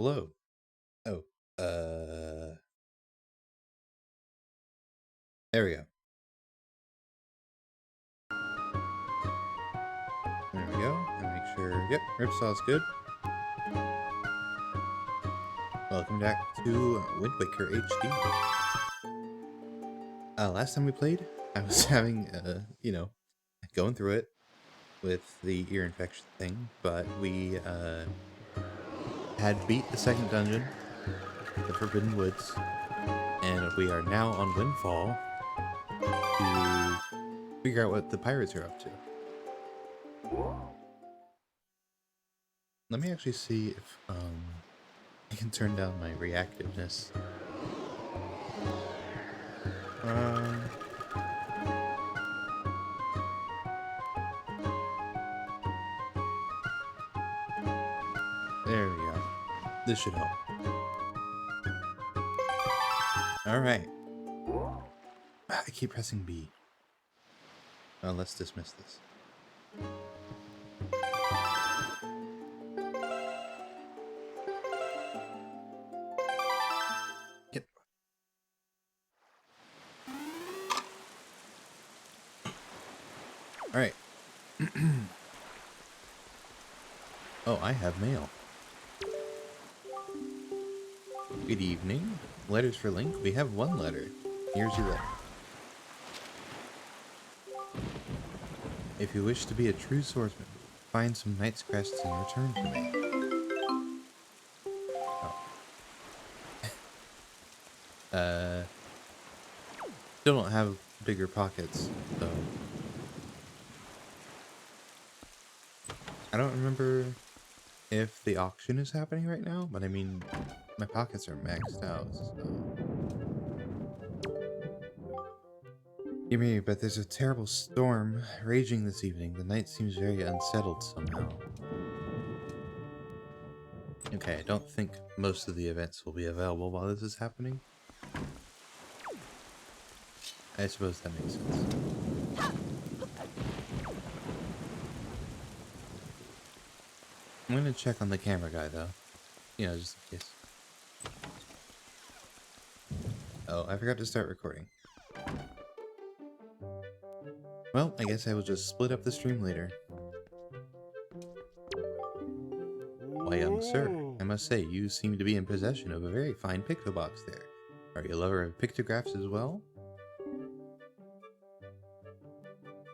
Hello. Oh, uh, there we go. There we go. And make sure, yep, Ripsaw's good. Welcome back to Wind Waker HD. Last time we played, I was having, going through it with the ear infection thing, but we, had beat the second dungeon, the Forbidden Woods, and we are now on Windfall to figure out what the pirates are up to. Let me actually see if, I can turn down my reactiveness. Um, there we go. This should help. Alright. I keep pressing B. Let's dismiss this. Yep. Alright. Oh, I have mail. Good evening. Letters for Link. We have one letter. Here's your letter. If you wish to be a true swordsman, find some knight's crests and return to me. Oh. Still don't have bigger pockets, so I don't remember if the auction is happening right now, but I mean, my pockets are maxed out, so. You may, but there's a terrible storm raging this evening. The night seems very unsettled somehow. Okay, I don't think most of the events will be available while this is happening. I suppose that makes sense. I'm gonna check on the camera guy though. You know, just in case. Oh, I forgot to start recording. Well, I guess I will just split up the stream later. Why, young sir, I must say, you seem to be in possession of a very fine pictobox there. Are you a lover of pictographs as well?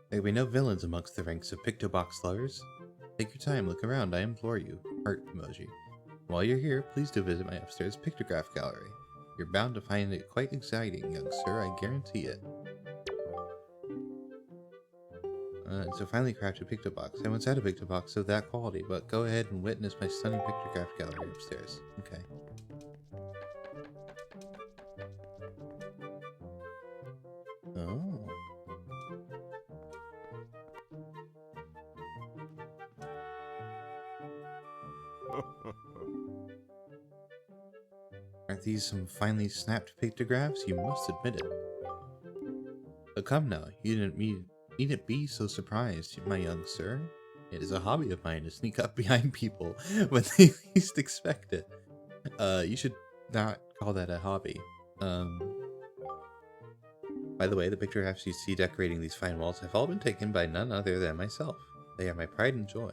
There be no villains amongst the ranks of pictobox lovers. Take your time, look around, I implore you. Heart emoji. While you're here, please do visit my upstairs pictograph gallery. You're bound to find it quite exciting, young sir, I guarantee it. It's a finely crafted pictobox. I once had a pictobox of that quality, but go ahead and witness my stunning pictograph gallery upstairs. Okay. Oh. Aren't these some finely snapped pictographs? You must admit it. But come now, you needn't be so surprised, my young sir. It is a hobby of mine to sneak up behind people when they least expect it. You should not call that a hobby. By the way, the pictographs you see decorating these fine walls have all been taken by none other than myself. They are my pride and joy.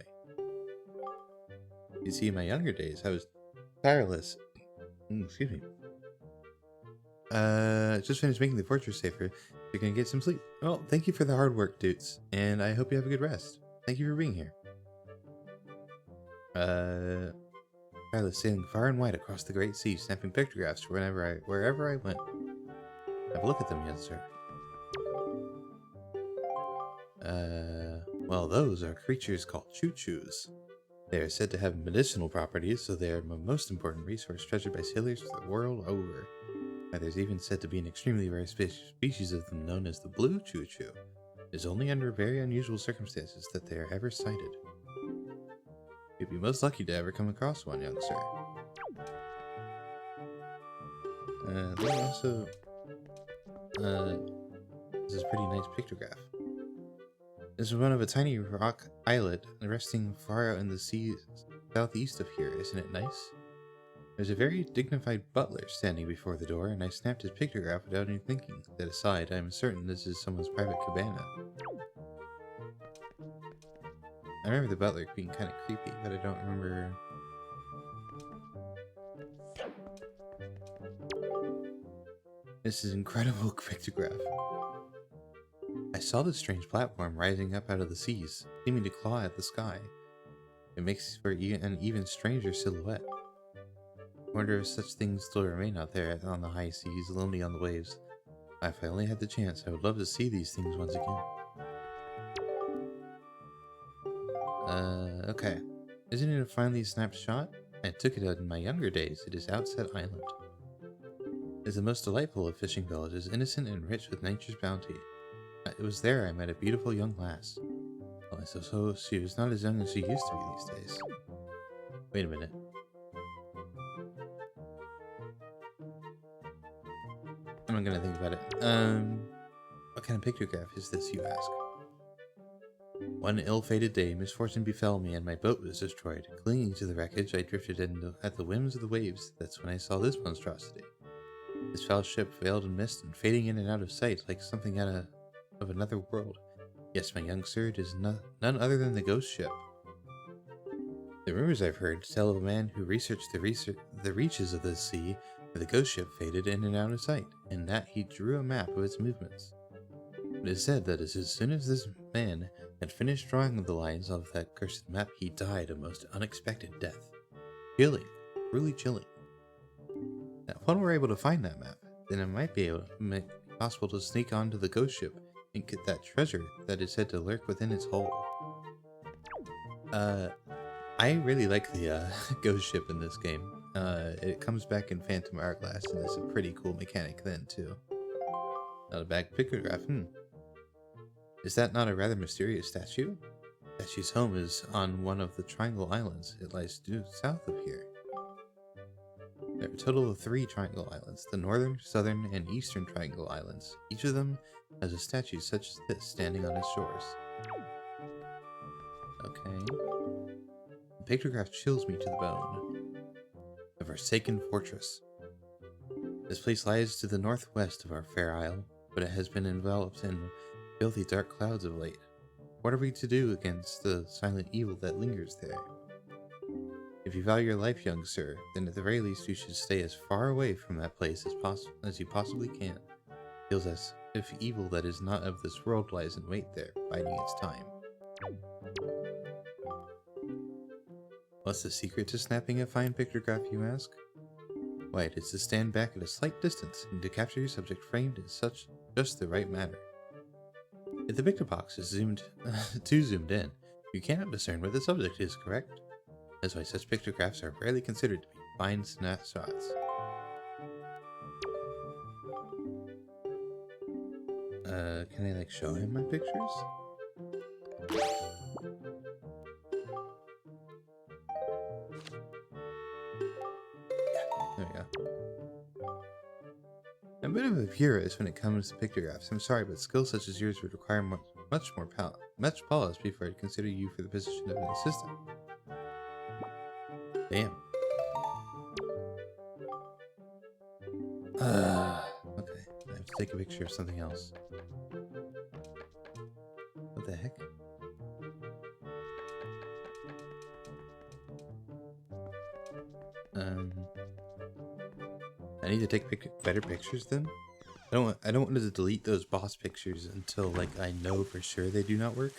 You see, in my younger days, I was tireless. Excuse me. Just finished making the fortress safer. You're gonna get some sleep. Well, thank you for the hard work, Dutes, and I hope you have a good rest. Thank you for being here. Tireless sailing far and wide across the great sea, snapping pictographs wherever I went. Have a look at them, young sir. Well, those are creatures called choo-choos. They are said to have medicinal properties, so they are the most important resource treasured by sailors the world over. There's even said to be an extremely rare species of them known as the blue choo-choo. It is only under very unusual circumstances that they are ever sighted. You'd be most lucky to ever come across one, young sir. There's also... this is a pretty nice pictograph. This is one of a tiny rock islet resting far out in the sea southeast of here. Isn't it nice? There's a very dignified butler standing before the door, and I snapped his pictograph without any thinking. That aside, I am certain this is someone's private cabana. I remember the butler being kind of creepy, but I don't remember... This is incredible pictograph. I saw this strange platform rising up out of the seas, seeming to claw at the sky. It makes for an even stranger silhouette. I wonder if such things still remain out there on the high seas, lonely on the waves. If I only had the chance, I would love to see these things once again. Okay. Isn't it a finely snapped shot? I took it out in my younger days. It is Outset Island. It is the most delightful of fishing villages, innocent and rich with nature's bounty. It was there I met a beautiful young lass. Well, so she was not as young as she used to be these days. Wait a minute. I'm not gonna think about it. What kind of pictograph is this, you ask? One ill-fated day, misfortune befell me and my boat was destroyed. Clinging to the wreckage, I drifted at the whims of the waves. That's when I saw this monstrosity. This foul ship veiled in mist and fading in and out of sight like something out of another world. Yes, my young sir, it is none other than the ghost ship. The rumors I've heard tell of a man who researched the reaches of the sea where the ghost ship faded in and out of sight, and that he drew a map of its movements. It is said that as soon as this man had finished drawing the lines of that cursed map, he died a most unexpected death. Chilling. Really chilling. Now, if one were able to find that map, then it might be possible to sneak onto the ghost ship and get that treasure that is said to lurk within its hull. I really like the ghost ship in this game. It comes back in Phantom Hourglass, and it's a pretty cool mechanic then, too. Not a bad pictograph, Is that not a rather mysterious statue? The statue's home is on one of the Triangle Islands. It lies due south of here. There are a total of 3 Triangle Islands, the Northern, Southern, and Eastern Triangle Islands. Each of them has a statue such as this standing on its shores. Okay. The pictograph chills me to the bone. The Forsaken Fortress. This place lies to the northwest of our fair isle, but it has been enveloped in filthy dark clouds of late. What are we to do against the silent evil that lingers there? If you value your life, young sir, then at the very least you should stay as far away from that place as you possibly can. It feels as if evil that is not of this world lies in wait there, biding its time. What's the secret to snapping a fine pictograph, you ask? Why, it is to stand back at a slight distance and to capture your subject framed in just the right manner. If the picture box is too zoomed in, you cannot discern where the subject is, correct? That's why such pictographs are rarely considered to be fine snapshots. Can I show him my pictures? There we go. I'm a bit of a purist when it comes to pictographs. I'm sorry, but skills such as yours would require much polish before I'd consider you for the position of an assistant. Damn. Okay, I have to take a picture of something else. What the heck? I need to take better pictures then? I don't want to delete those boss pictures until I know for sure they do not work.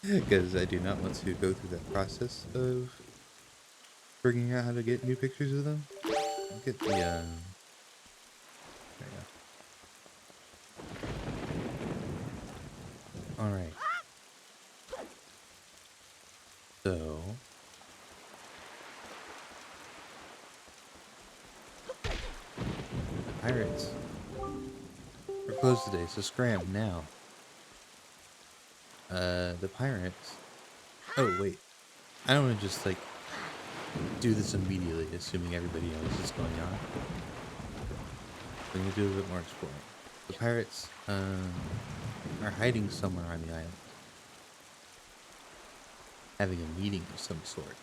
Because I do not want to go through that process of figuring out how to get new pictures of them. I'll get the there we go. Alright. So pirates. We're closed today, so scram now. The pirates. Oh wait, I don't want to just do this immediately, assuming everybody knows what's going on. We're gonna do a bit more exploring. The pirates are hiding somewhere on the island, having a meeting of some sort.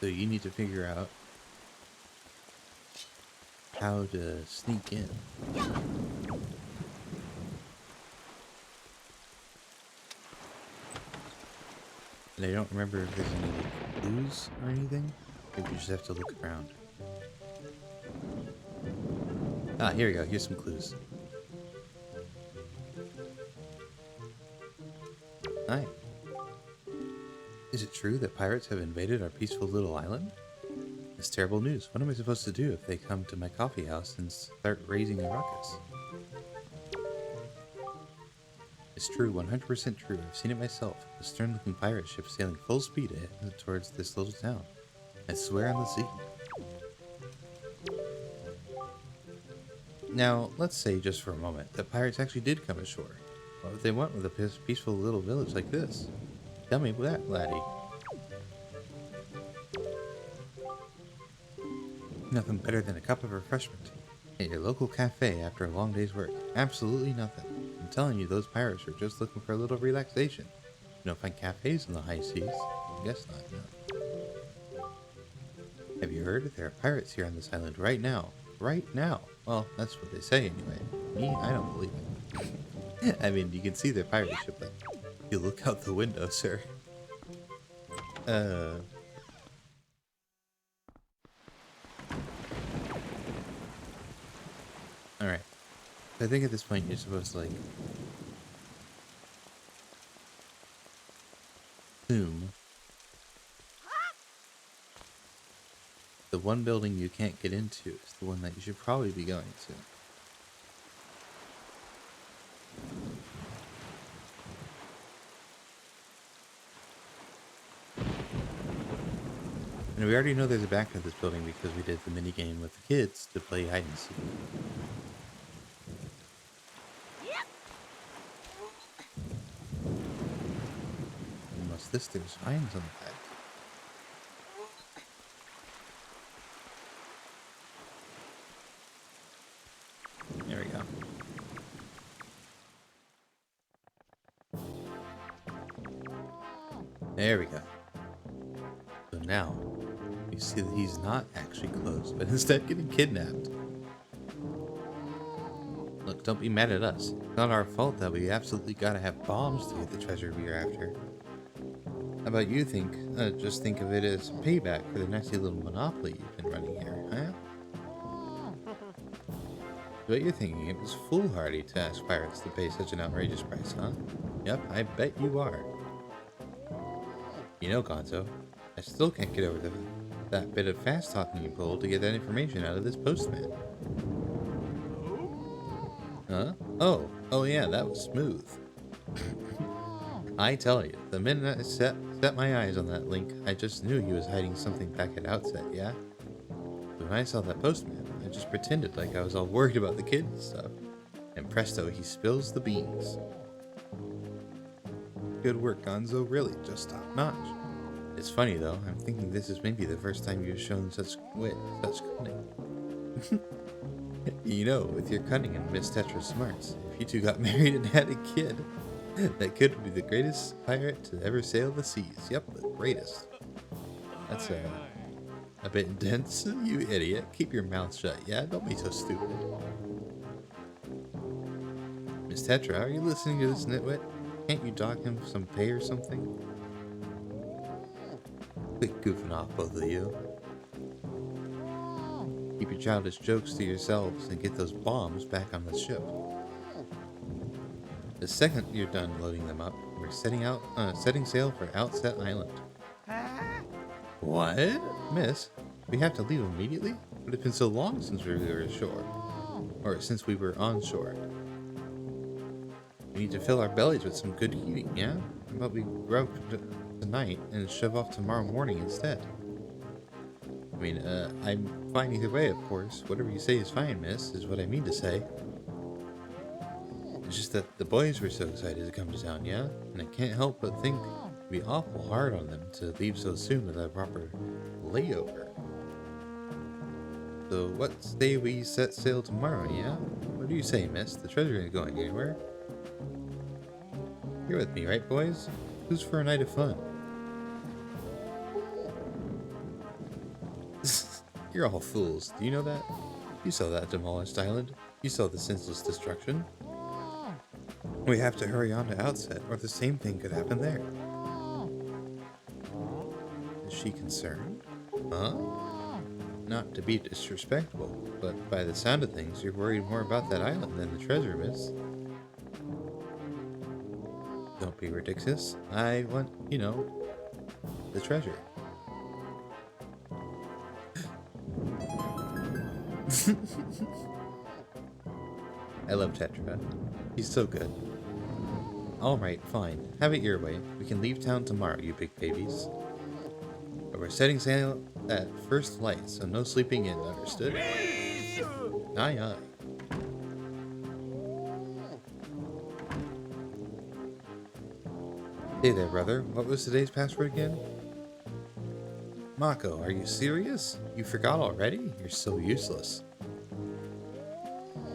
So you need to figure out how to sneak in. And I don't remember if there's any like, clues or anything. Maybe you just have to look around. Ah, here we go. Here's some clues. Hi. Is it true that pirates have invaded our peaceful little island? It's terrible news. What am I supposed to do if they come to my coffee house and start raising a ruckus? It's true, 100% true. I've seen it myself. A stern-looking pirate ship sailing full speed ahead towards this little town. I swear on the sea. Now, let's say just for a moment that pirates actually did come ashore. What would they want with a peaceful little village like this? Tell me that, laddie. Nothing better than a cup of refreshment at your local cafe after a long day's work. Absolutely nothing. I'm telling you, those pirates are just looking for a little relaxation. You don't find cafes in the high seas. I guess not, no. Have you heard? There are pirates here on this island right now. Right now. Well, that's what they say anyway. Me, I don't believe it. I mean, you can see their pirate ship, but you look out the window, sir. Alright. I think at this point you're supposed to, like, assume the one building you can't get into is the one that you should probably be going to. And we already know there's a back to this building because we did the mini game with the kids to play hide and seek. Unless there's vines on the back. There we go. There we go. So now, you see that he's not actually closed, but instead getting kidnapped. Look, don't be mad at us. It's not our fault that we absolutely gotta have bombs to get the treasure we're after. How about you just think of it as payback for the nasty little monopoly you've been running here, huh? What you're thinking, it was foolhardy to ask pirates to pay such an outrageous price, huh? Yep, I bet you are. You know, Gonzo, I still can't get over that bit of fast talking you pulled to get that information out of this postman. Huh? Oh yeah, that was smooth. I tell you, the minute I set my eyes on that link, I just knew he was hiding something back at Outset, yeah? When I saw that postman, I just pretended like I was all worried about the kid and stuff. And presto, he spills the beans. Good work, Gonzo. Really, just top notch. It's funny though, I'm thinking this is maybe the first time you've shown such wit, such cunning. You know, with your cunning and Miss Tetra's smarts, if you two got married and had a kid, that kid would be the greatest pirate to ever sail the seas. Yep, the greatest. That's a bit intense. You idiot. Keep your mouth shut, yeah? Don't be so stupid. Miss Tetra, are you listening to this nitwit? Can't you dock him some pay or something? Quit goofing off, both of you. Keep your childish jokes to yourselves and get those bombs back on the ship. The second you're done loading them up, we're setting sail for Outset Island. What? Miss, we have to leave immediately? But it's been so long since we were ashore. Or since we were on shore. We need to fill our bellies with some good eating, yeah? How about we grub tonight and shove off tomorrow morning instead? I mean, I'm fine either way, of course. Whatever you say is fine, miss, is what I mean to say. It's just that the boys were so excited to come to town, yeah? And I can't help but think it'd be awful hard on them to leave so soon without a proper layover. So what say we set sail tomorrow, yeah? What do you say, miss? The treasure ain't going anywhere. You're with me, right, boys? Who's for a night of fun? You're all fools. Do you know that? You saw that demolished island. You saw the senseless destruction. We have to hurry on to Outset, or the same thing could happen there. Is she concerned? Huh? Not to be disrespectful, but by the sound of things, you're worried more about that island than the treasure, miss. Don't be ridiculous. I want, you know, the treasure. I love Tetra. He's so good. Alright, fine. Have it your way. We can leave town tomorrow, you big babies. But we're setting sail at first light, so no sleeping in, understood? Aye, aye. Hey there, brother. What was today's password again? Mako, are you serious? You forgot already? You're so useless.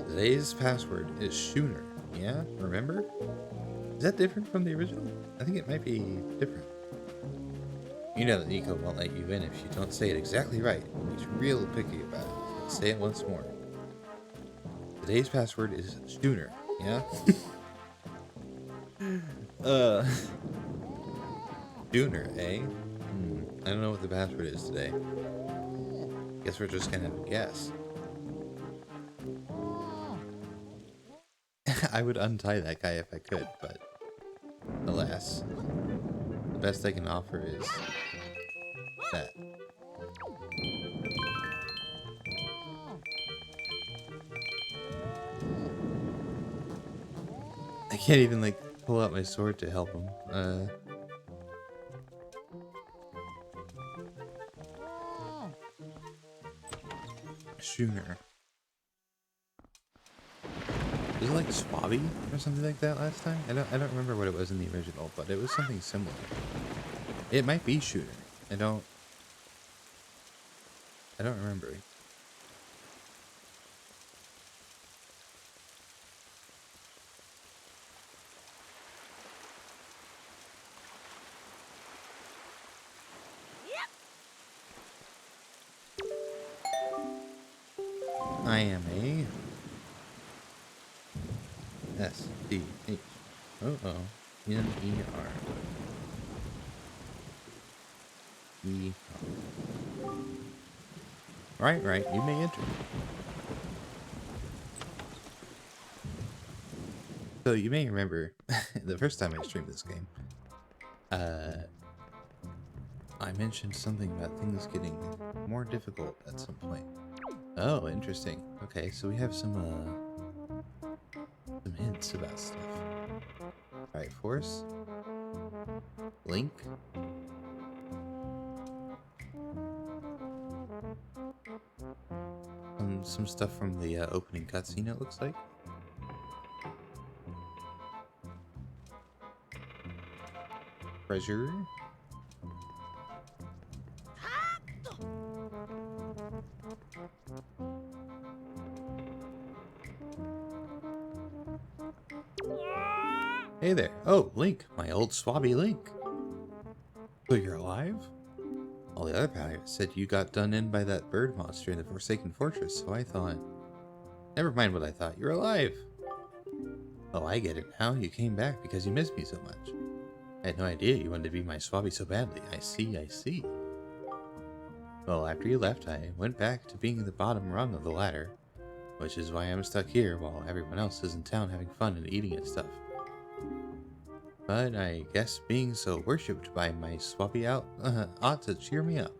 Today's password is Schooner. Yeah, remember? Is that different from the original? I think it might be different. You know that Nico won't let you in if you don't say it exactly right. He's real picky about it. So say it once more. Today's password is Schooner. Yeah? Schooner, eh? I don't know what the password is today. Guess we're just gonna have a guess. I would untie that guy if I could, but alas, the best I can offer is that. I can't even like pull out my sword to help him. Schooner. Was it like Swabby or something like that last time? I don't remember what it was in the original, but it was something similar. It might be Shooter. I don't remember. I am a SDH. NER. Right, you may enter. So you may remember the first time I streamed this game, I mentioned something about things getting more difficult at some point. Oh, interesting. Okay, so we have some hints about stuff. Alright, Force. Link. Some stuff from the opening cutscene, it looks like. Treasure. Hey there. Oh, Link. My old swabby Link. So you're alive? All the other pirates said you got done in by that bird monster in the Forsaken Fortress, so I thought... Never mind what I thought. You're alive. Oh, I get it now. You came back because you missed me so much. I had no idea you wanted to be my swabby so badly. I see. Well, after you left, I went back to being the bottom rung of the ladder, which is why I'm stuck here while everyone else is in town having fun and eating and stuff. But I guess being so worshipped by my swabby ought to cheer me up.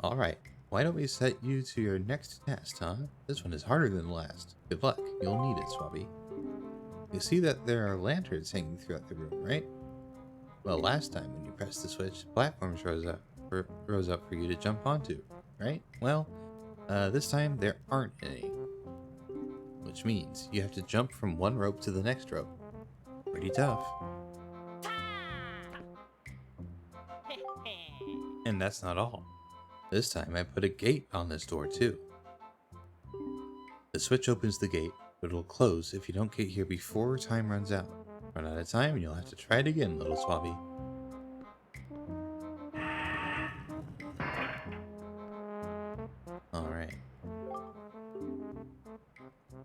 Alright, why don't we set you to your next test, huh? This one is harder than the last. Good luck, you'll need it, swabby. You see that there are lanterns hanging throughout the room, right? Well, last time when you pressed the switch, platforms rose up for you to jump onto, right? Well, this time there aren't any. Which means you have to jump from one rope to the next rope. Pretty tough. And that's not all. This time I put a gate on this door too. The switch opens the gate, but it'll close if you don't get here before time runs out. Run out of time and you'll have to try it again, little swabby.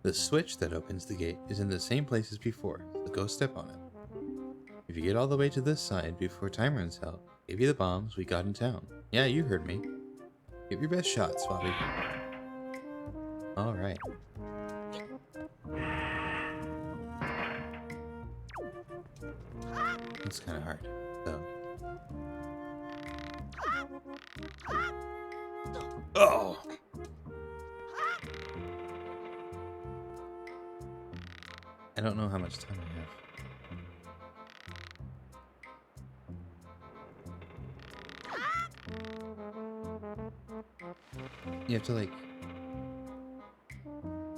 The switch that opens the gate is in the same place as before, so go step on it. If you get all the way to this side before time runs out, I'll give you the bombs we got in town. Yeah, you heard me. Give your best shot, Swabby. Alright. It's kind of hard, so. Oh! I don't know how much time I have. You have to, like,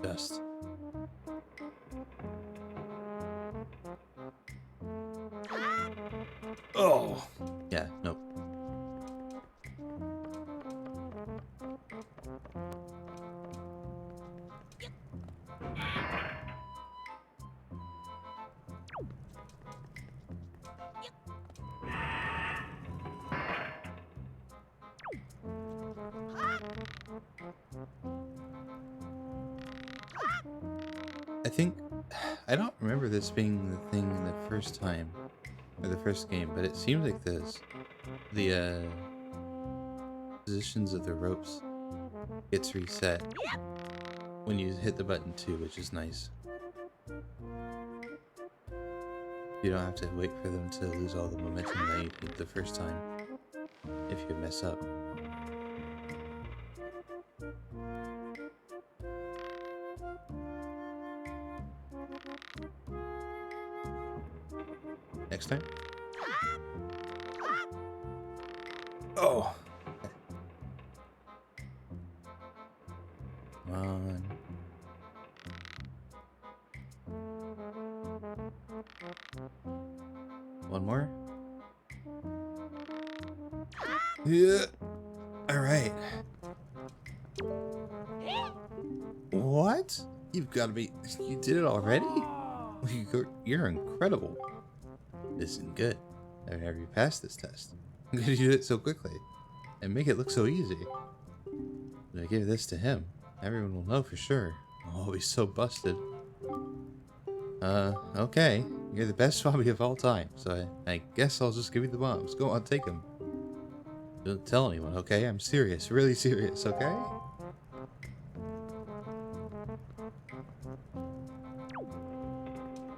dust. Oh! Yeah, nope. I think, I don't remember this being the thing the first time, or the first game, but it seems like the positions of the ropes gets reset when you hit the button 2, which is nice. You don't have to wait for them to lose all the momentum that you did the first time if you mess up. Next time? Oh! Come on. One more? Yeah. Alright. What? You've got to be... You did it already? You're incredible. This isn't good. I've never you passed this test. I'm gonna do it so quickly and make it look so easy. If I give this to him, everyone will know for sure. I'll be so busted. Okay. You're the best Swabby of all time, so I guess I'll just give you the bombs. Go on, take them. Don't tell anyone, okay? I'm serious, really serious, okay?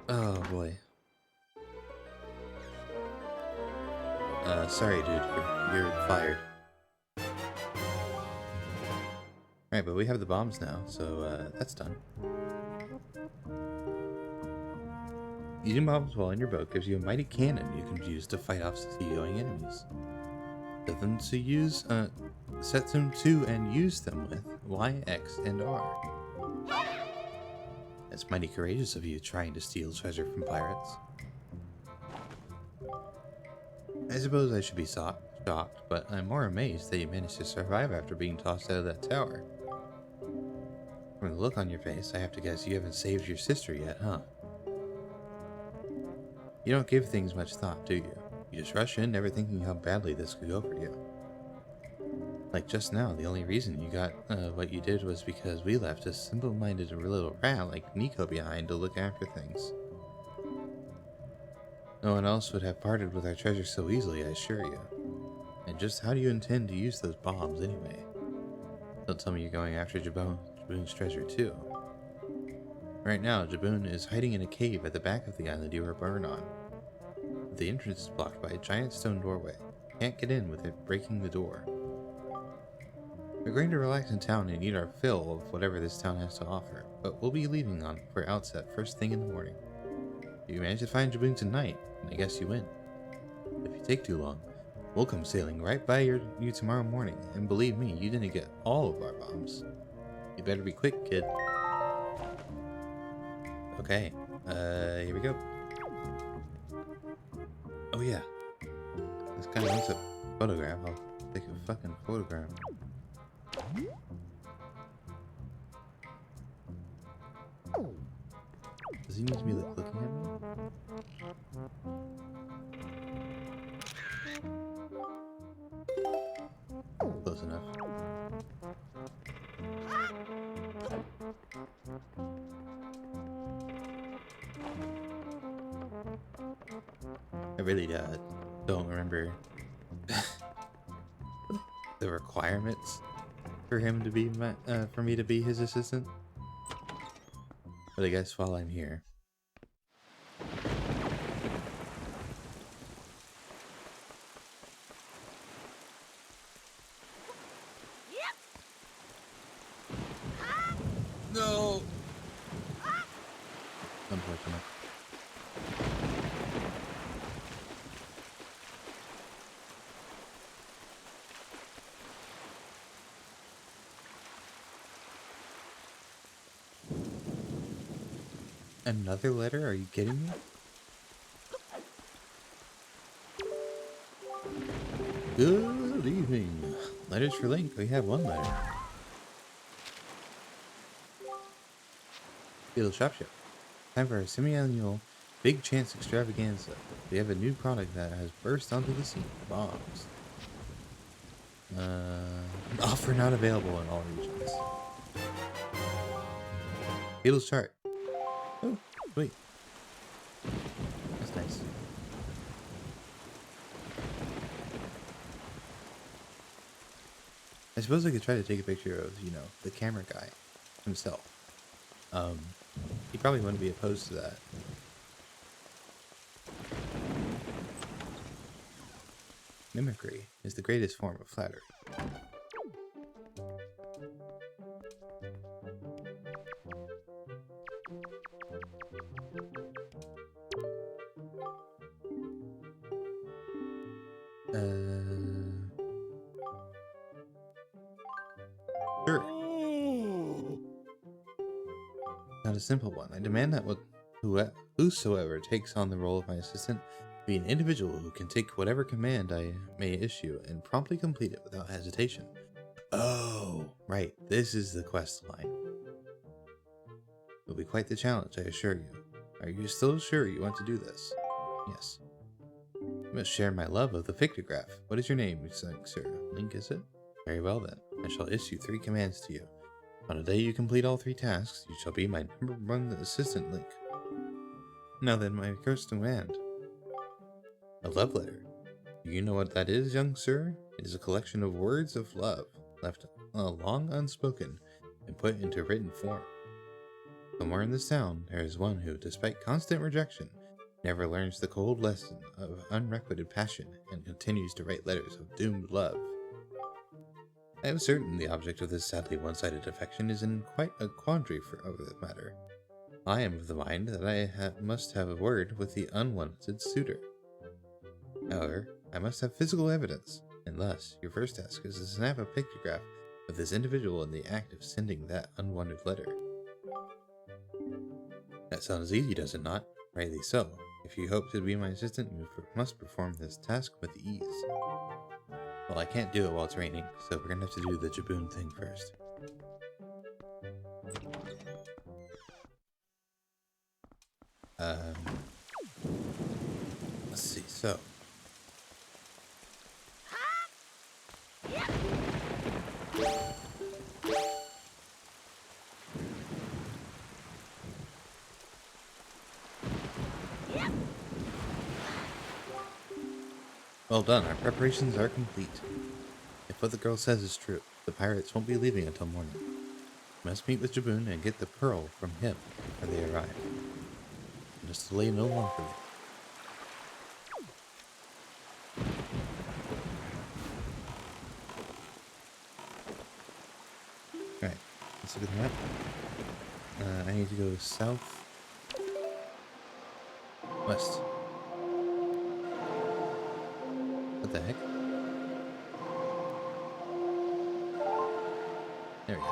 Oh boy. Sorry dude, you're fired. Alright, but we have the bombs now, so that's done. Using bombs while in your boat gives you a mighty cannon you can use to fight off sea-going enemies. Set them to and use them with Y, X, and R. That's mighty courageous of you trying to steal treasure from pirates. I suppose I should be shocked, but I'm more amazed that you managed to survive after being tossed out of that tower. From the look on your face, I have to guess you haven't saved your sister yet, huh? You don't give things much thought, do you? You just rush in, never thinking how badly this could go for you. Like just now, the only reason you got what you did was because we left a simple-minded little rat like Nico behind to look after things. No one else would have parted with our treasure so easily, I assure you. And just how do you intend to use those bombs, anyway? Don't tell me you're going after Jaboon's treasure, too. Right now, Jaboon is hiding in a cave at the back of the island you were born on. The entrance is blocked by a giant stone doorway. Can't get in with it breaking the door. We're going to relax in town and eat our fill of whatever this town has to offer, but we'll be leaving for Outset first thing in the morning. If you manage to find Jaboon tonight, I guess you win. If you take too long, we'll come sailing right by you tomorrow morning, and believe me, you didn't get all of our bombs. You better be quick, kid. Okay, here we go. Oh yeah, this guy wants a photograph. I'll take a fucking photograph. Does he need to be like looking at me? Close enough. really don't remember the requirements for him to be my, for me to be his assistant. But I guess while I'm here. No! Unfortunate. Another letter? Are you kidding me? Good evening. Letters for Link. We have one letter. Beetle Shop Show. Time for our semi-annual Big Chance Extravaganza. We have a new product that has burst onto the scene. Bombs. Offer not available in all regions. Beetle's chart. Oh, wait. That's nice. I suppose I could try to take a picture of, you know, the camera guy himself. He probably wouldn't be opposed to that. Mimicry is the greatest form of flattery. Sure. Not a simple one. I demand that whosoever takes on the role of my assistant be an individual who can take whatever command I may issue and promptly complete it without hesitation. Oh, right. This is the quest line. It'll be quite the challenge, I assure you. Are you still sure you want to do this? Yes. You must share my love of the pictograph. What is your name, sir? Link, is it? Very well then. I shall issue 3 commands to you. On the day you complete all 3 tasks, you shall be my #1 assistant, Link. Now then, my first command. A love letter. Do you know what that is, young sir? It is a collection of words of love, left long unspoken and put into written form. Somewhere in this town, there is one who, despite constant rejection, never learns the cold lesson of unrequited passion and continues to write letters of doomed love. I am certain the object of this sadly one-sided affection is in quite a quandary over the matter. I am of the mind that I must have a word with the unwanted suitor. However, I must have physical evidence, and thus your first task is to snap a pictograph of this individual in the act of sending that unwanted letter. That sounds easy, does it not? Rightly so. If you hope to be my assistant, you must perform this task with ease. Well, I can't do it while it's raining, so we're gonna have to do the Jaboon thing first. Let's see, so. Well done, our preparations are complete. If what the girl says is true, the pirates won't be leaving until morning. We must meet with Jaboon and get the pearl from him before they arrive. Just delay no longer. Alright, let's look at the map. I need to go south, west. What the heck? There we go.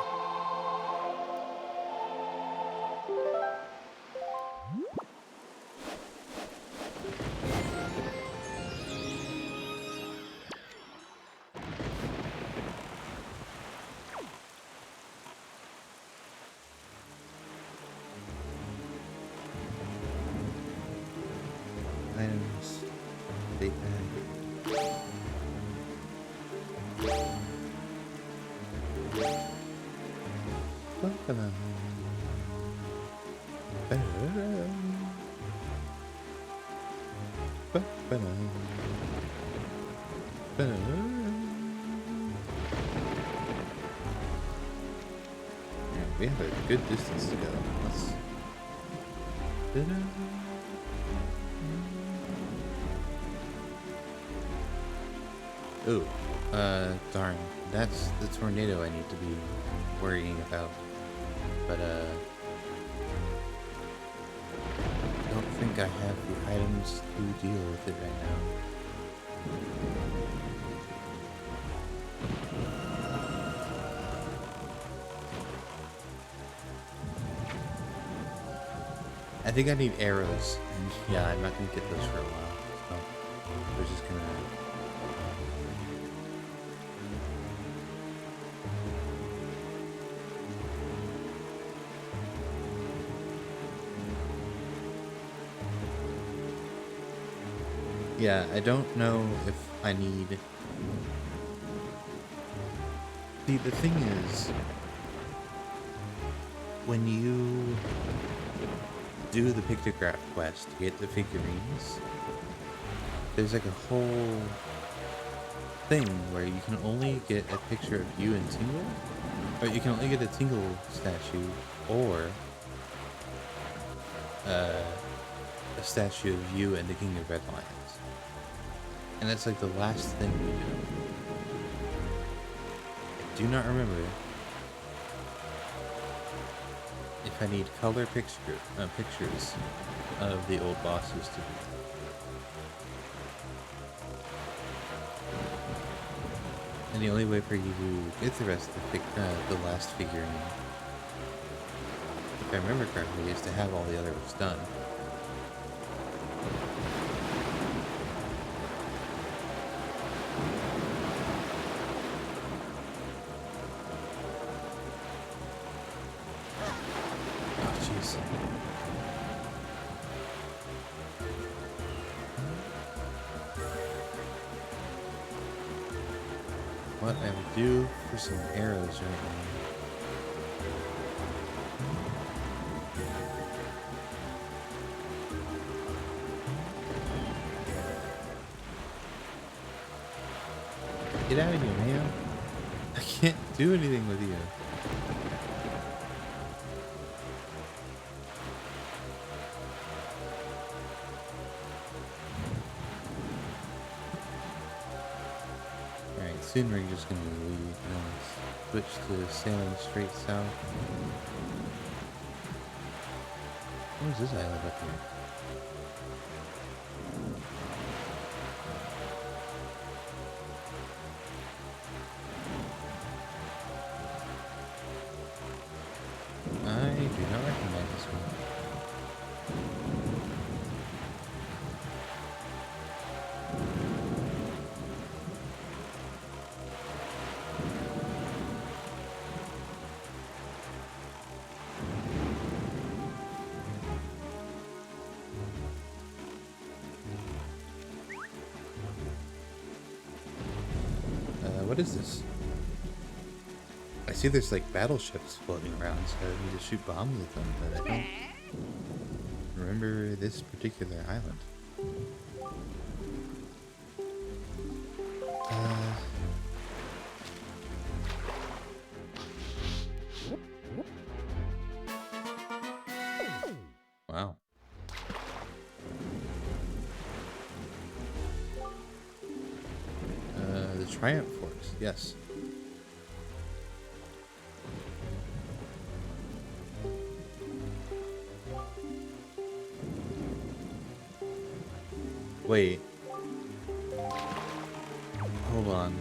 Items. Bait bag. Ba-da-da-da. Ba-dum. Ba-dum. Yeah, we have a good distance to go. Let's. Ta-da. Oh, darn. That's the tornado I need to be worrying about. But, I don't think I have the items to deal with it right now. I think I need arrows, and yeah, I'm not gonna get those for a while, so we're just gonna... Yeah, I don't know if I need... See, the thing is, when you do the pictograph quest to get the figurines, there's like a whole thing where you can only get a picture of you and Tingle, or you can only get a Tingle statue, or a statue of you and the King of Red Lions. And that's like the last thing we do. I do not remember if I need color pictures of the old bosses to be. And the only way for you to get the rest of the last figurine, if I remember correctly, is to have all the others done. What I would do for some arrows right now. Get out of here, man. I can't do anything with you. Soon we're just gonna leave and switch to sailing straight south. What is this island up here? I do not recognize this one. What is this? I see there's like battleships floating around, so I need to shoot bombs at them, but I don't remember this particular island. Wow. The Triumph Forks, yes. Wait. Hold on.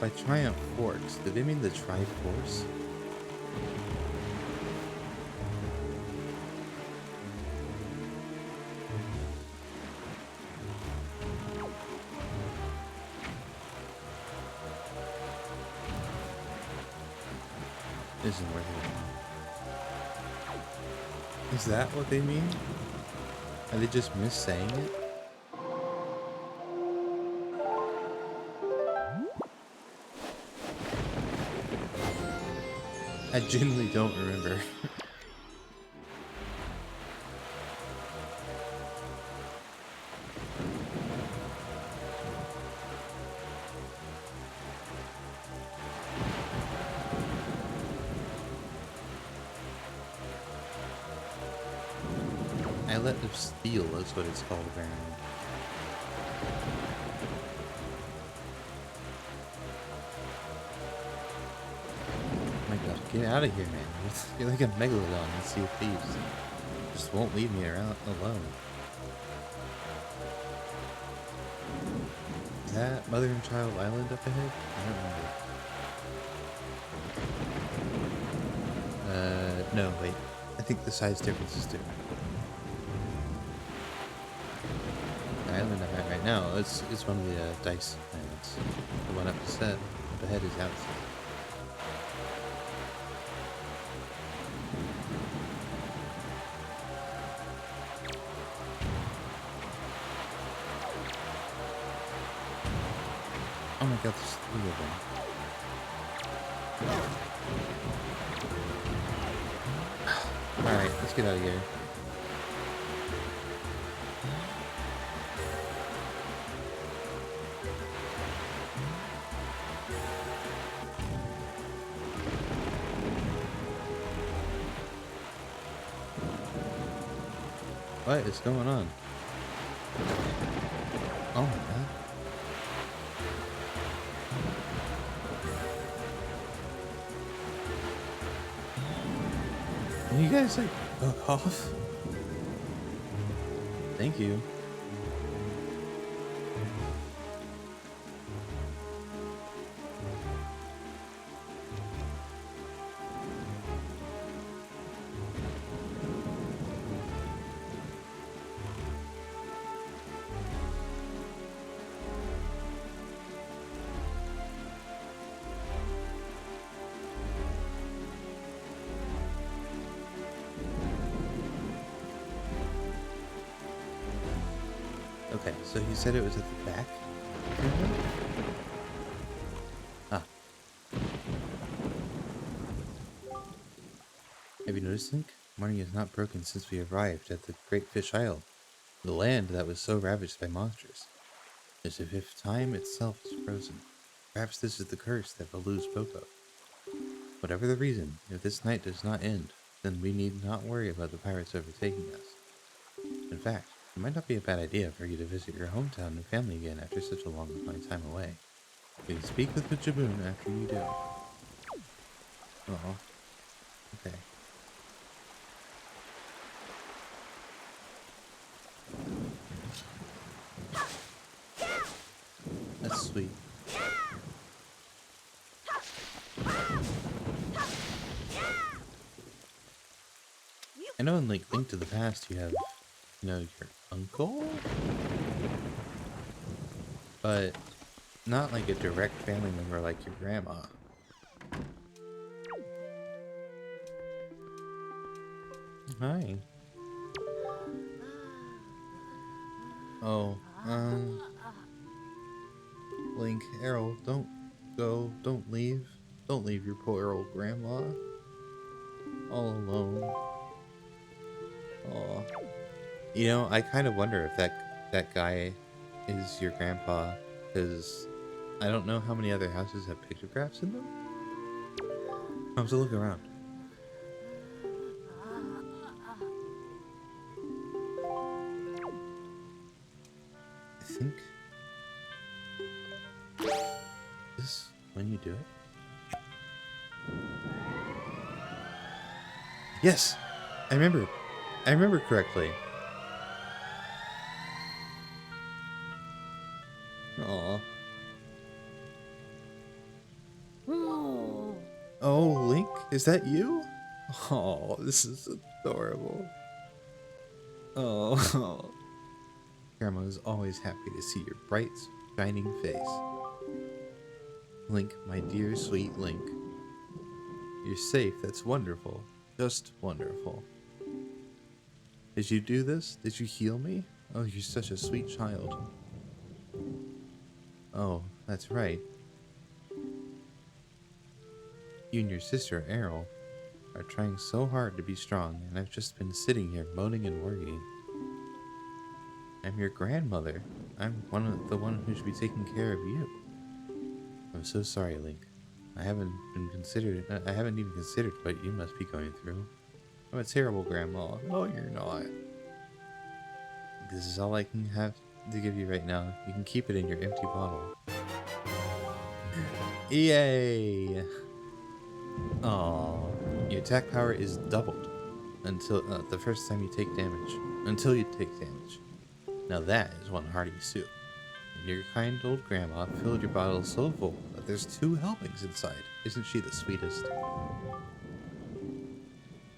By Triumph Forks, did they mean the Triforce? Isn't worth it. Is that what they mean? Are they just mis-saying it? I genuinely don't remember. Islet of Steel is what it's called apparently. Oh my god, get out of here, man. You're like a megalodon in Sea of Thieves. Just won't leave me around alone. Is that Mother and Child Island up ahead? I don't remember. No, wait. I think the size difference is different. The island I'm at right now, it's one of the dice islands. The one up ahead is outside. Oh my god, there's 3 of them. Alright, let's get out of here. What is going on? Oh my god. Can you guys like fuck off? Thank you. Okay, so he said it was at the back? Ah. Have you noticed, Link? Morning is not broken since we arrived at the Great Fish Isle, the land that was so ravaged by monsters. As if time itself is frozen. Perhaps this is the curse that Baloo spoke of. Whatever the reason, if this night does not end, then we need not worry about the pirates overtaking us. In fact, it might not be a bad idea for you to visit your hometown and family again after such a long time away. We can speak with the Jaboon after you do. Oh, okay. That's sweet. I know in like Link to the Past you have, you know, your uncle? But not like a direct family member like your grandma. Hi. Oh, Link, Errol, don't go, don't leave. Don't leave your poor old grandma all alone. Aw. You know, I kind of wonder if that guy is your grandpa, because I don't know how many other houses have pictographs in them. I'll have to look around. I think this when you do it. Yes, I remember. I remember correctly. Aw. Oh, Link, is that you? Oh, this is adorable. Oh. Grandma is always happy to see your bright, shining face. Link, my dear sweet Link. You're safe, that's wonderful. Just wonderful. Did you do this? Did you heal me? Oh, you're such a sweet child. Oh, that's right. You and your sister, Errol, are trying so hard to be strong, and I've just been sitting here moaning and worrying. I'm your grandmother. I'm the one who should be taking care of you. I'm so sorry, Link. I haven't even considered what you must be going through. I'm a terrible grandma. No, you're not. this is all I can have to give you right now. You can keep it in your empty bottle. Yay! Aww. Your attack power is doubled until the first time you take damage. Until you take damage. Now that is one hearty soup. And your kind old grandma filled your bottle so full that there's 2 helpings inside. Isn't she the sweetest?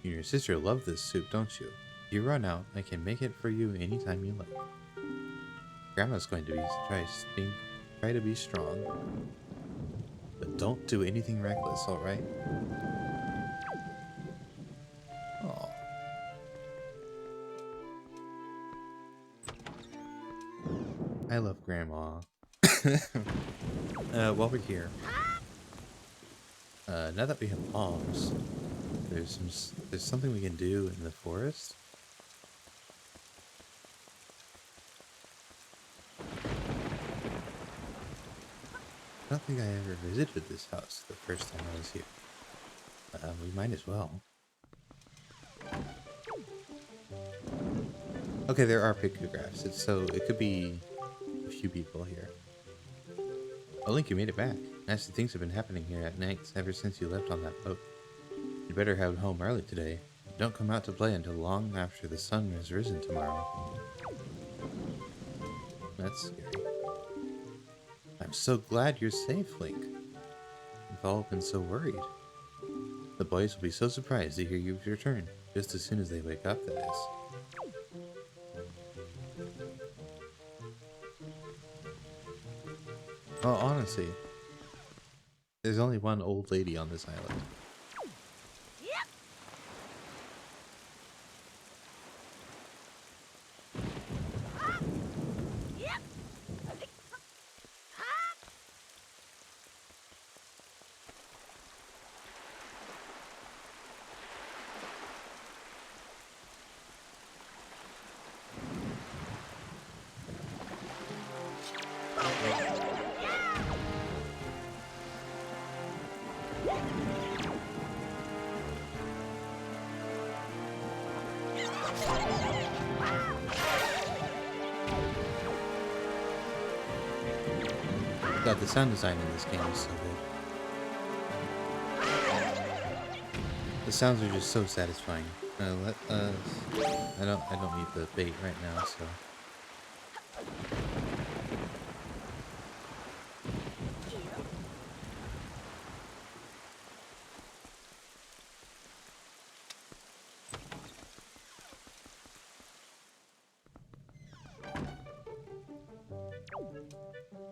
You and your sister love this soup, don't you? If you run out, I can make it for you anytime you like. Grandma's going to try to be strong. But don't do anything reckless, alright? Aww. I love Grandma. While we're here, now that we have bombs, there's something we can do in the forest. I don't think I ever visited this house the first time I was here. We might as well. Okay, there are pictographs, so it could be a few people here. Oh, Link, you made it back. Nasty things have been happening here at night ever since you left on that boat. You better head home early today. Don't come out to play until long after the sun has risen tomorrow. That's scary. I'm so glad you're safe, Link. We've all been so worried. The boys will be so surprised to hear you've returned, just as soon as they wake up, that is. Well, honestly, there's only one old lady on this island. God, the sound design in this game is so good. The sounds are just so satisfying. I don't need the bait right now, so.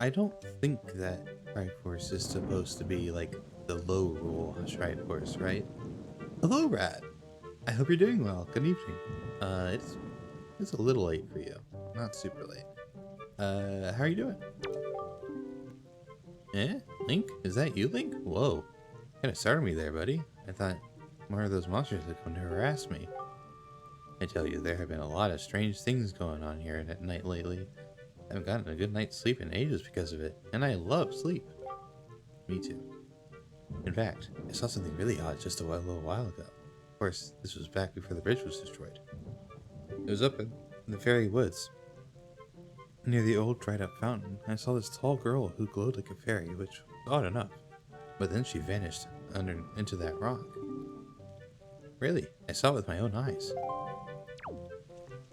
I don't think that Triforce is supposed to be like the low rule Triforce, right? Hello, Rat. I hope you're doing well. Good evening. It's a little late for you. Not super late. How are you doing? Eh? Link? Is that you, Link? Whoa. Kinda startled me there, buddy. I thought more of those monsters had come to harass me. I tell you, there have been a lot of strange things going on here at night lately. I haven't gotten a good night's sleep in ages because of it, and I love sleep. Me too. In fact, I saw something really odd just a little while ago. Of course, this was back before the bridge was destroyed. It was up in the fairy woods, near the old dried-up fountain. I saw this tall girl who glowed like a fairy, which was odd enough. But then she vanished into that rock. Really, I saw it with my own eyes.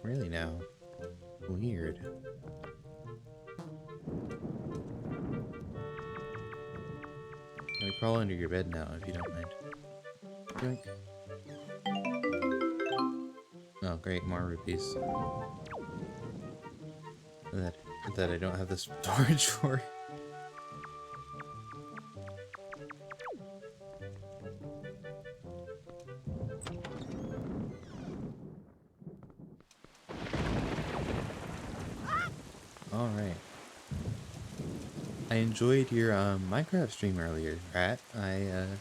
Really now. Weird. Let me crawl under your bed now, if you don't mind. Yoink. Oh, great, more rupees. That I don't have the storage for. Alright. I enjoyed your Minecraft stream earlier, Rat. I'm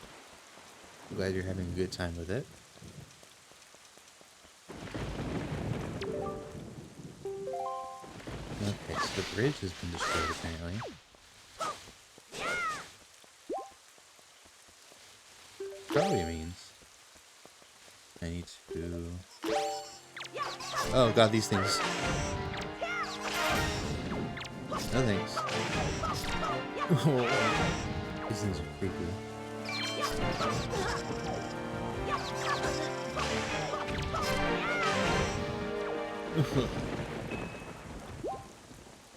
glad you're having a good time with it. Okay, so the bridge has been destroyed apparently. Probably means I need to... Oh god, these things. No thanks. These things are creepy.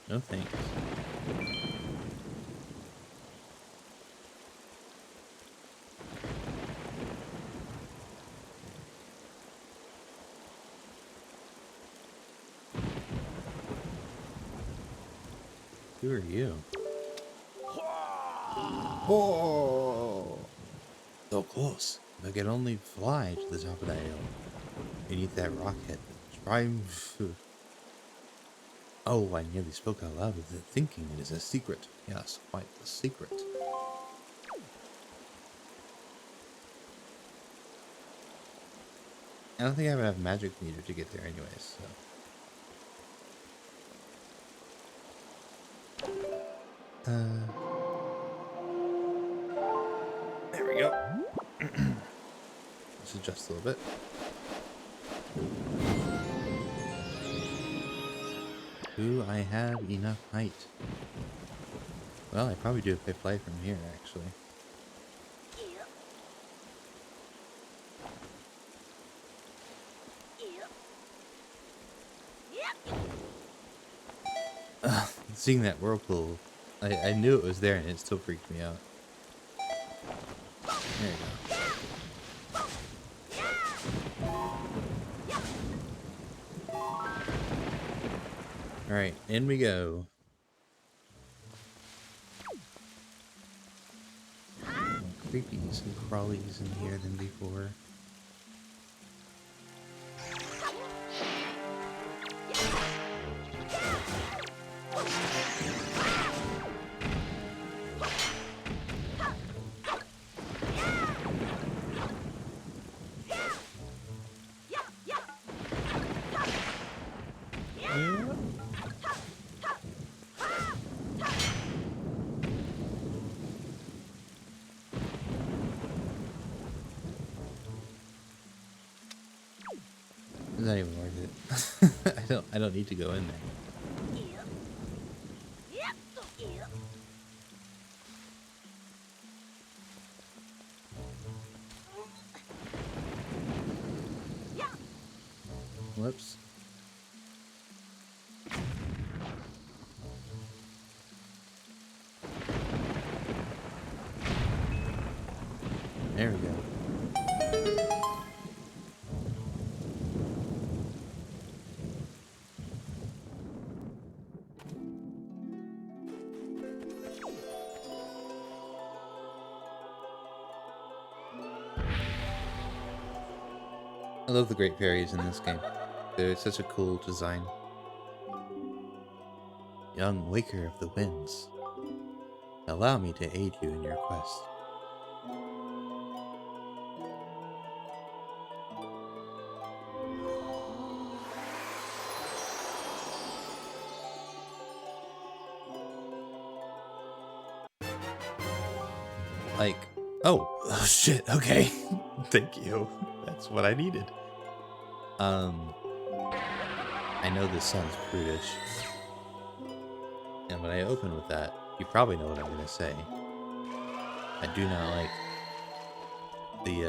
No thanks. Who are you? Whoa! So close. If I could only fly to the top of that hill. Beneath that rocket. Oh, I nearly spoke out loud with it, thinking it is a secret. Yes, quite a secret. I don't think I would have magic needed to get there anyways, so. There we go. Let's adjust a little bit. Do I have enough height? Well, I probably do if I fly from here, actually. Seeing that whirlpool, I knew it was there and it still freaked me out. There you go. Alright, in we go. More creepies and crawlies in here than before. It's not even worth it. I don't need to go in there. Whoops. There we go. I love the Great Fairies in this game. They're such a cool design. Young Waker of the Winds, allow me to aid you in your quest. Like, oh shit, okay. Thank you. That's what I needed. I know this sounds prudish. And when I open with that, you probably know what I'm gonna say. I do not like the,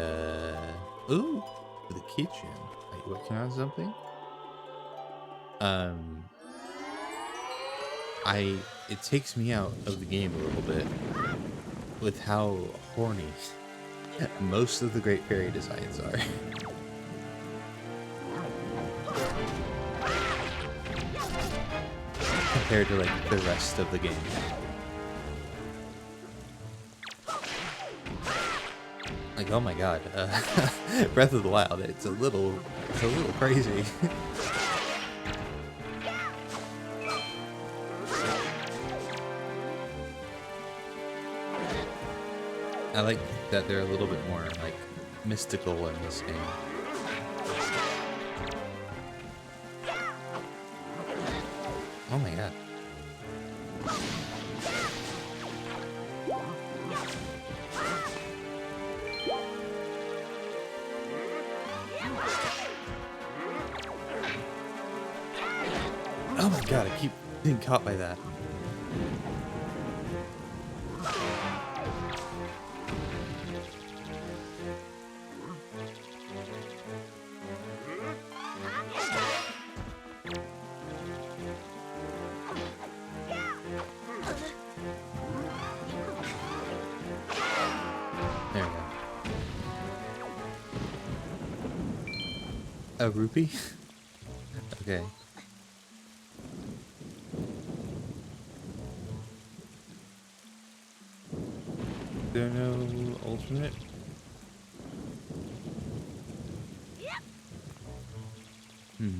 ooh, the keychain. Are you working on something? It takes me out of the game a little bit with how horny most of the Great Fairy designs are. Compared to like the rest of the game. Like, oh my god, Breath of the Wild, it's a little crazy. I like that they're a little bit more like mystical in this game. Oh my god. Oh my god, I keep being caught by that. There we go. A rupee? Okay. There no alternate? Hmm.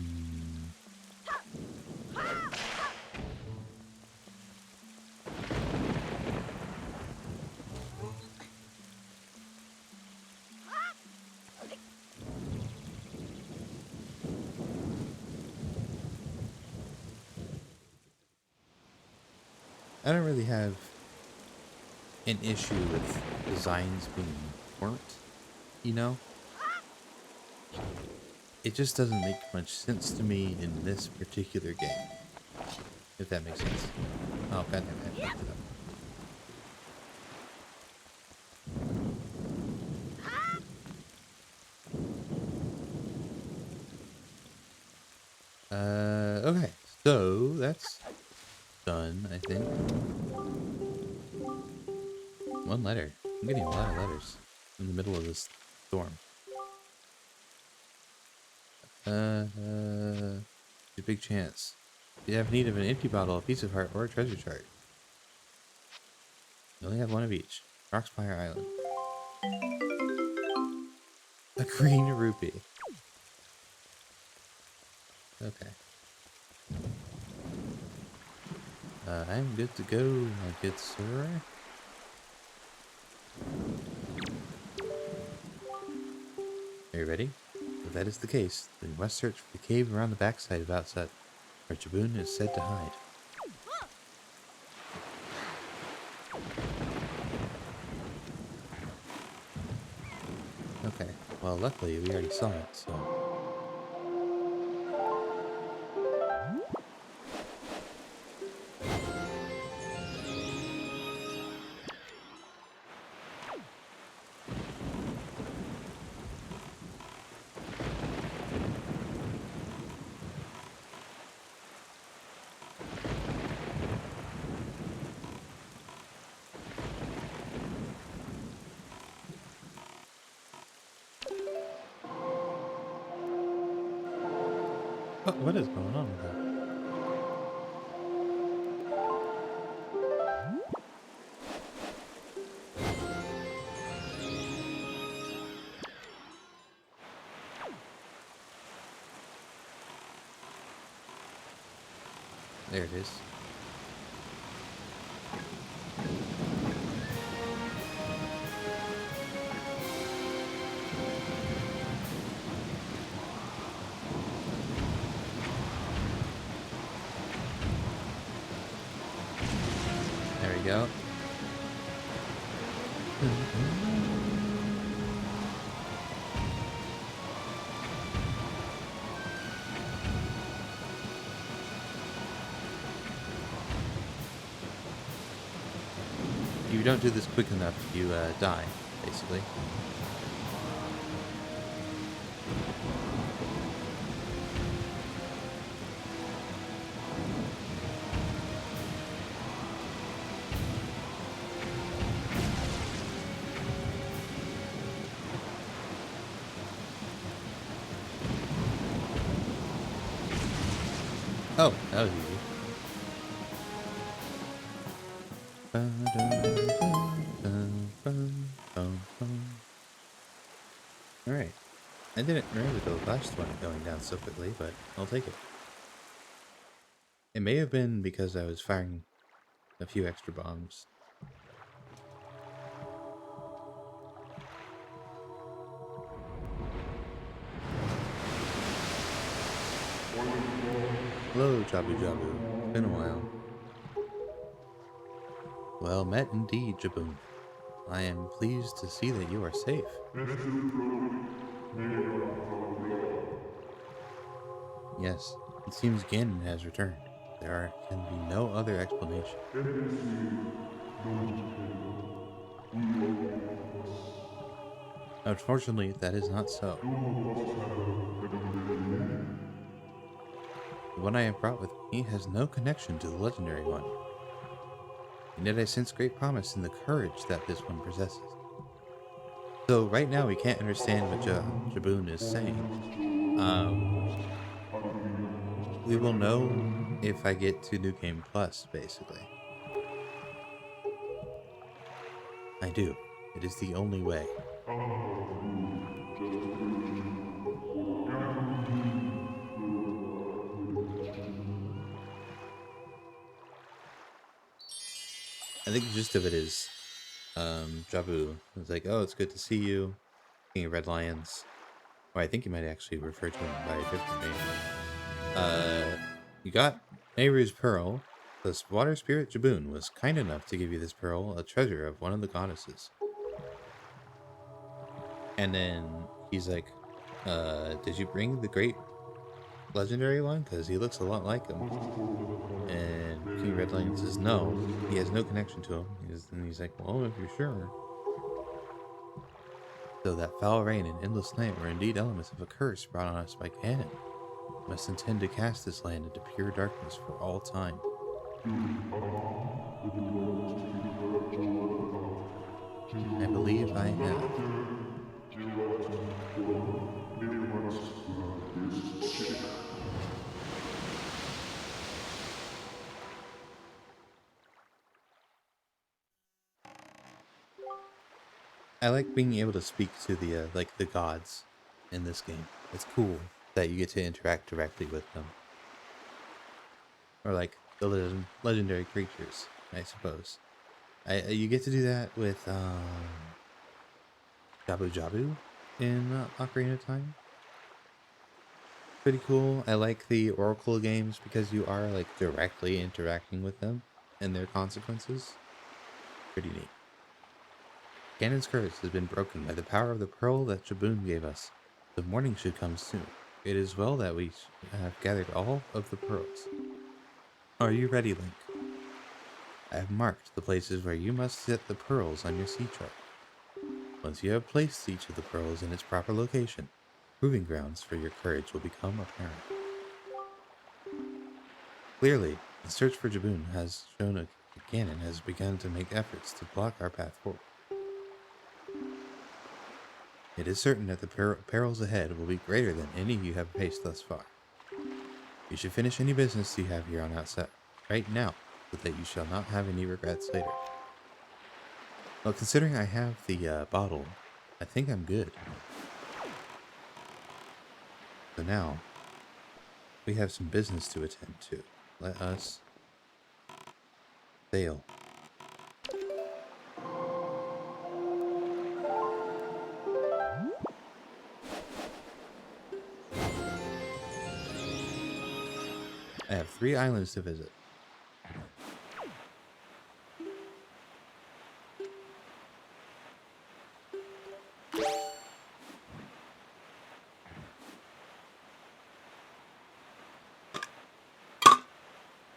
I don't really have an issue with designs being burnt, you know? It just doesn't make much sense to me in this particular game, if that makes sense. Oh, goddamn, I fucked it up. Okay, so that's done, I think. One letter. I'm getting a lot of letters in the middle of this storm. A big chance. You have need of an empty bottle, a piece of heart, or a treasure chart. You only have one of each. Rockspire Island. A green rupee. Okay. I'm good to go, my good sir. Are you ready? If that is the case, then you must search for the cave around the backside of Outset, where Jabun is said to hide. Okay, well luckily we already saw it, so... What is going on with that? There it is. There we go. If you don't do this quick enough, you die, basically. Oh, that was easy. Alright. I didn't remember the last one going down so quickly, but I'll take it. It may have been because I was firing a few extra bombs. Hello, Jabu Jabu. Been a while. Well met indeed, Jabun. I am pleased to see that you are safe. Yes, it seems Ganon has returned. can be no other explanation. Unfortunately, that is not so. The one I have brought with me has no connection to the legendary one, and yet I sense great promise in the courage that this one possesses. So right now we can't understand what Jaboon is saying. We will know if I get to New Game Plus, basically. I do. It is the only way. I think the gist of it is, Jabu is like, oh, it's good to see you, King of Red Lions. Or I think you might actually refer to him by a different name. You got Nehru's Pearl. The water spirit Jaboon was kind enough to give you this pearl, a treasure of one of the goddesses. And then he's like, did you bring the great legendary one? Because he looks a lot like him. And King Red Lion says, no, he has no connection to him. And he's like, well, if you're sure. So that foul rain and endless night were indeed elements of a curse brought on us by Ganon. We must intend to cast this land into pure darkness for all time. I believe I have. I like being able to speak to the like the gods in this game. It's cool that you get to interact directly with them, or like the legendary creatures, I suppose. You get to do that with Jabu Jabu in Ocarina of Time. Pretty cool. I like the Oracle games because you are like directly interacting with them and their consequences. Pretty neat. Ganon's curse has been broken by the power of the pearl that Jaboon gave us. The morning should come soon. It is well that we have gathered all of the pearls. Are you ready, Link? I have marked the places where you must set the pearls on your sea chart. Once you have placed each of the pearls in its proper location, proving grounds for your courage will become apparent. Clearly, the search for Jaboon has shown that Ganon has begun to make efforts to block our path forward. It is certain that the perils ahead will be greater than any you have faced thus far. You should finish any business you have here on outside right now, so that you shall not have any regrets later. Well, considering I have the bottle, I think I'm good. So now, we have some business to attend to. Let us sail. I have 3 islands to visit.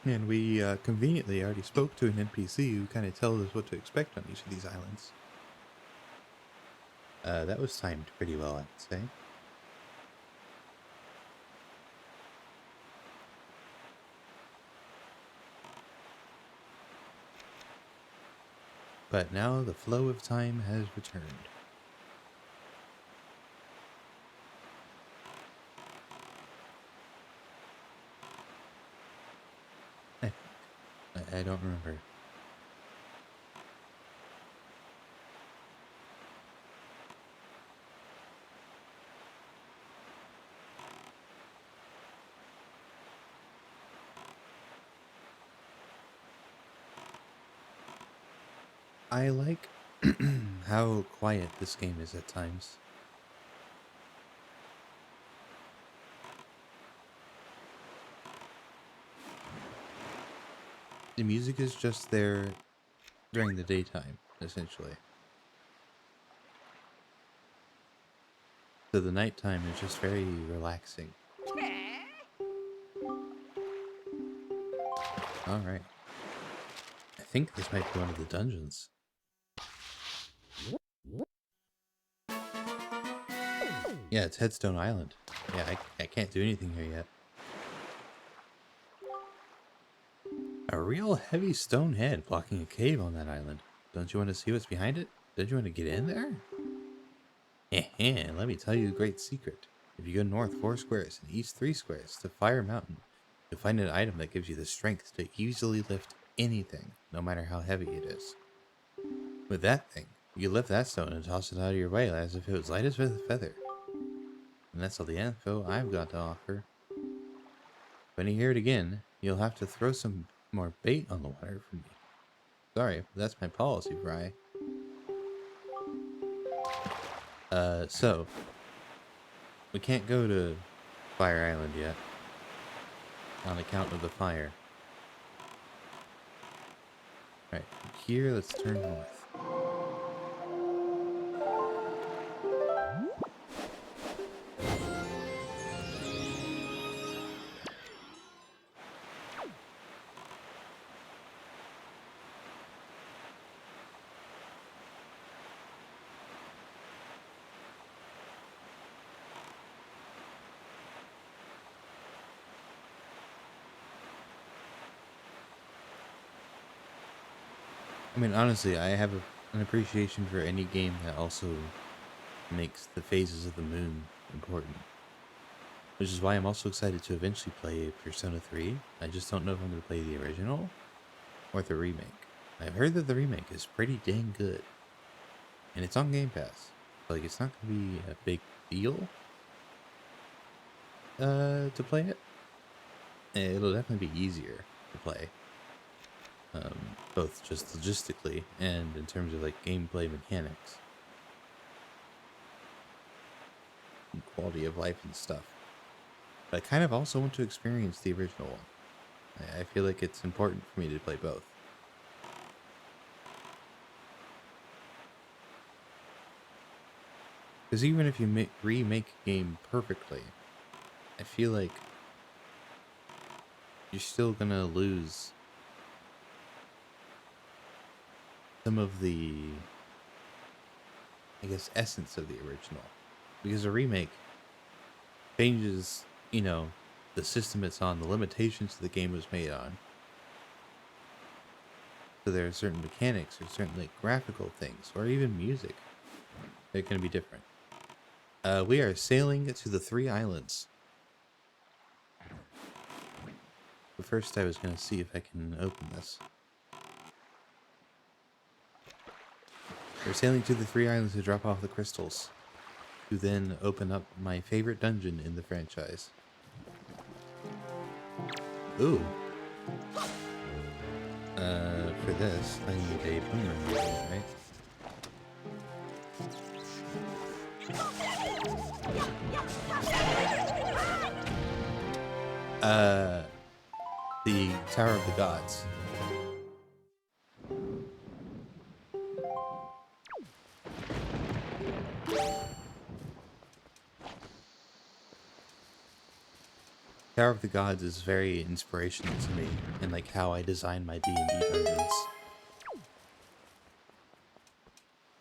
And we conveniently already spoke to an NPC who kind of tells us what to expect on each of these islands. That was timed pretty well, I would say. But now the flow of time has returned. I don't remember. I like how quiet this game is at times. The music is just there during the daytime, essentially. So the nighttime is just very relaxing. Alright. I think this might be one of the dungeons. Yeah, it's Headstone Island. Yeah, I can't do anything here yet. A real heavy stone head blocking a cave on that island. Don't you want to see what's behind it? Don't you want to get in there? Let me tell you a great secret. If you go north 4 squares and east 3 squares to Fire Mountain, you'll find an item that gives you the strength to easily lift anything, no matter how heavy it is. With that thing, you lift that stone and toss it out of your way as if it was light as a feather. And that's all the info I've got to offer. When you hear it again, you'll have to throw some more bait on the water for me. Sorry, but that's my policy, Fry. So we can't go to Fire Island yet on account of the fire. Right, here, let's turn north. I mean, honestly, I have an appreciation for any game that also makes the phases of the moon important. Which is why I'm also excited to eventually play Persona 3. I just don't know if I'm going to play the original or the remake. I've heard that the remake is pretty dang good. And it's on Game Pass. Like, it's not going to be a big deal to play it. It'll definitely be easier to play. Both just logistically and in terms of like gameplay mechanics and quality of life and stuff. But I kind of also want to experience the original one. I feel like it's important for me to play both. Because even if you remake a game perfectly, I feel like you're still gonna lose some of the, I guess, essence of the original. Because a remake changes, you know, the system it's on, the limitations the game was made on. So there are certain mechanics or certain like graphical things or even music that are going to be different. We are sailing to the 3 islands. But first I was going to see if I can open this. We're sailing to the 3 islands to drop off the crystals, to then open up my favorite dungeon in the franchise. Ooh. For this, I need a boomerang, right? The Tower of the Gods. Tower of the Gods is very inspirational to me in like how I design my D&D dungeons.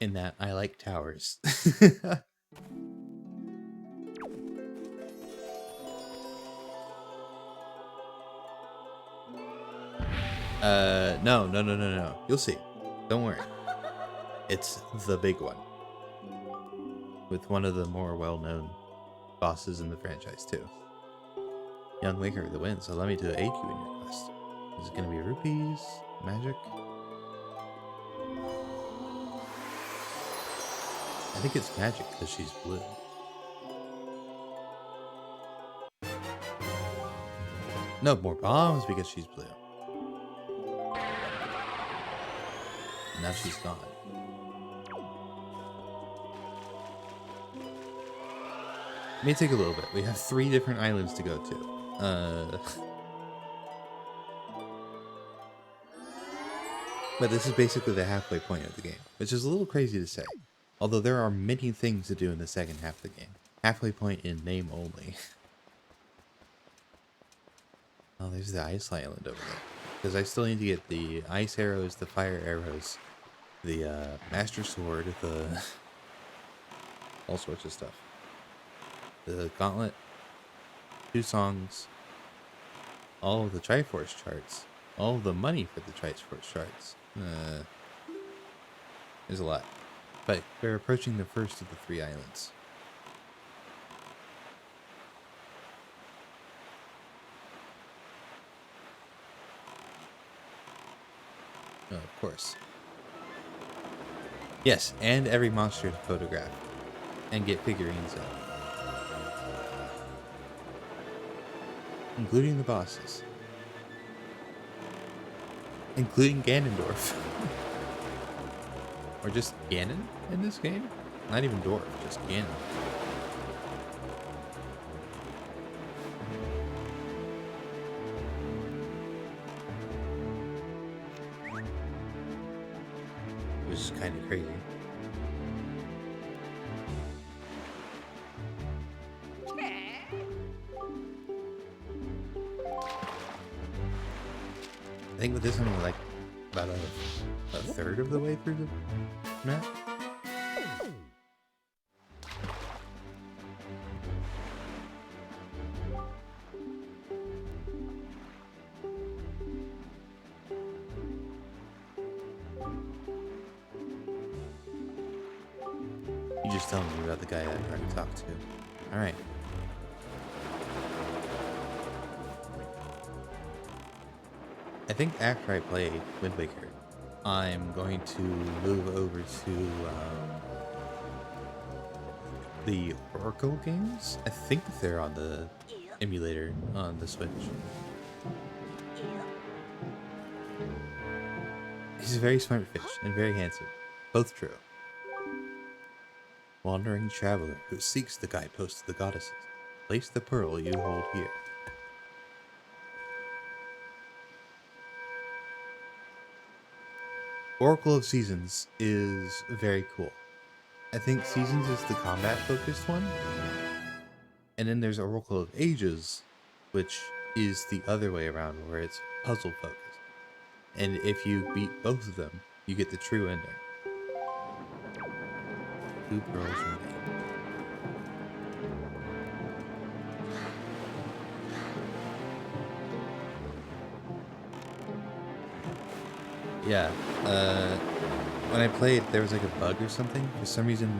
In that I like towers. No. You'll see. Don't worry. It's the big one. With one of the more well-known bosses in the franchise too. Young Waker the wins, so allow me to aid you in your quest. Is it going to be rupees? Magic? I think it's magic because she's blue. No, more bombs because she's blue. Now she's gone. It may take a little bit. We have 3 different islands to go to. But this is basically the halfway point of the game, which is a little crazy to say. Although there are many things to do in the second half of the game. Halfway point in name only. Oh, there's the ice island over there. because I still need to get the ice arrows, the fire arrows, the master sword, the all sorts of stuff. The gauntlet, 2 songs, all of the Triforce charts, all of the money for the Triforce charts. There's a lot. But we're approaching the first of the 3 islands. Oh, of course. Yes, and every monster to photograph and get figurines of, including the bosses, including Ganondorf. Or just Ganon in this game? Not even Dwarf, just Ganon. Which is kind of crazy. I think with this one we're like about a third of the way through the map. You just telling me about the guy I already talked to. Alright. I think after I play Wind Waker, I'm going to move over to the Oracle games. I think they're on the emulator on the Switch. He's a very smart fish and very handsome. Both true. Wandering traveler who seeks the guideposts of the goddesses. Place the pearl you hold here. Oracle of Seasons is very cool. I think Seasons is the combat focused one. And then there's Oracle of Ages, which is the other way around where it's puzzle focused. And if you beat both of them, you get the true ending. 2 pearls remain. Yeah, when I played, there was like a bug or something. For some reason,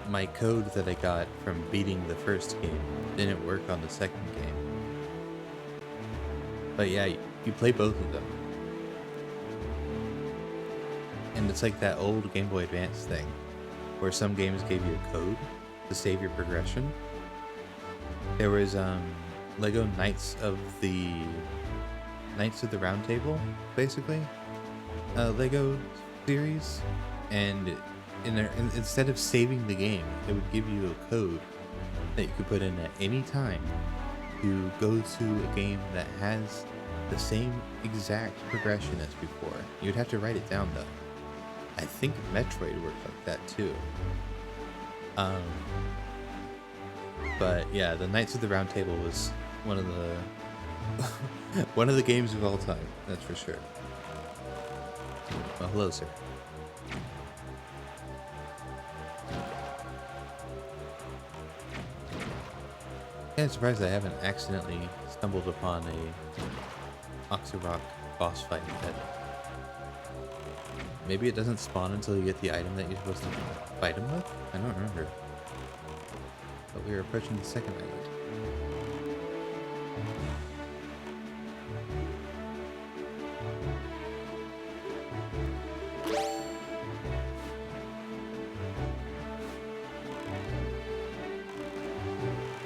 my code that I got from beating the first game didn't work on the second game. But yeah, you play both of them. And it's like that old Game Boy Advance thing, where some games gave you a code to save your progression. There was Lego Knights of the Round Table, basically, Lego series, and instead of saving the game, it would give you a code that you could put in at any time to go to a game that has the same exact progression as before. You'd have to write it down though. I think Metroid worked like that too. But yeah, the Knights of the Round Table was one of the one of the games of all time, that's for sure. Well, hello, sir. I'm surprised I haven't accidentally stumbled upon a Oxyrok boss fight yet. Maybe it doesn't spawn until you get the item that you're supposed to fight him with? I don't remember. But we are approaching the second island.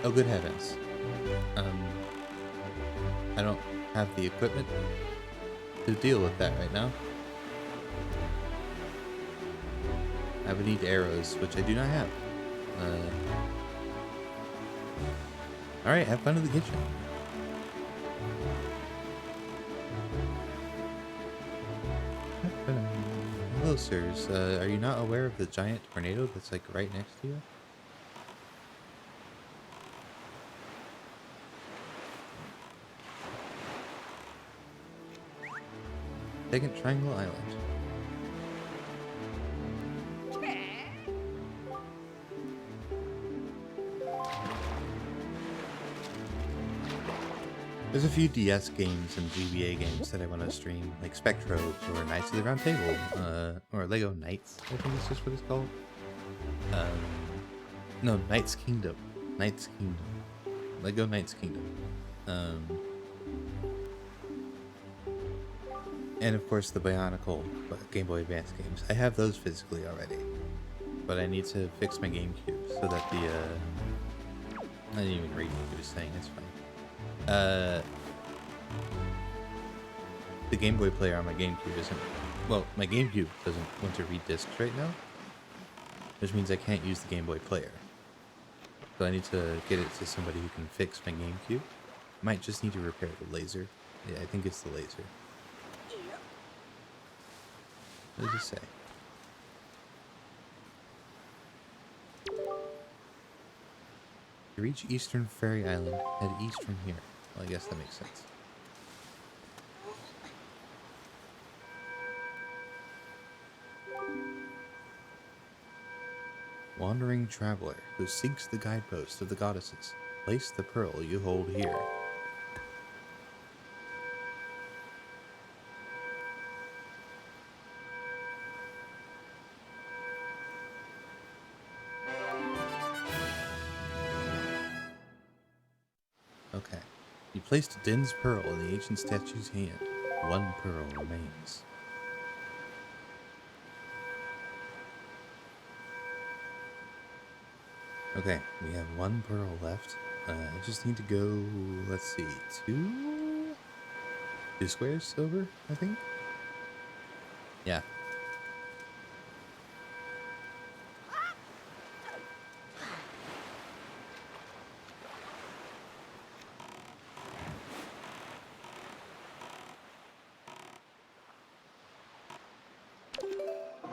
Oh, good heavens. I don't have the equipment to deal with that right now. I would need arrows, which I do not have. Alright, have fun in the kitchen. Hello, sirs. Are you not aware of the giant tornado that's like right next to you? Second Triangle Island. There's a few DS games and GBA games that I want to stream, like Spectrobes or Knights of the Round Table, or Lego Knights, I think is just what it's called. No, Knights Kingdom. Knights Kingdom. Lego Knights Kingdom. And of course the Bionicle Game Boy Advance games. I have those physically already, but I need to fix my GameCube so that the I didn't even read what he was saying. It's fine. The Game Boy player on my GameCube isn't. Well, my GameCube doesn't want to read discs right now, which means I can't use the Game Boy player. So I need to get it to somebody who can fix my GameCube. Might just need to repair the laser. Yeah, I think it's the laser. What does it say? To reach Eastern Fairy Island, head east from here. Well, I guess that makes sense. Wandering traveler who seeks the guidepost of the goddesses. Place the pearl you hold here. Okay. You placed Din's pearl in the ancient statue's hand. One pearl remains. Okay, we have one pearl left. I just need to go, let's see, two squares over, I think? Yeah.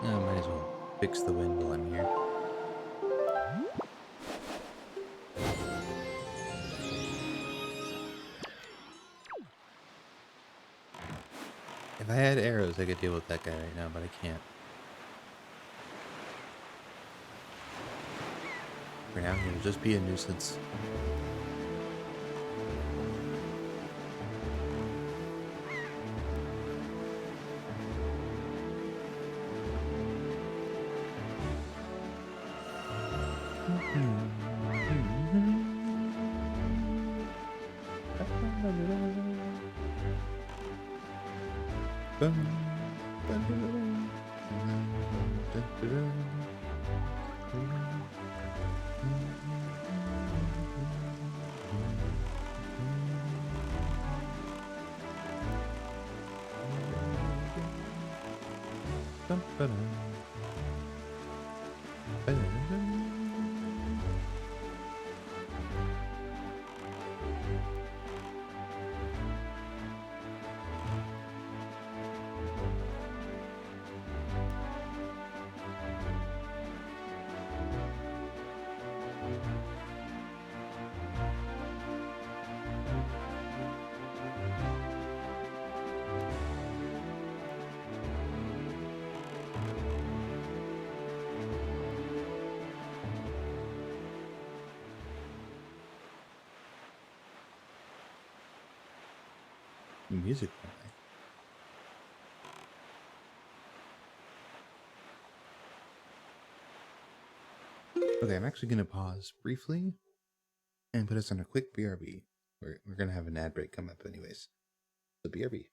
Might as well fix the wind while I'm here. If I had arrows, I could deal with that guy right now, but I can't. For now, he'll just be a nuisance. Music. Okay, I'm actually going to pause briefly and put us on a quick BRB. We're going to have an ad break come up anyways. So BRB.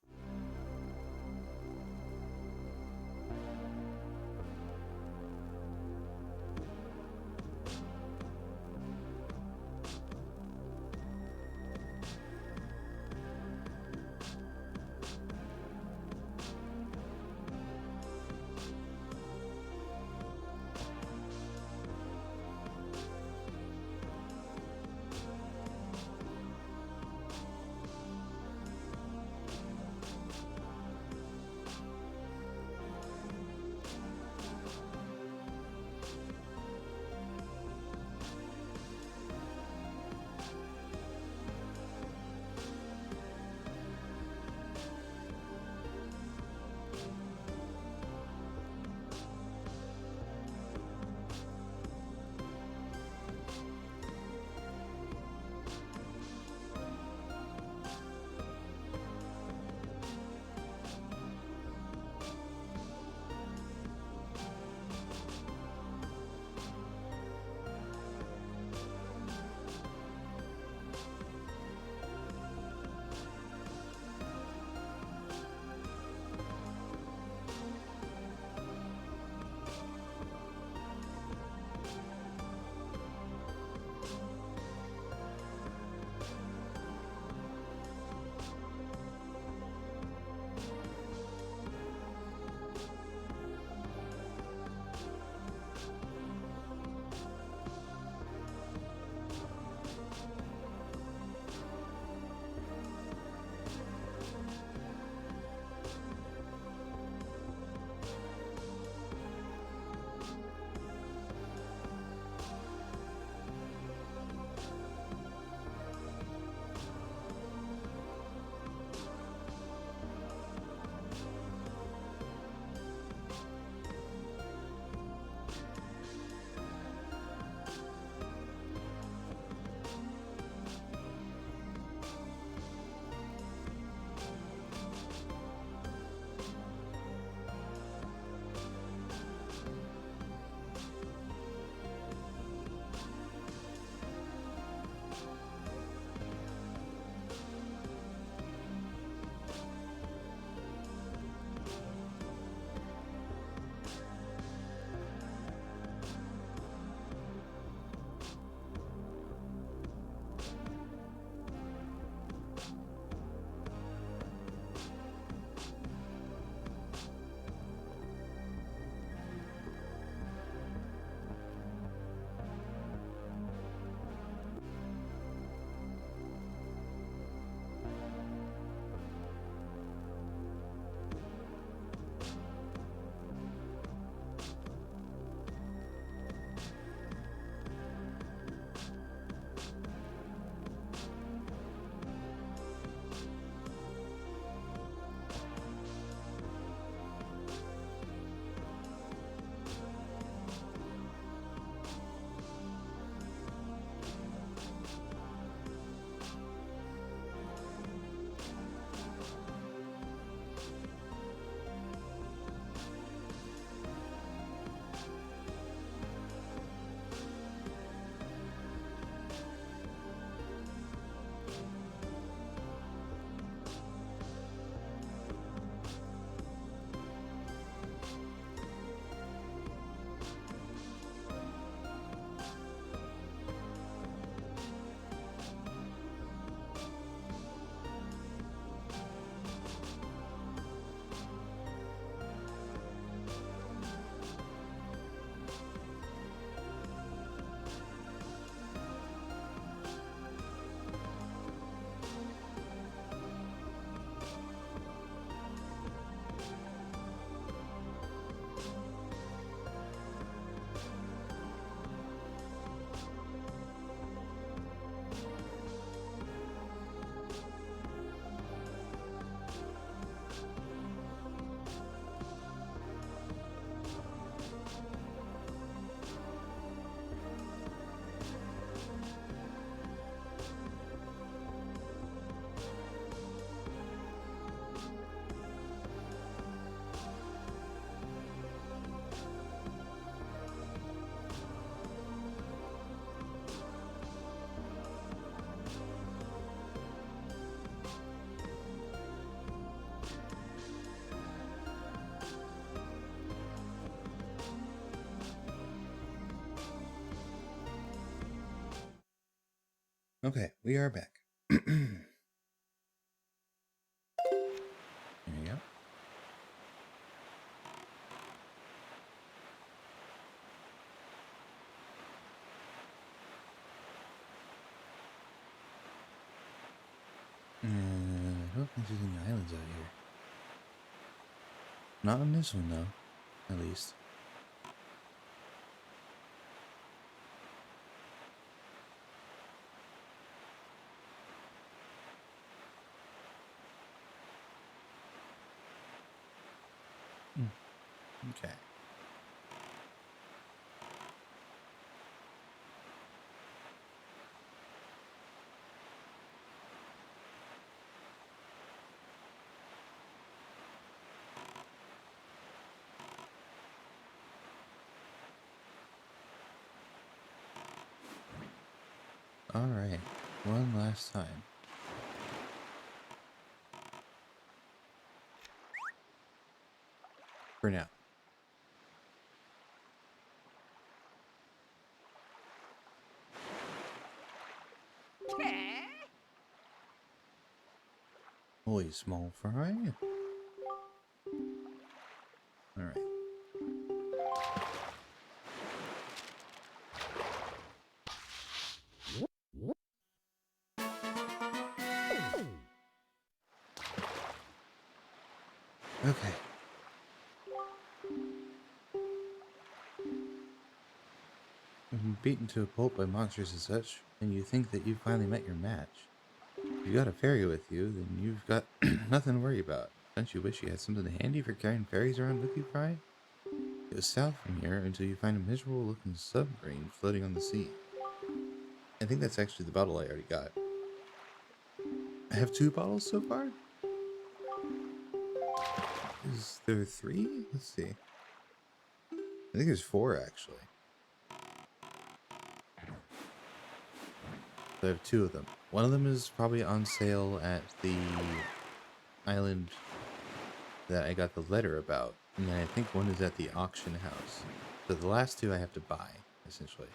Okay, we are back. There you go. I don't think there's any islands out here. Not on this one, though. At least. Okay. Alright. One last time. For now. Holy small fry. Alright. Okay. You've been beaten to a pulp by monsters and such, and you think that you finally met your match. If you got a fairy with you, then you've got nothing to worry about. Don't you wish you had something handy for carrying fairies around with you, Fry? Go south from here until you find a miserable looking submarine floating on the sea. I think that's actually the bottle I already got. I have 2 bottles so far? Is there 3? Let's see. I think there's 4 actually. So I have 2 of them. One of them is probably on sale at the island that I got the letter about. And then I think one is at the auction house. So the last 2 I have to buy, essentially.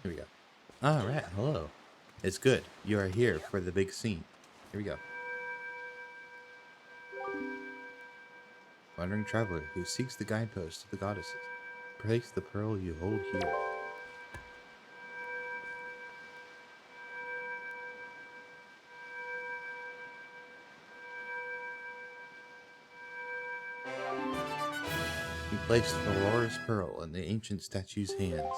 Here we go. Alright, hello. It's good. You are here for the big scene. Here we go. Wandering traveler who seeks the guidepost of the goddesses. Place the pearl you hold here. He placed Aurora's pearl in the ancient statue's hands.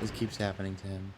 This keeps happening to him.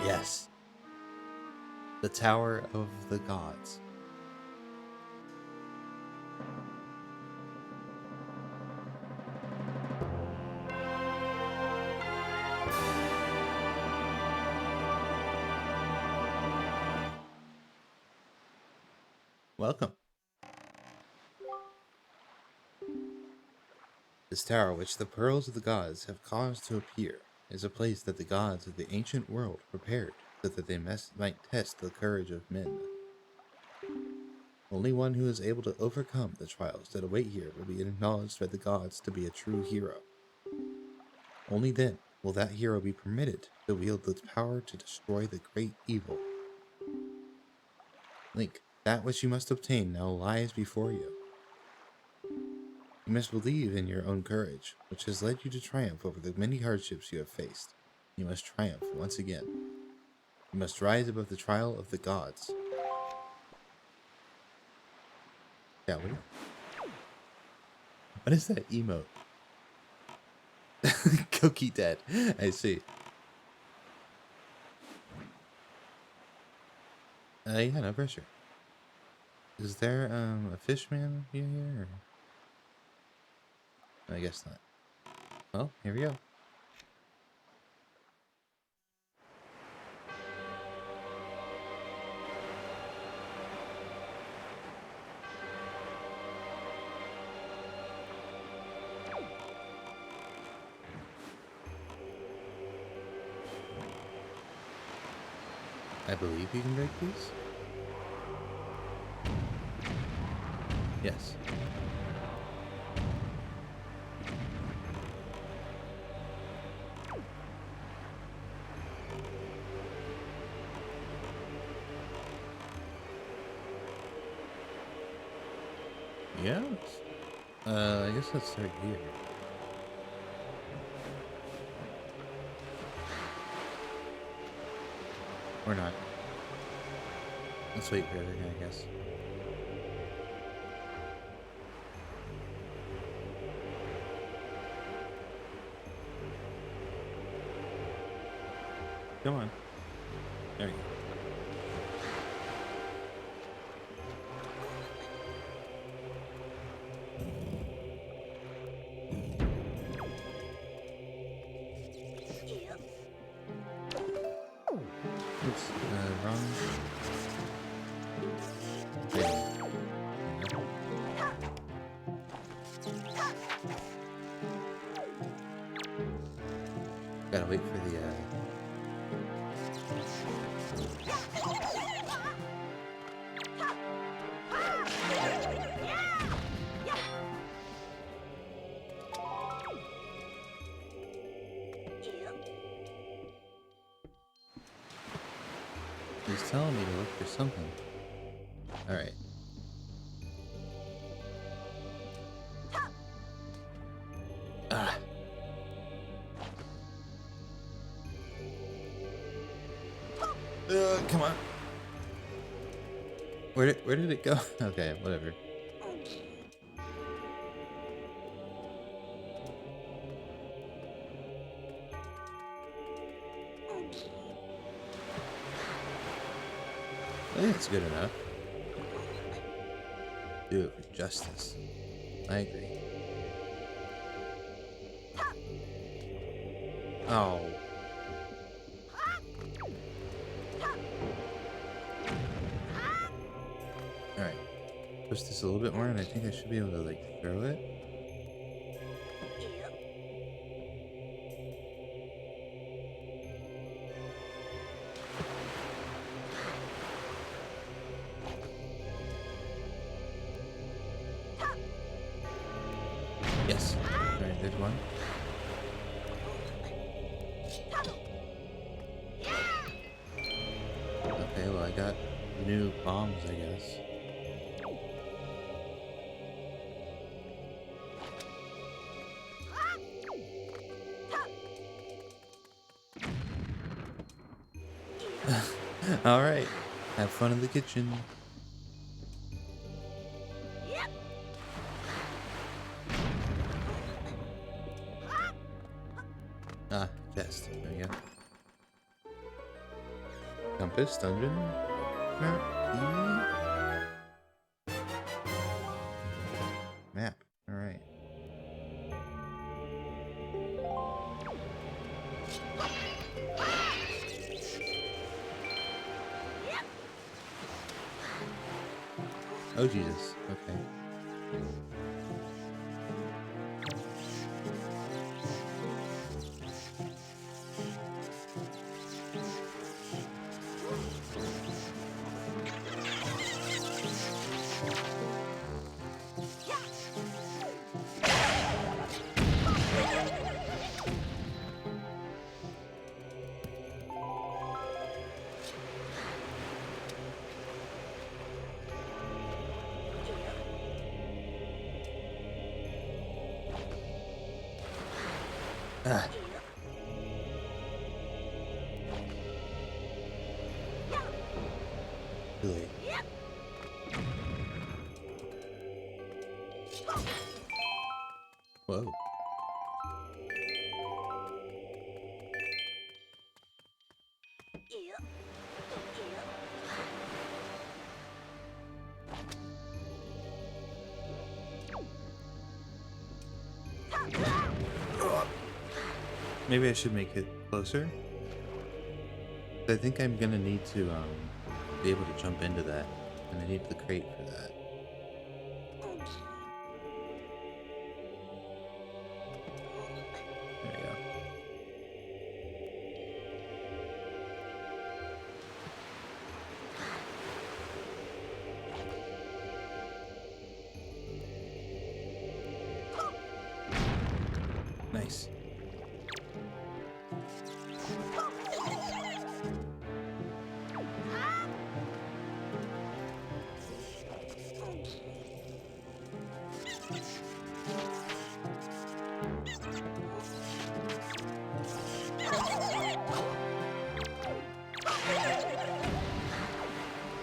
Yes. The Tower of the Gods. Welcome. This tower, which the pearls of the gods have caused to appear, is a place that the gods of the ancient world prepared so that they might test the courage of men. Only one who is able to overcome the trials that await here will be acknowledged by the gods to be a true hero. Only then will that hero be permitted to wield the power to destroy the great evil. Link, that which you must obtain now lies before you. You must believe in your own courage, which has led you to triumph over the many hardships you have faced. You must triumph once again. You must rise above the trial of the gods. Shall we? What is that emote? Koki dead. I see. Yeah, no pressure. Is there a fishman here? Or... I guess not. Well, here we go. I believe you can break these? Yes. Yes. I guess let's start here. Or not. Let's wait for everything, I guess. Come on. There we go. Oops, wrong. Gotta wait for the He's telling me to look for something. Alright. Ah. Come on. Where did it go? Okay, whatever. I think it's good enough. Do it for justice. I agree. Oh. Alright. Push this a little bit more and I think I should be able to like throw it. Yes. Alright, there's one. Okay, well I got new bombs, I guess. Alright. Have fun in the kitchen. Ah, chest. There we go. Compass, dungeon, map, map. All right. Oh Jesus. Okay. Ah. Too late. Whoa. Maybe I should make it closer. I think I'm gonna need to be able to jump into that, and I need the crate for that. There we go. Nice.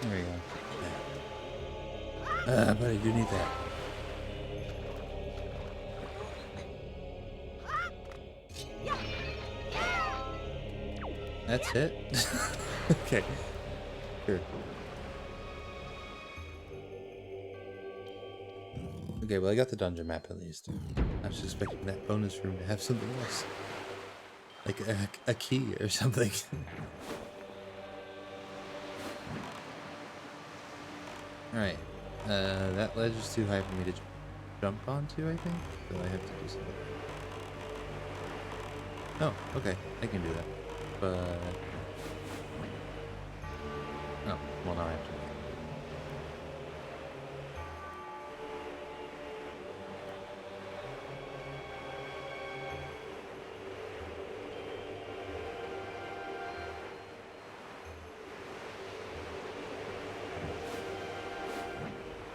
There we go. But I do need that. That's it? Okay. Sure. Okay, well I got the dungeon map at least. I was expecting that bonus room to have something else. Like a key or something. Alright. That ledge is too high for me to jump onto, I think. So I have to do something. Oh, okay. I can do that. But... oh, well now I have to.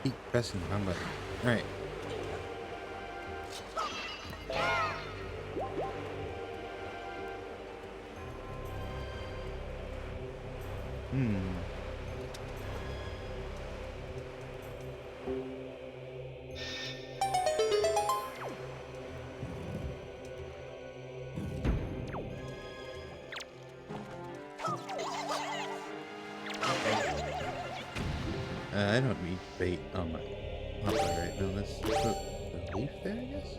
Keep pressing the wrong button. Alright. I don't need bait on my right now. Let's put the leaf there, I guess.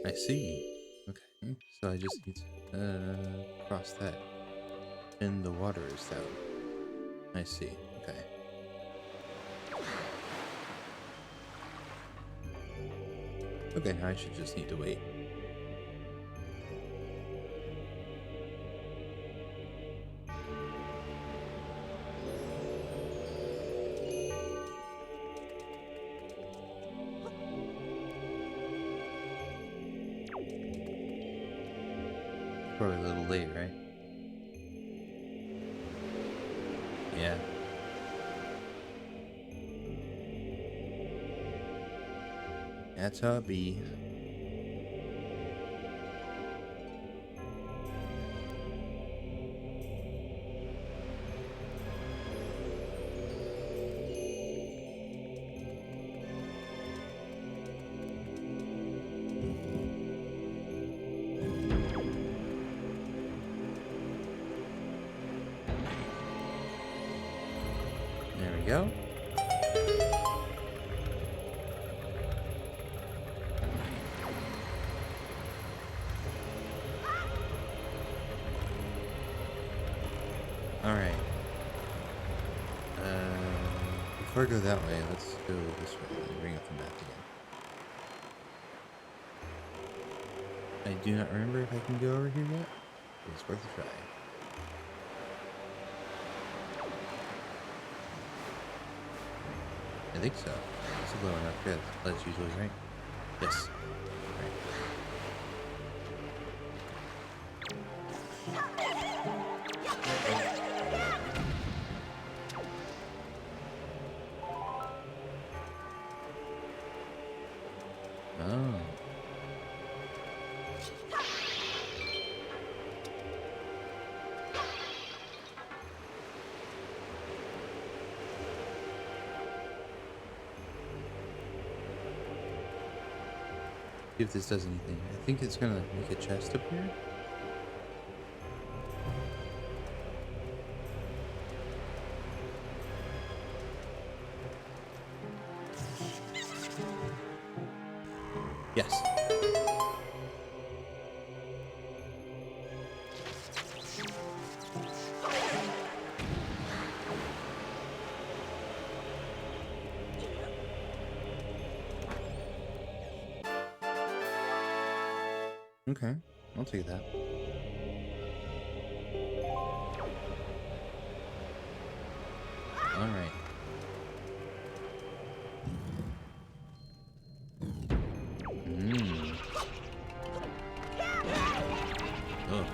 I see. Okay, so I just need to cross that. And the water is down. I see. Okay. Okay, now I should just need to wait. Probably a little late, right? Yeah. That's how it be. There we go. Alright. Before I go that way, let's go this way and bring up the map again. I do not remember if I can go over here yet, but it's worth a try. I think so. It's a low enough. Good. That's usually right. Yes. Right. Oh. See if this does anything. I think it's gonna make a chest appear. Yes. Okay, I'll take that. All right. Oh.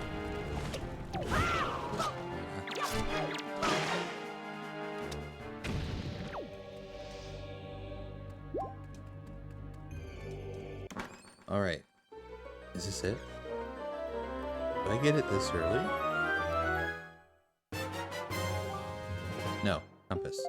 All right. Is this it? Do I get it this early? No. Compass.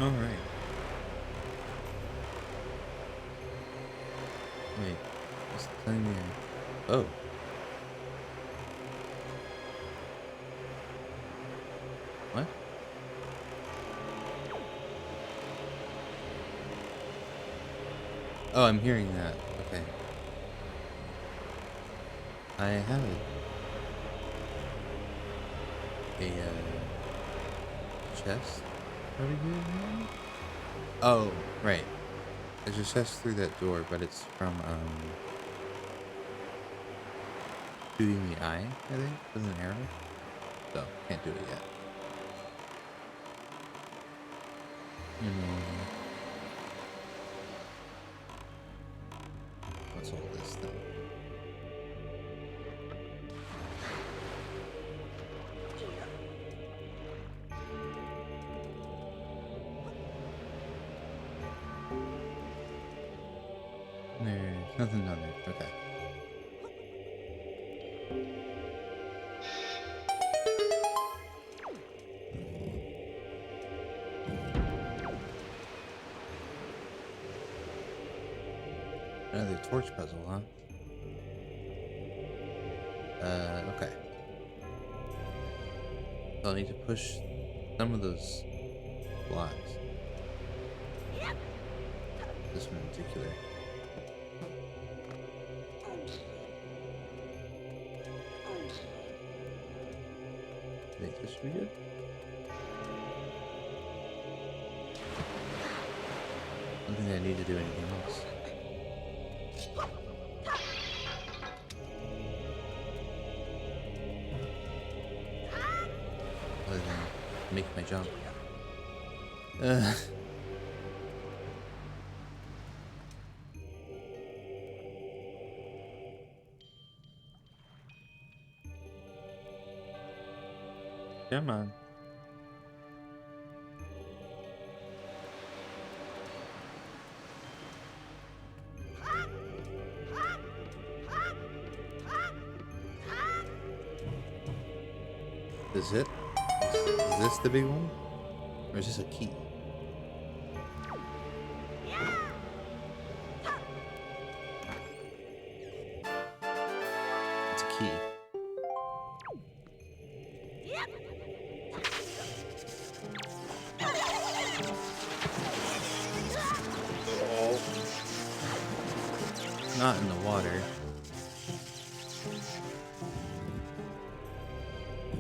All right. Wait. What's the thing here? Oh. What? Oh, I'm hearing that. Okay. I have a chest over here. Oh, right. There's a chest through that door, but it's from shooting the eye, I think, with an arrow. So can't do it yet. What's all this then? There's nothing down there. Okay. Another torch puzzle, huh? Okay. So I'll need to push some of those blocks. This one in particular. I think this should be good. I don't think I need to do anything else. Other than make my jump. Come on. Is it? Is this the big one? Or is this a key? It's a key. Not in the water.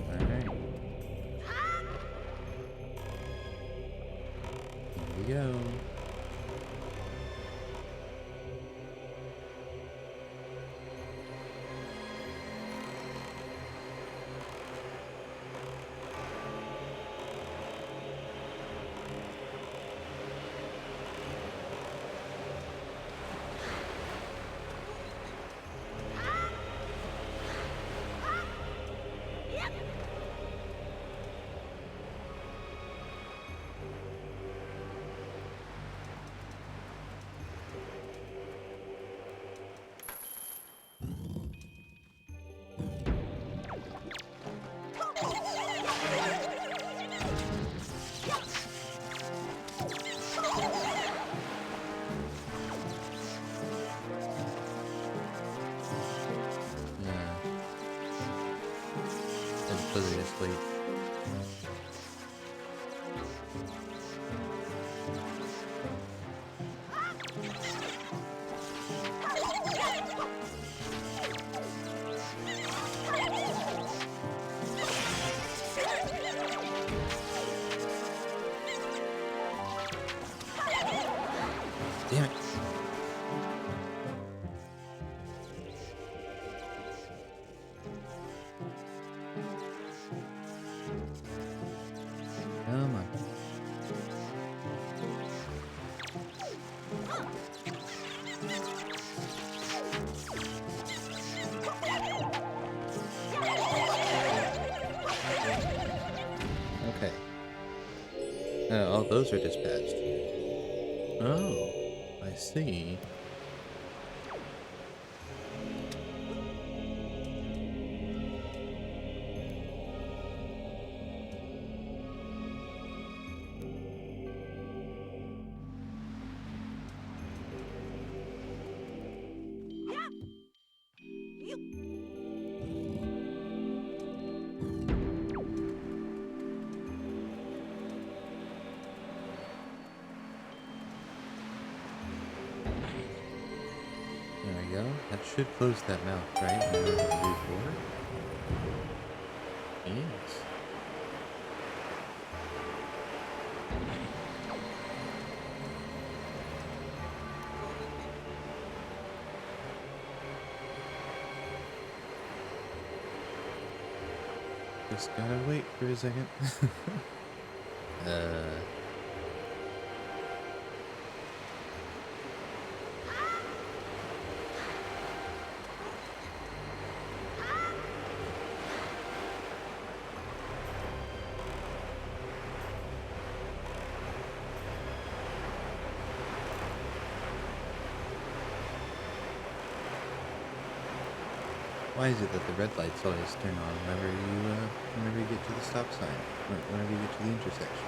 Alright. Here we go. because it is late. Damn it. Come on. Okay. All those are dispatched. Oh, I see. There we go. That should close that mouth, right? I know what to do for. Yes. Just gotta wait for a second. uh. Why is it that the red lights always turn on whenever you get to the stop sign, or whenever you get to the intersection?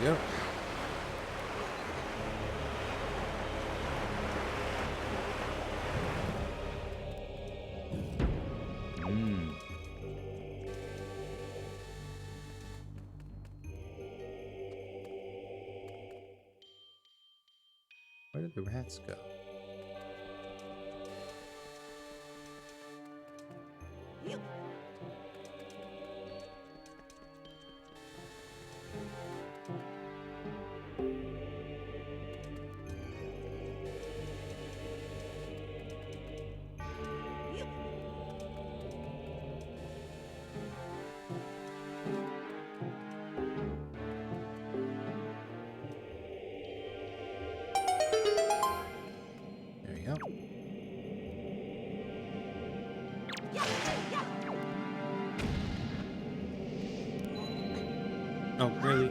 Yep. Where did the rats go? There we go. Oh, really?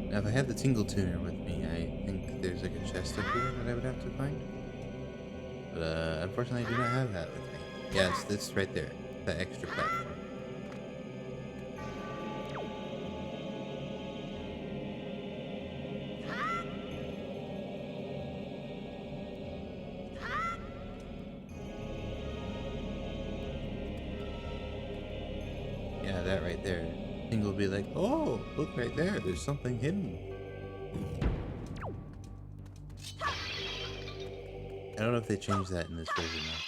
Now, if I had the Tingle Tuner with me, I think there's like a chest up here that I would have to find. But unfortunately, I do not have that with me. Yeah, it's this right there. That extra platform. Yeah, that right there. Tingle will be like, oh, look right there. There's something hidden. I don't know if they changed that in this version though.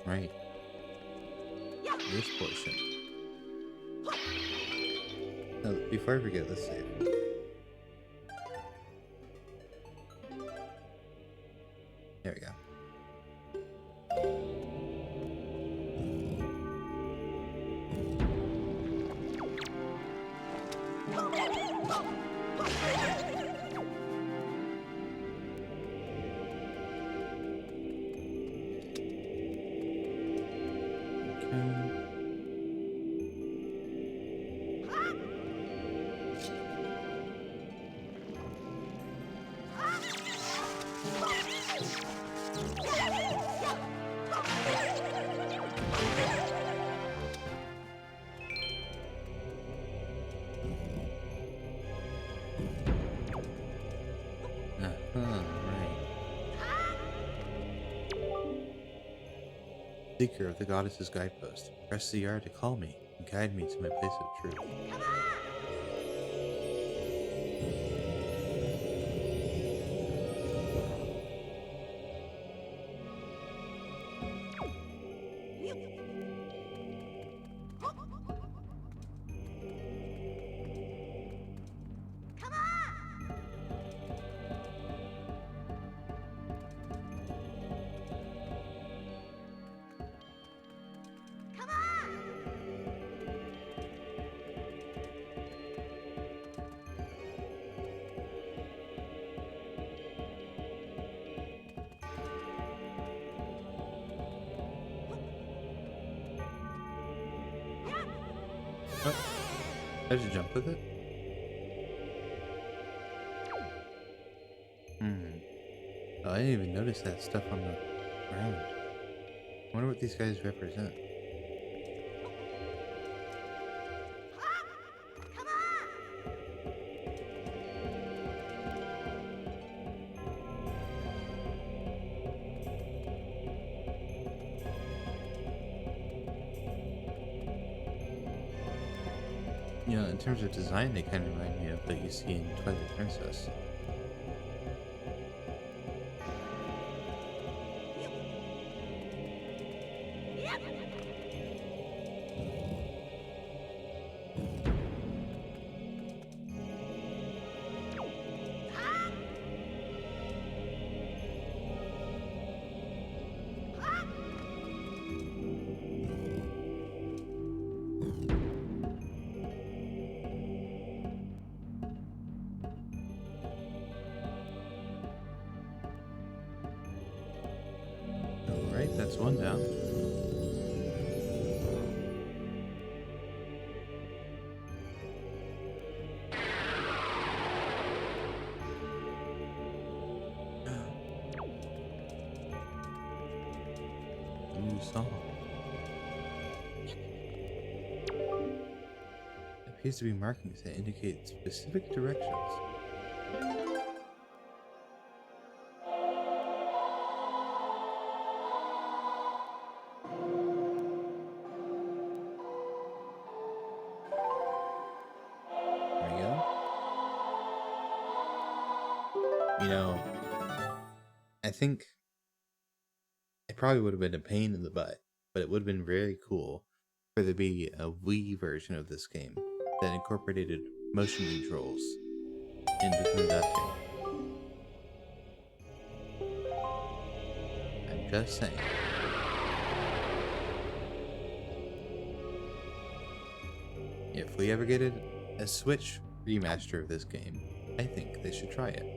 Right. This portion. Oh, before I forget, let's save. There we go. Seeker of the goddess's guidepost, press the R to call me and guide me to my place of truth. Oh, I should jump with it? Oh, I didn't even notice that stuff on the ground. I wonder what these guys represent. You know, in terms of design, they kind of remind me of what you see in Twilight Princess. Alright, that's one down. A new song. It appears to be markings that indicate specific directions. There we go. You know, I think it probably would have been a pain in the butt, but it would have been very cool for there to be a Wii version of this game that incorporated motion controls into conducting. I'm just saying. If we ever get a Switch remaster of this game, I think they should try it.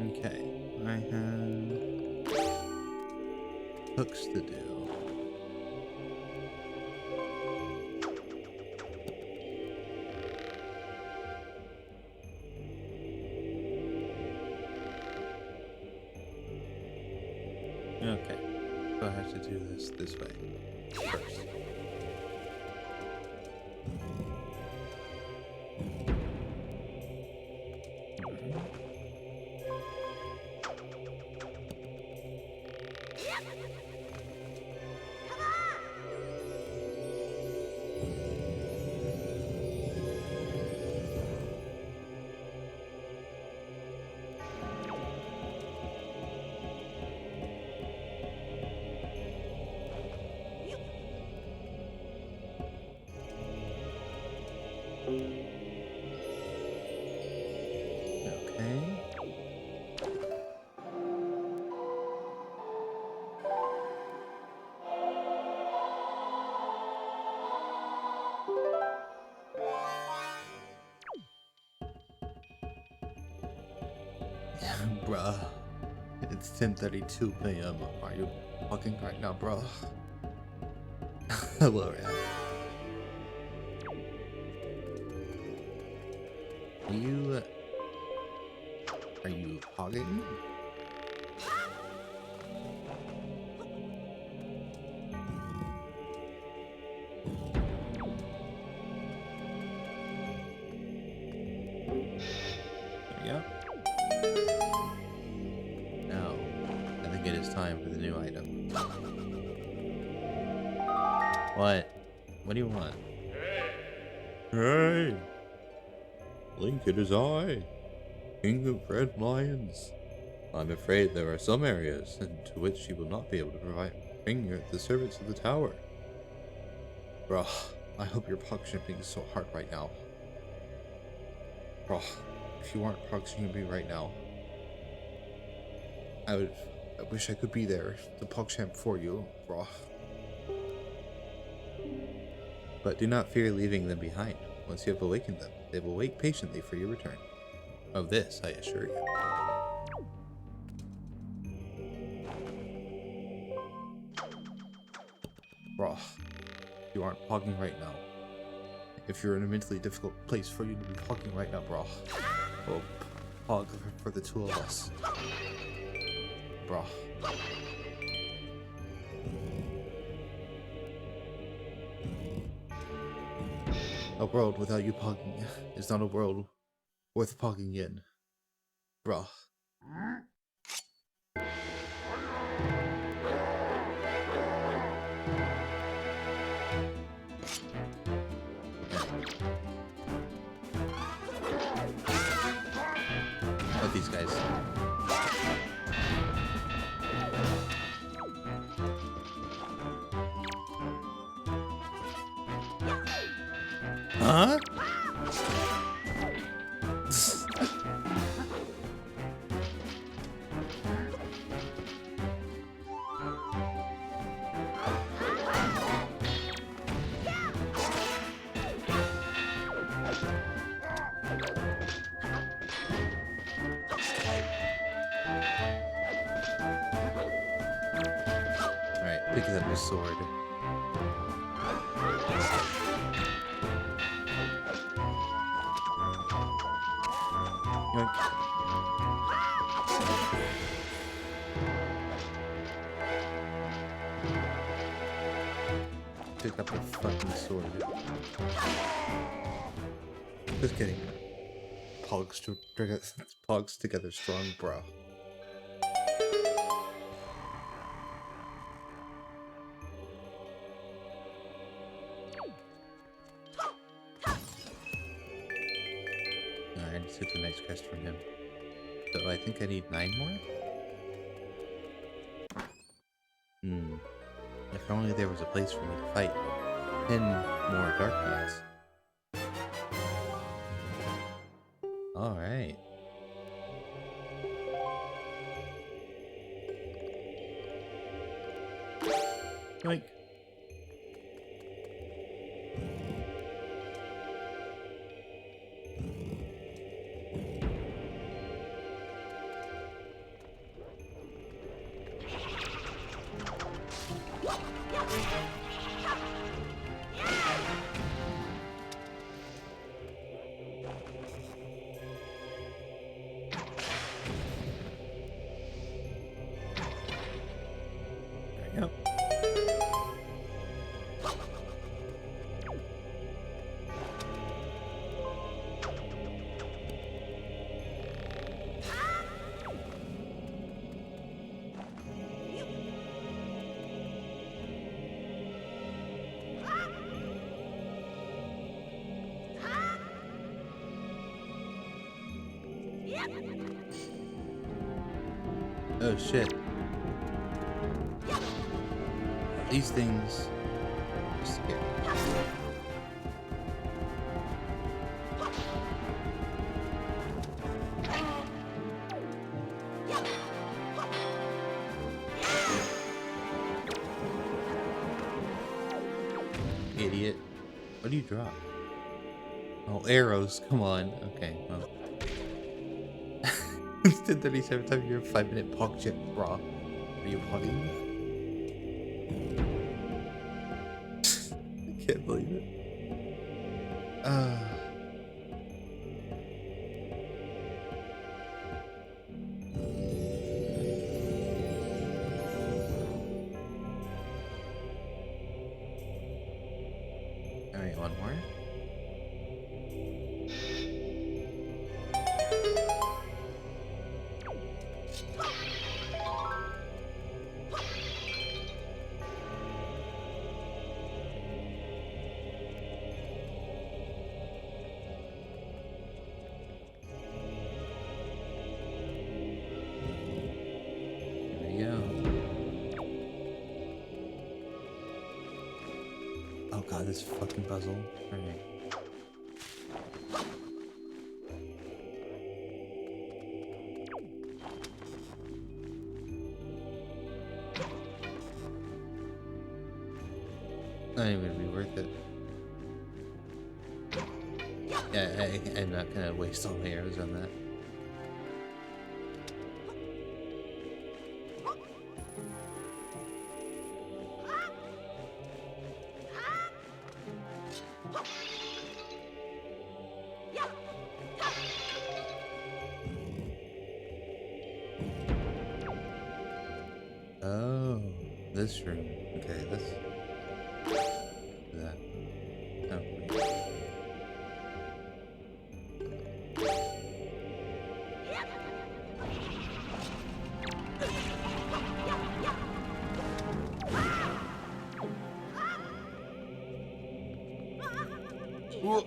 Okay, I have hooks to do. Okay, so I have to do this way first. Okay. Bruh, it's 10:32 p.m. Are you fucking right now, bruh? Hello, Rat. Are you Hogging? Yep. Now, I think it is time for the new item. What? What do you want? Hey! Link, it is I, King of Red Lions. I'm afraid there are some areas into which you will not be able to bring the servants of the tower. Bruh, I hope you're puncturing so hard right now. Bruh, if you aren't puncturing me right now, I wish I could be there to PogChamp for you, bruh. But do not fear leaving them behind. Once you have awakened them, they will wait patiently for your return. Of this, I assure you. Bruh, you aren't pogging right now. If you're in a mentally difficult place for you to be pogging right now, bruh. Oh, pog for the two of us. Bruh. A world without you pogging is not a world worth pogging in. Bruh. Love these guys. Huh? Alright, picking up his sword. Yoink. Pick up the fucking sword. Just kidding. Pogs together strong, bro. Alright, I just took the next quest from him. So I think I need 9 more? If only there was a place for me to fight 10 more Dark Knights. Alright. Yoink. There we go. Oh shit. These things are scary. Idiot. What do you drop? Oh, arrows. Come on. Okay, well. Instead 37 times you're a 5-minute PogChamp, bra. Are you pogging? I can't believe it. Alright, one more. There we go. Oh god, this fucking puzzle. Alright. Not even gonna be worth it. Yeah, I'm not gonna waste all my arrows on that. Oh, this room. Okay, let's do that. Oh, wait. Whoa.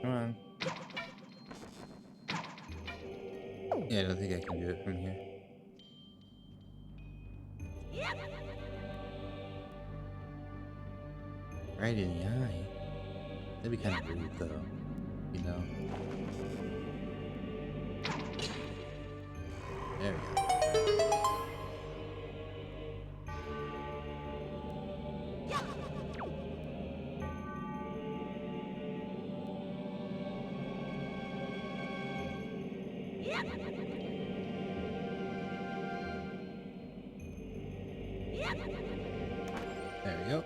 Come on. Yeah, I don't think I can do it from here. Right in the eye. That'd be kind of rude, though. You know? There we go. There we go.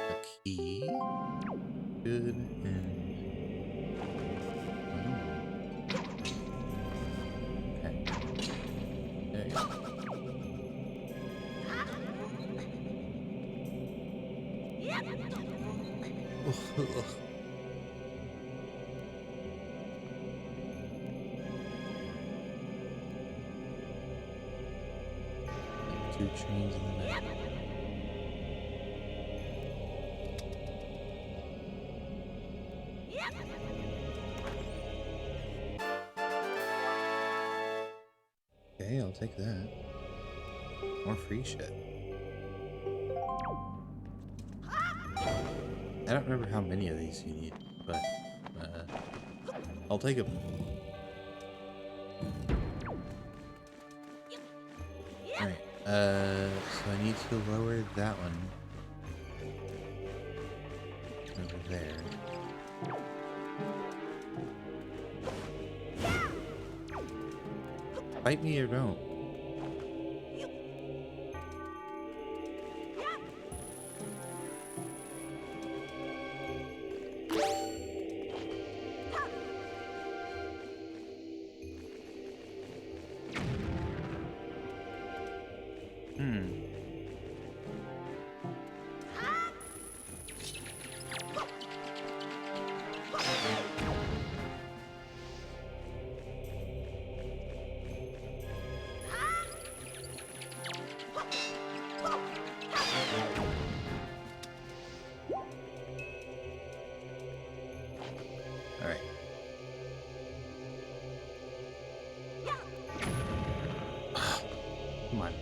A key. Good and... Oh. Okay. There you go. Ugh. Two trains in the night. Okay, I'll take that. More free shit. I don't remember how many of these you need, but I'll take them. Alright, so I need to lower that one over there. Fight me or don't. Alright. Come on.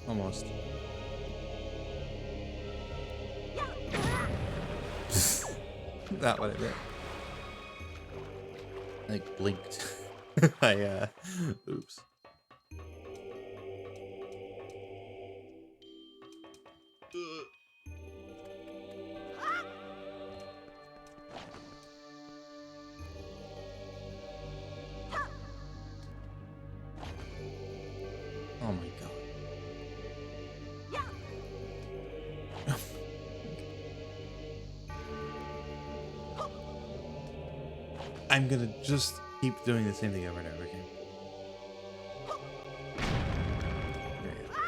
Almost. Not what I did. I like blinked. Oops. Oh my god. I'm gonna just keep doing the same thing over and over again. There you go.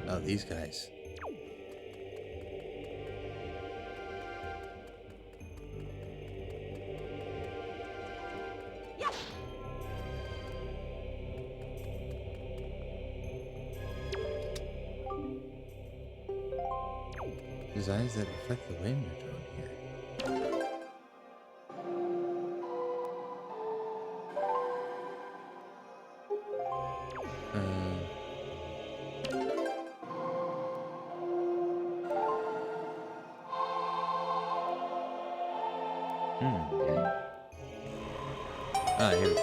Oh, these guys. Designs that reflect the wind are drawn here. Ah, here we go.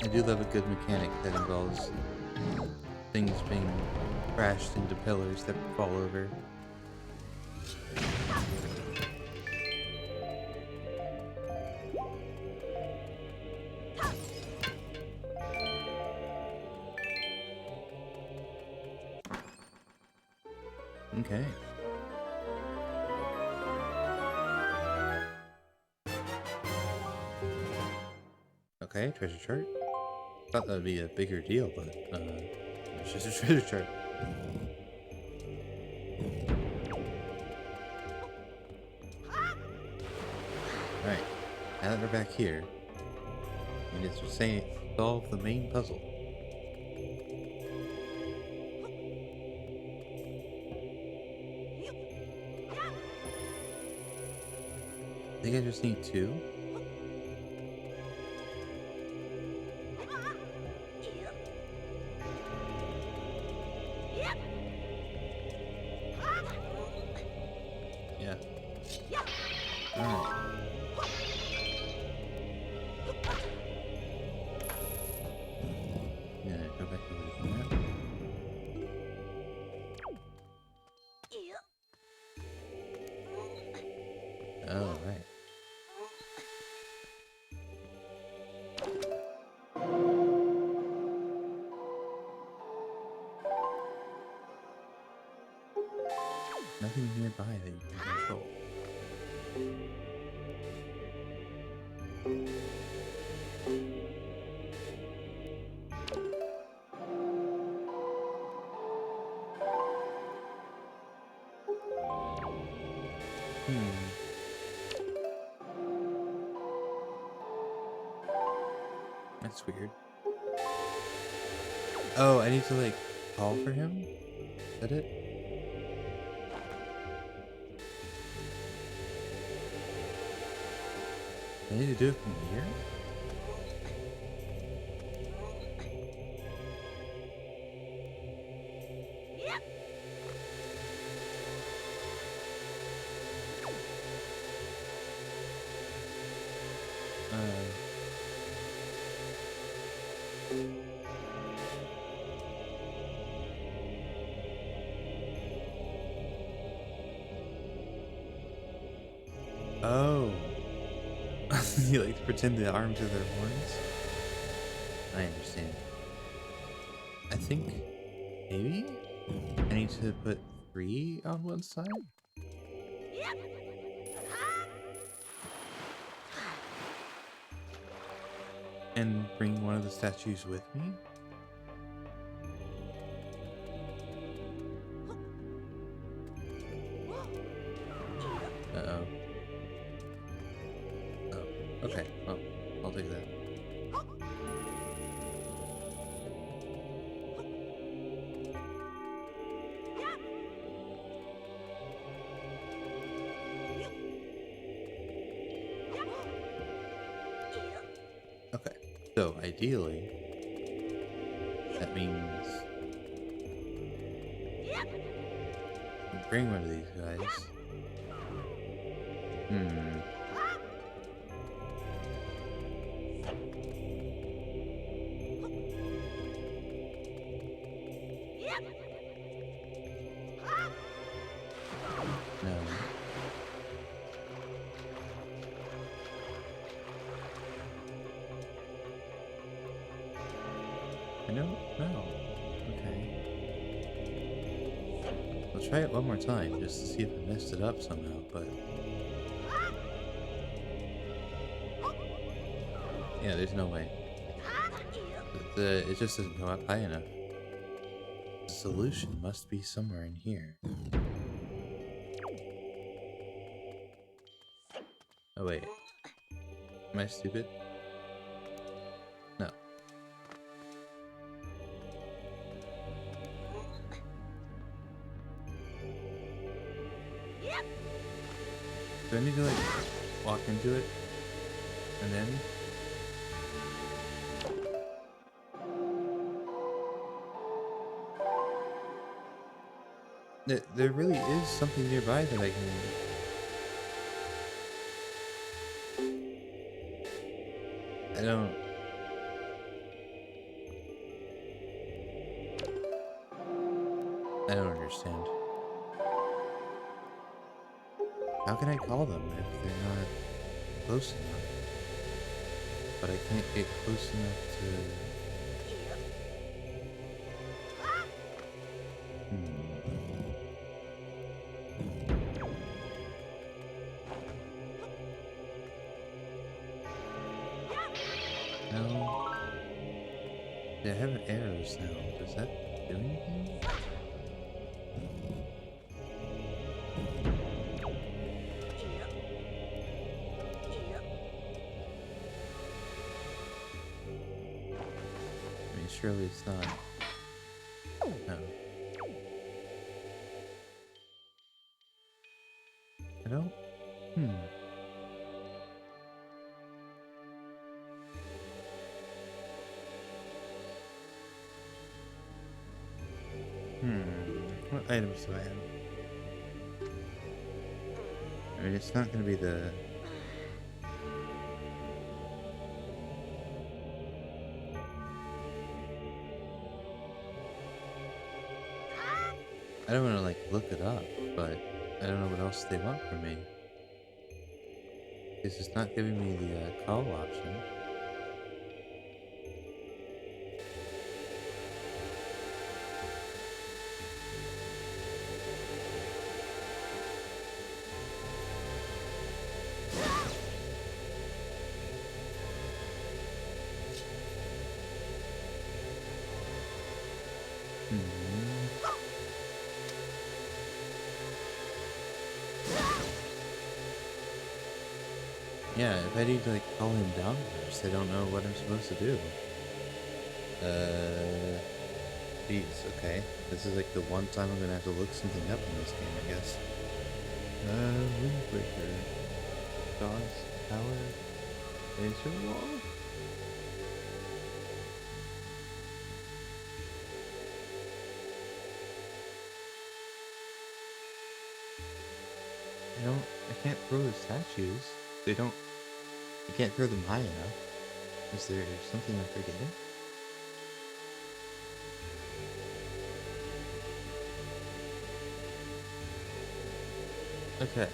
I do love a good mechanic that involves things being crashed into pillars that fall over. Okay. Okay, treasure chart. Thought that would be a bigger deal, but it's just a treasure chart. Alright, now that we're back here, and it's saying solve the main puzzle. I think I just need 2. Yeah. Alright. Yeah, go back over to the map. Oh, right. Nothing nearby that you can control. That's weird. Oh, I need to like call for him? Is that it? I need to do it from here? Oh. You like to pretend the arms are their horns? I understand. I think maybe I need to put 3 on one side? And bring one of the statues with me? Uh-oh. Oh, okay. Well, I'll take that. So, ideally, that means bring one of these guys. No. I don't know. Okay. I'll try it one more time just to see if I messed it up somehow, but yeah, there's no way. It just doesn't go up high enough. The solution must be somewhere in here. Oh wait. Am I stupid? No. Do I need to like walk into it? And then? There really is something nearby that I can... I don't understand. How can I call them if they're not close enough? But I can't get close enough to... No. Yeah, I have arrows now. Does that do anything? I mean, surely it's not. No. I don't? What items do I have? I mean, it's not gonna be the... I don't want to like look it up, but I don't know what else they want from me. This is not giving me the call option. Yeah, if I need to like call him down first, I don't know what I'm supposed to do. Jeez, okay. This is like the one time I'm gonna have to look something up in this game, I guess. Windbreaker. Dodge, power, laser wall? I can't throw the statues. I can't throw them high enough. Is there something I'm forgetting? Okay.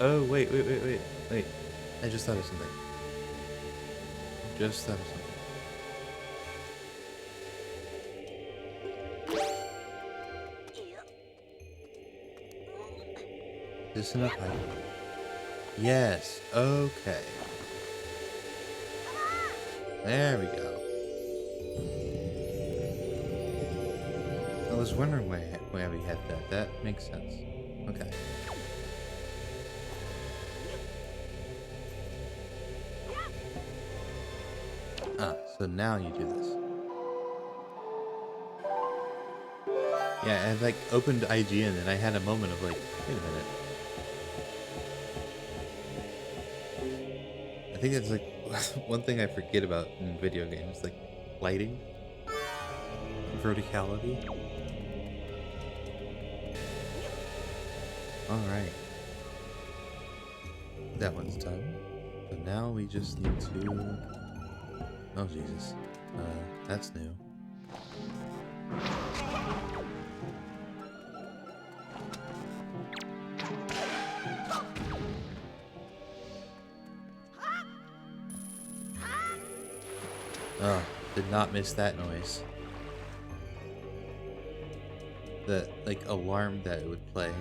Oh, wait. I just thought of something. Is this enough height? Yes. Okay. There we go. I was wondering why we had that. That makes sense. Okay. Ah, so now you do this. Yeah, I like opened IGN and I had a moment of like, wait a minute. think that's like one thing I forget about in video games, like lighting, verticality. Alright. That one's done. So now we just need to... Oh, Jesus. That's new. Oh, did not miss that noise. The, like, alarm that it would play.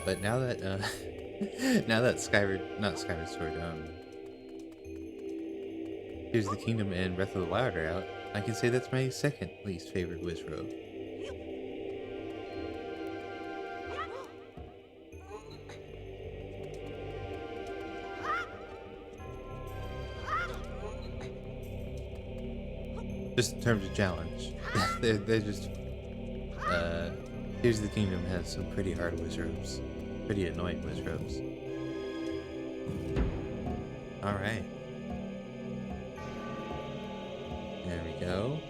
But now that, now that not Skyward Sword, Here's the Kingdom and Breath of the Wild are out, I can say that's my second least favorite Wizrobe. Just in terms of challenge. they're just, Here's the Kingdom has some pretty hard Wizrobes. Pretty annoying Wizrobes. Alright. There we go.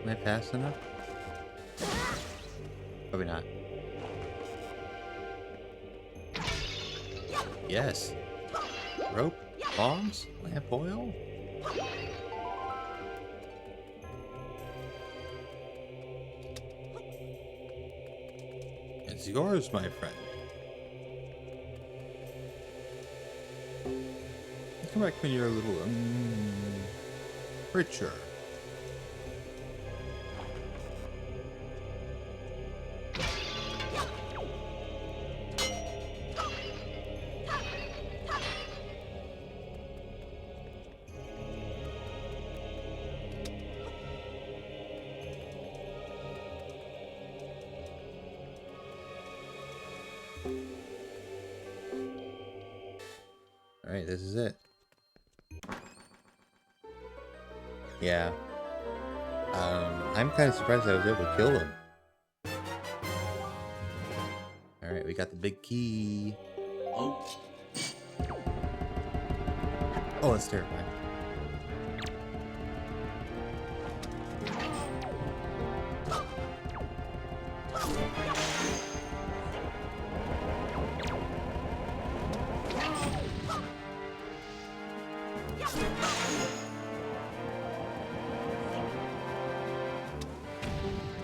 Am I fast enough? Probably not. Yes. Rope? Bombs? Lamp oil? It's yours, my friend. Come back when you're a little, richer. Alright, this is it. Yeah. I'm kind of surprised I was able to kill him. Alright, we got the big key. Oh, that's terrifying.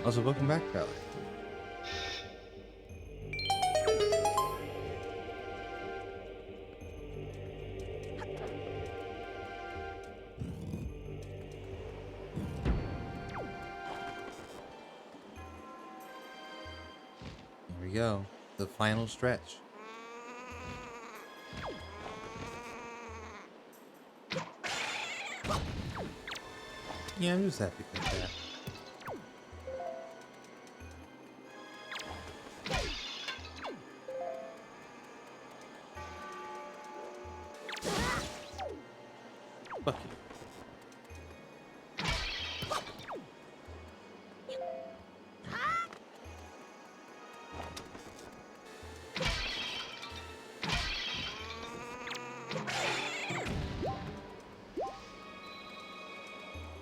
Also, welcome back, Valley. Here we go. The final stretch. Yeah, I'm just happy with that. Fuck you.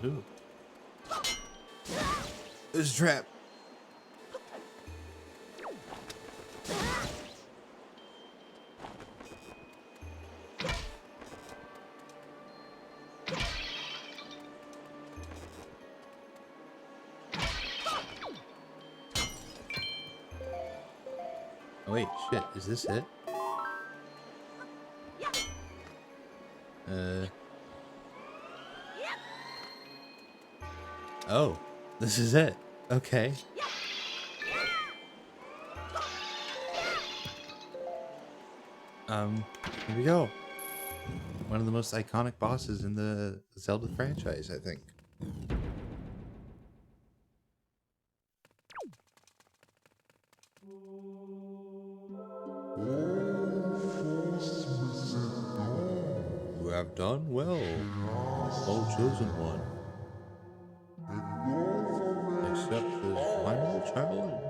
Ooh. There's a trap. Oh wait, shit, is this it? Oh, this is it. Okay. Here we go. One of the most iconic bosses in the Zelda franchise, I think. You have done well, O chosen one. Accept this final challenge.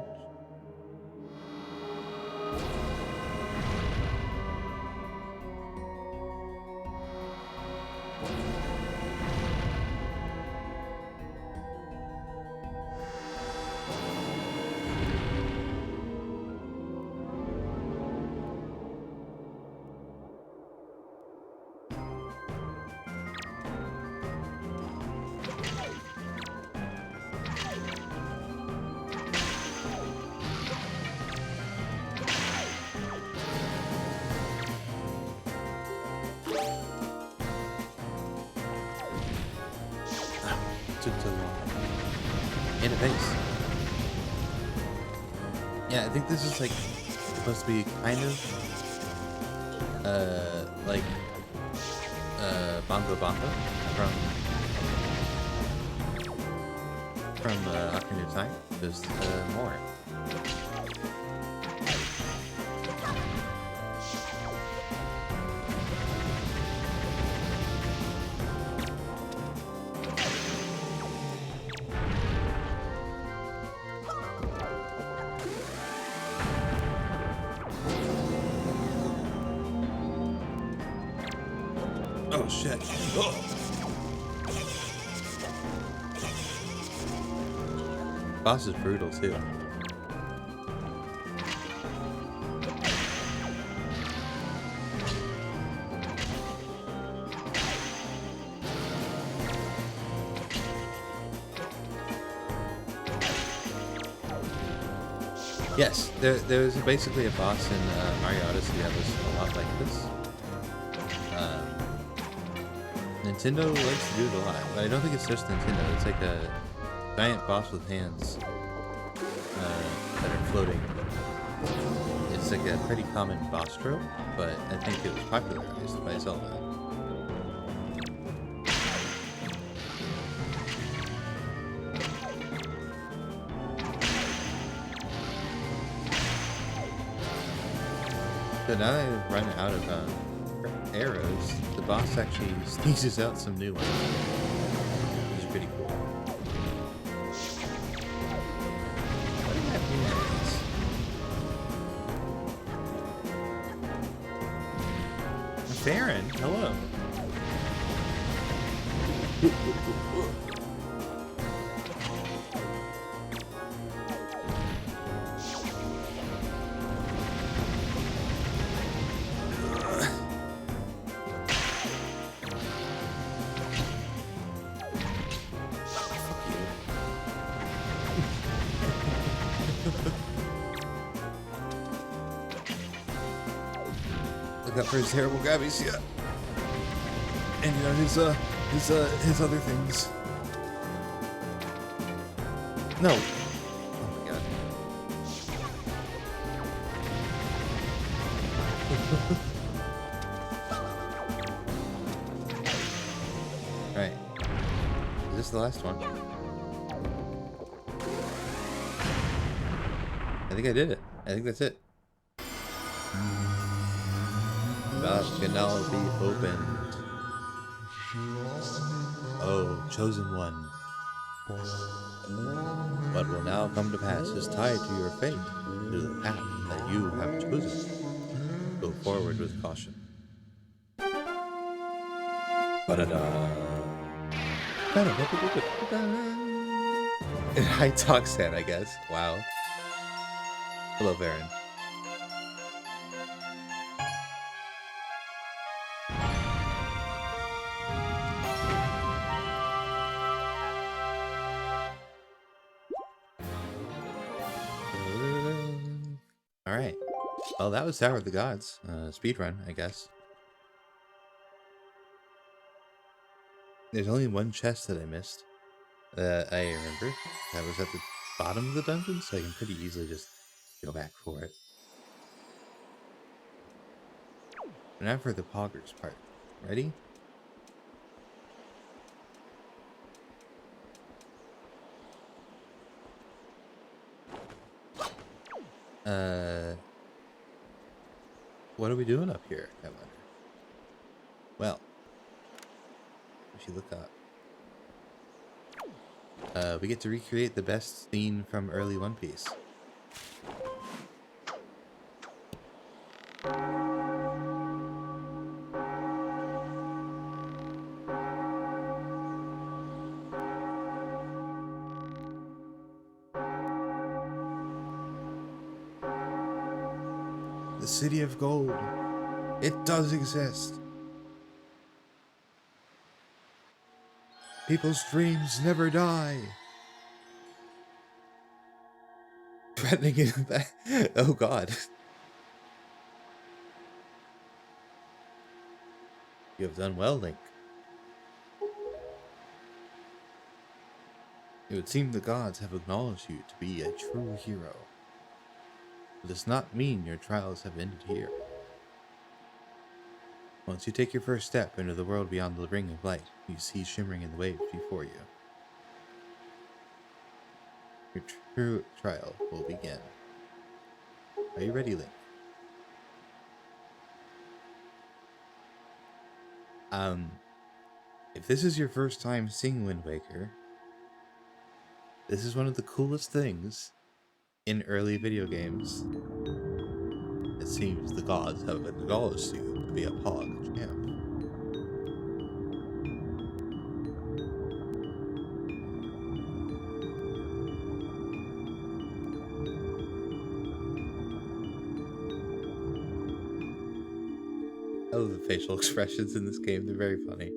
Took too long. In a base. Yeah, I think this is like supposed to be kind of like Bongo Bongo from Ocarina of Time. Just more. Oh shit. Oh. Boss is brutal too. Yes, there was basically a boss in Mario Odyssey that was a lot like this. Nintendo likes to do it a lot, but I don't think it's just Nintendo. It's like a giant boss with hands that are floating. It's like a pretty common boss trope, but I think it was popularized by Zelda. So now that I've run out of arrows, the boss actually sneezes out some new ones, which is pretty cool. What do you have here? Farron, hello. Look out for his terrible grabbies, yeah. And you know his other things. No. Oh my god. Alright. Is this the last one? I think I did it. I think that's it. That can now be opened. Oh, chosen one. What will now come to pass is tied to your fate, to the path that you have chosen. Go forward with caution. Ba-da-da. I talk sad, I guess. Wow. Hello, Baron. All right. Well, that was Tower of the Gods. Speedrun, I guess. There's only one chest that I missed. I remember. That was at the bottom of the dungeon, so I can pretty easily just go back for it. And now for the poggers part. Ready? What are we doing up here, I wonder? Well, if you look up, we get to recreate the best scene from early One Piece. The City of Gold. It does exist. People's dreams never die. Threatening it back. Oh god. You have done well, Link. It would seem the gods have acknowledged you to be a true hero. It does not mean your trials have ended here. Once you take your first step into the world beyond the ring of light, you see shimmering in the waves before you. Your true trial will begin. Are you ready, Link? If this is your first time seeing Wind Waker, this is one of the coolest things in early video games. It seems the gods have acknowledged you to be a Pog champ. I love the facial expressions in this game, they're very funny.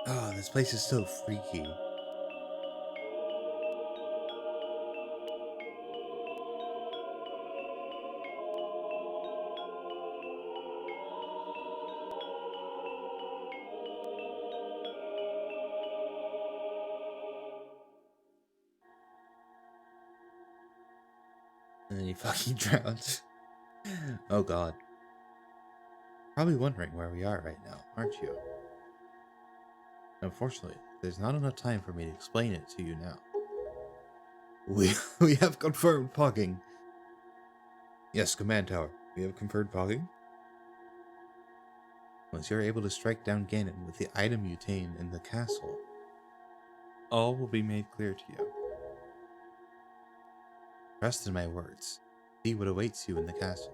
Oh, this place is so freaky. And then he fucking drowned. Oh god. Probably wondering where we are right now, aren't you? Unfortunately, there's not enough time for me to explain it to you now. We have confirmed pogging. Yes, Command Tower. We have confirmed pogging. Once you're able to strike down Ganon with the item you obtain in the castle, all will be made clear to you. Trust in my words. See what awaits you in the castle.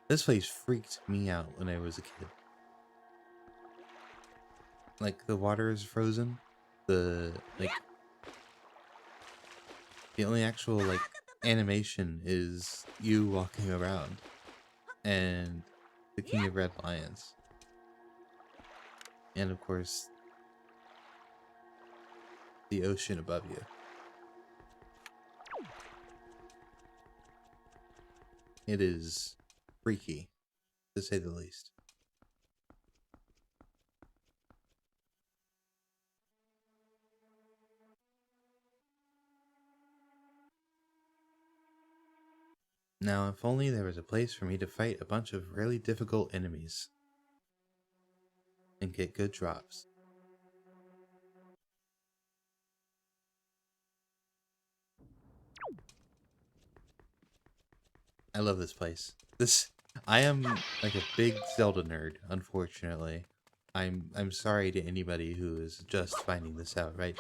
This place freaked me out when I was a kid. Like, the water is frozen. The only actual, like, animation is you walking around. And the King of Red Lions. And, of course, the ocean above you. It is freaky, to say the least. Now, if only there was a place for me to fight a bunch of really difficult enemies and get good drops. I love this place. I am like a big Zelda nerd, unfortunately. I'm sorry to anybody who is just finding this out right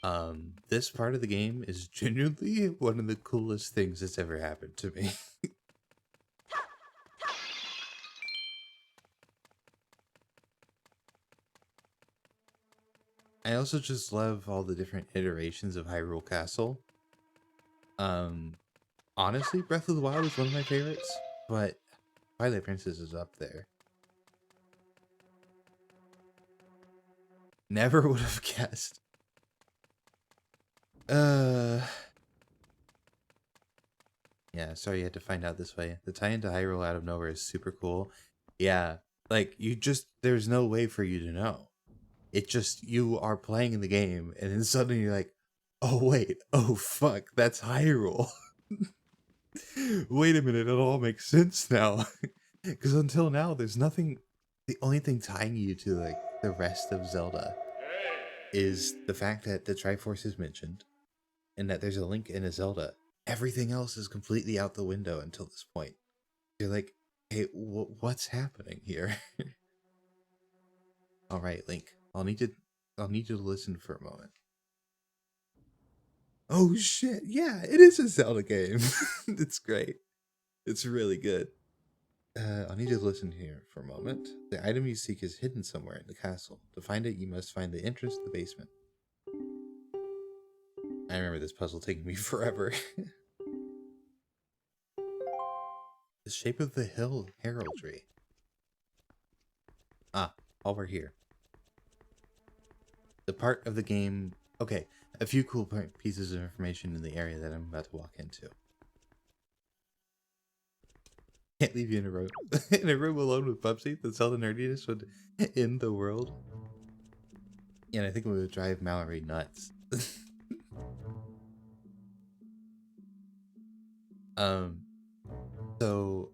now. This part of the game is genuinely one of the coolest things that's ever happened to me. I also just love all the different iterations of Hyrule Castle. Honestly, Breath of the Wild is one of my favorites, but Twilight Princess is up there. Never would have guessed. Yeah, sorry you had to find out this way. The tie into Hyrule out of nowhere is super cool. Yeah, like there's no way for you to know. It just, you are playing the game and then suddenly you're like, oh wait, oh fuck, that's Hyrule. Wait a minute, it all makes sense now. Because until now, there's nothing, the only thing tying you to like the rest of Zelda is the fact that the Triforce is mentioned and that there's a Link in a Zelda. Everything else is completely out the window until this point. You're like, hey, what's happening here? All right, Link, I'll need you to listen for a moment. Oh shit, yeah, it is a Zelda game. It's great. It's really good. I'll need you to listen here for a moment. The item you seek is hidden somewhere in the castle. To find it, you must find the entrance to the basement. I remember this puzzle taking me forever. The shape of the hill heraldry. Ah, while we're here. The part of the game... Okay, a few cool pieces of information in the area that I'm about to walk into. Can't leave you in a room in a room alone with Bubsy. The Zelda nerdiness would end the world. And I think it would drive Mallory nuts. So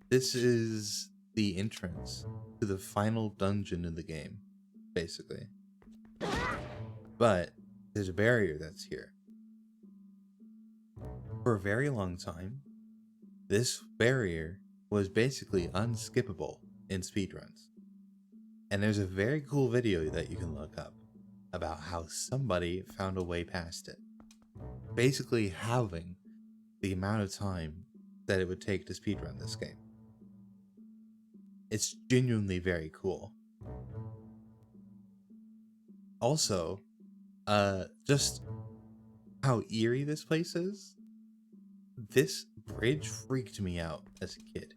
this is the entrance to the final dungeon in the game, basically. But there's a barrier that's here. For a very long time, this barrier was basically unskippable in speedruns. And there's a very cool video that you can look up about how somebody found a way past it. Basically halving the amount of time that it would take to speedrun this game. It's genuinely very cool. Also, just how eerie this place is. This bridge freaked me out as a kid.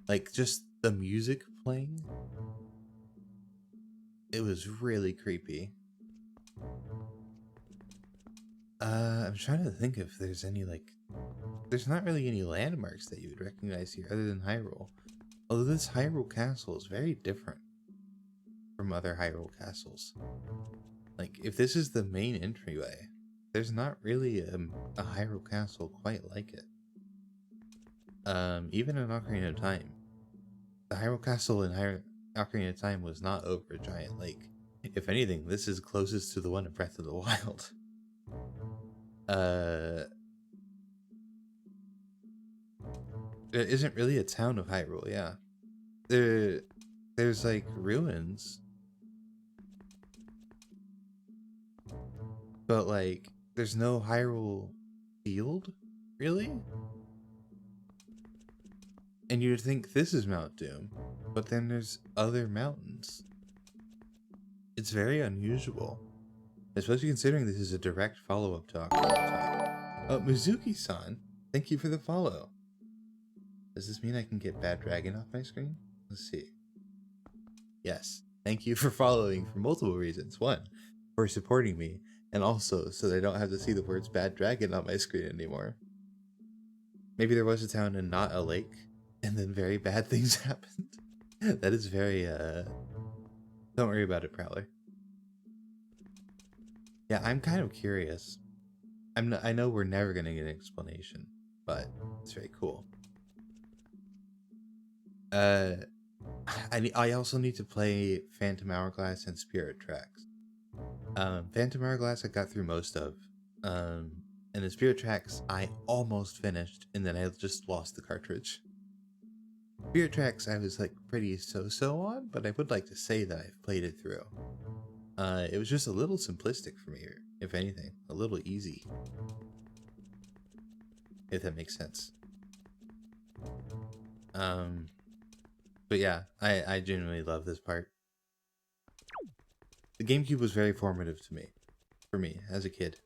Like, just the music playing. It was really creepy. I'm trying to think if there's any, like... There's not really any landmarks that you would recognize here other than Hyrule. Although this Hyrule Castle is very different from other Hyrule Castles. Like, if this is the main entryway, there's not really a Hyrule Castle quite like it. Even in Ocarina of Time, the Hyrule Castle in Ocarina of Time was not over a giant lake. If anything, this is closest to the one in Breath of the Wild. It isn't really a town of Hyrule, yeah. There's like ruins, but like there's no Hyrule field, really? And you'd think this is Mount Doom, but then there's other mountains. It's very unusual, especially considering this is a direct follow-up to Ocarina of Time. Oh, Mizuki-san, thank you for the follow. Does this mean I can get Bad Dragon off my screen? Let's see. Yes, thank you for following for multiple reasons. One, for supporting me, and also so that I don't have to see the words Bad Dragon on my screen anymore. Maybe there was a town and not a lake, and then very bad things happened. That is very, don't worry about it, Prowler. Yeah, I'm kind of curious. I know we're never gonna get an explanation, but it's very cool. I also need to play Phantom Hourglass and Spirit Tracks. Phantom Hourglass I got through most of. And the Spirit Tracks I almost finished, and then I just lost the cartridge. Spirit Tracks I was like pretty so-so on, but I would like to say that I've played it through. It was just a little simplistic for me, if anything. A little easy. If that makes sense. But yeah, I genuinely love this part. The GameCube was very formative for me as a kid.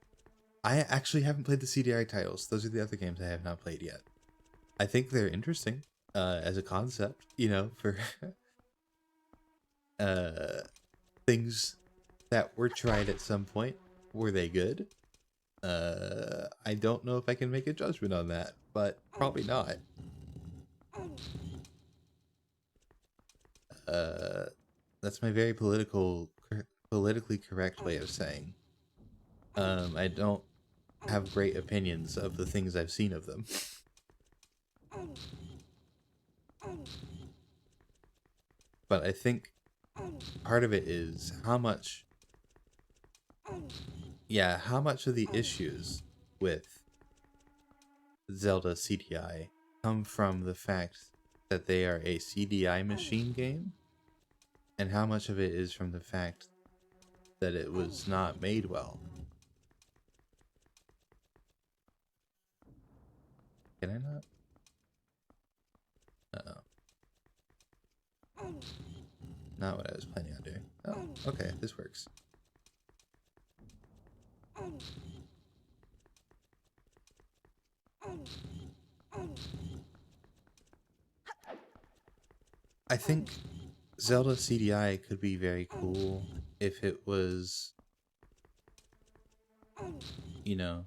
I actually haven't played the CDI titles. Those are the other games I have not played yet. I think they're interesting as a concept, you know, for things that were tried at some point. Were they good? I don't know if I can make a judgment on that, but probably not. That's my very politically correct way of saying. I don't have great opinions of the things I've seen of them. But I think part of it is how much of the issues with Zelda CDI come from the fact that they are a CDI machine game, and how much of it is from the fact that it was not made well. Can I not? Uh-oh. Not what I was planning on doing. Oh, okay, this works. I think Zelda CDI could be very cool if it was, you know,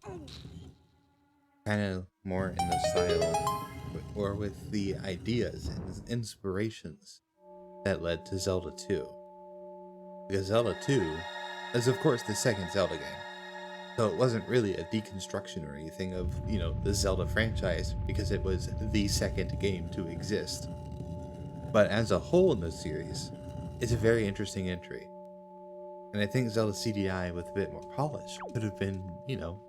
kind of more in the style or with the ideas and inspirations that led to Zelda 2. Because Zelda 2 is, of course, the second Zelda game. So it wasn't really a deconstruction or anything of, you know, the Zelda franchise, because it was the second game to exist. But as a whole in the series, it's a very interesting entry. And I think Zelda CDI with a bit more polish could have been, you know,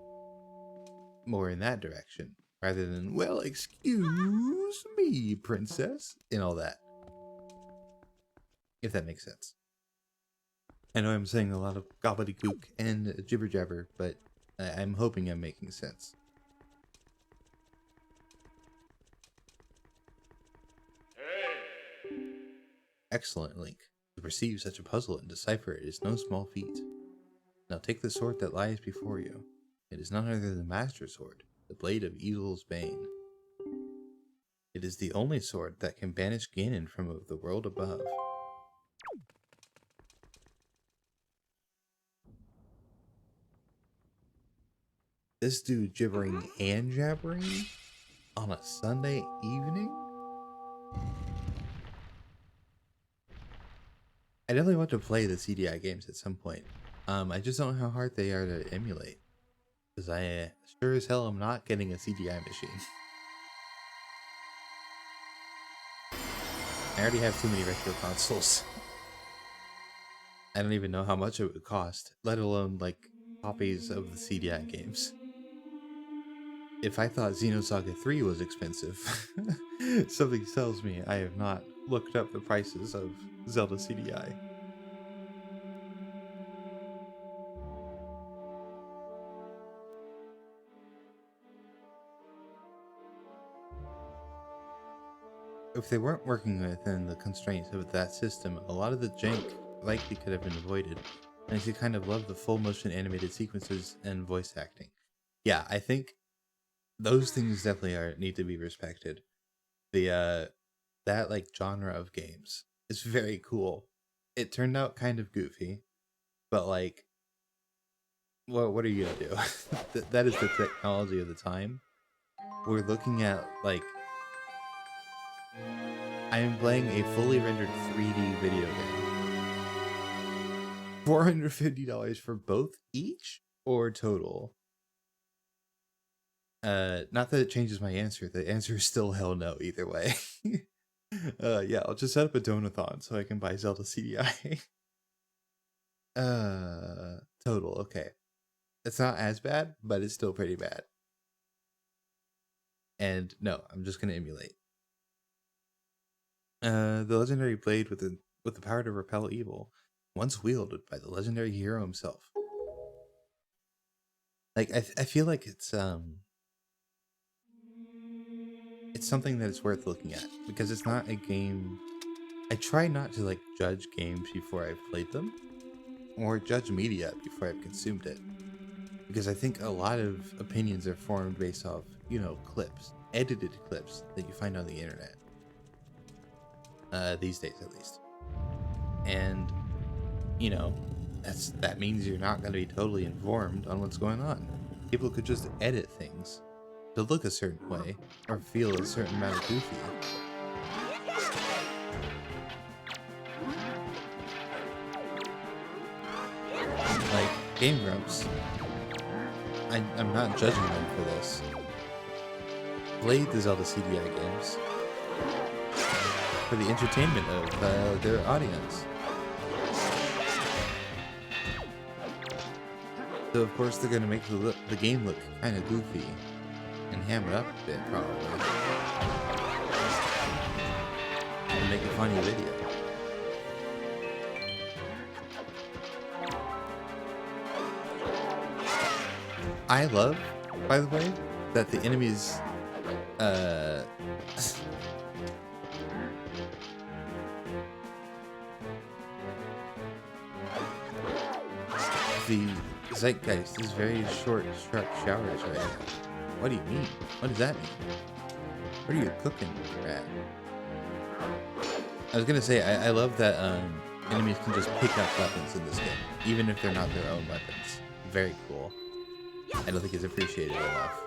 more in that direction. Rather than, well, excuse me, princess, and all that. If that makes sense. I know I'm saying a lot of gobbledygook and jibber jabber, but I'm hoping I'm making sense. Excellent, Link. To perceive such a puzzle and decipher it is no small feat. Now take the sword that lies before you. It is none other than the Master Sword, the blade of Evil's Bane. It is the only sword that can banish Ganon from the world above. This dude gibbering and jabbering on a Sunday evening? I definitely want to play the CDI games at some point. I just don't know how hard they are to emulate. Because I sure as hell am not getting a CDI machine. I already have too many retro consoles. I don't even know how much it would cost, let alone like copies of the CDI games. If I thought Xenosaga 3 was expensive, something tells me I have not looked up the prices of Zelda CDI. If they weren't working within the constraints of that system, a lot of the jank likely could have been avoided, and I kind of love the full motion animated sequences and voice acting. Yeah, I think those things definitely need to be respected. The that like genre of games is very cool. It turned out kind of goofy, but like, what are you gonna do? That is the technology of the time. We're looking at like, I am playing a fully rendered 3D video game. $450 for both each or total? Not that it changes my answer. The answer is still hell no either way. Yeah, I'll just set up a donathon so I can buy Zelda CDI. Total, okay. It's not as bad, but it's still pretty bad. And no, I'm just gonna emulate. The legendary blade with the power to repel evil, once wielded by the legendary hero himself. Like I feel like it's something that is worth looking at, because it's not a game. I try not to like judge games before I've played them, or judge media before I've consumed it. Because I think a lot of opinions are formed based off, clips, edited clips that you find on the internet. These days, at least. And, that means you're not going to be totally informed on what's going on. People could just edit things to look a certain way or feel a certain amount of goofy. Like Game Grumps, I'm not judging them for this. Played the Zelda CDI games for the entertainment of their audience. So of course they're gonna make the game look kind of goofy and ham it up a bit, probably, and make a funny video. I love, by the way, that the enemies, the zeitgeist is very short, sharp showers right now. What do you mean? What does that mean? What are you cooking, rat? I was gonna say, I love that enemies can just pick up weapons in this game, even if they're not their own weapons. Very cool. I don't think it's appreciated enough.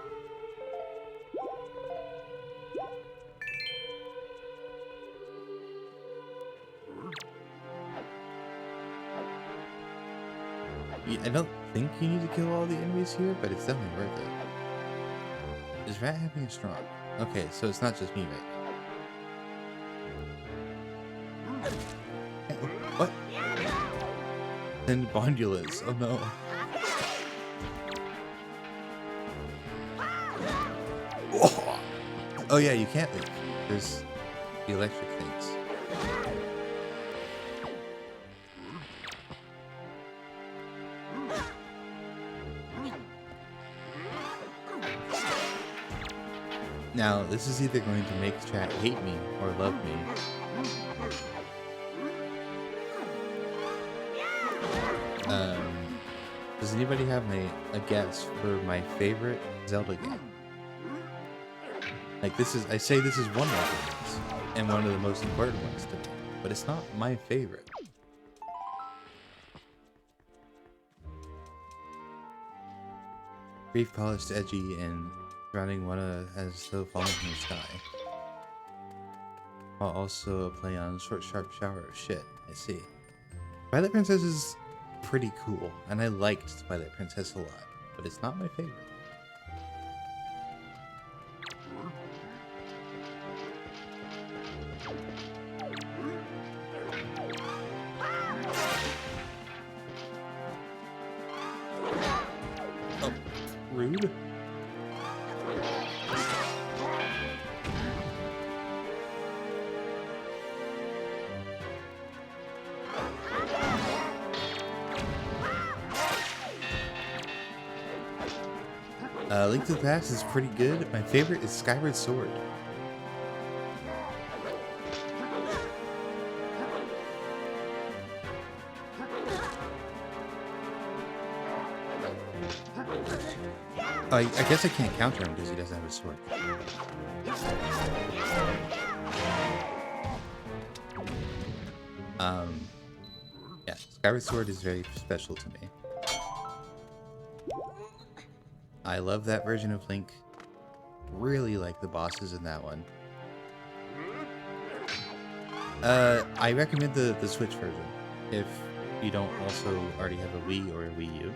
I don't think you need to kill all the enemies here, but it's definitely worth it. Is Rat having a strong? Okay, so it's not just me right now. What? Then Bondulus. Oh no. Oh yeah, you can't leave. There's the electric things. Now, this is either going to make chat hate me or love me. Does anybody have a guess for my favorite Zelda game? Like, I say this is one of the ones, and one of the most important ones to me, but it's not my favorite. Brief, polished, edgy, and surrounding one as though falling from the sky. While also a play on short, sharp shower of shit. I see. Twilight Princess is pretty cool, and I liked Twilight Princess a lot, but it's not my favorite. Oh, rude. Link to the Past is pretty good. My favorite is Skyward Sword. I guess I can't counter him because he doesn't have a sword. Yeah, Skyward Sword is very special to me. I love that version of Link. Really like the bosses in that one. I recommend the Switch version if you don't also already have a Wii or a Wii U.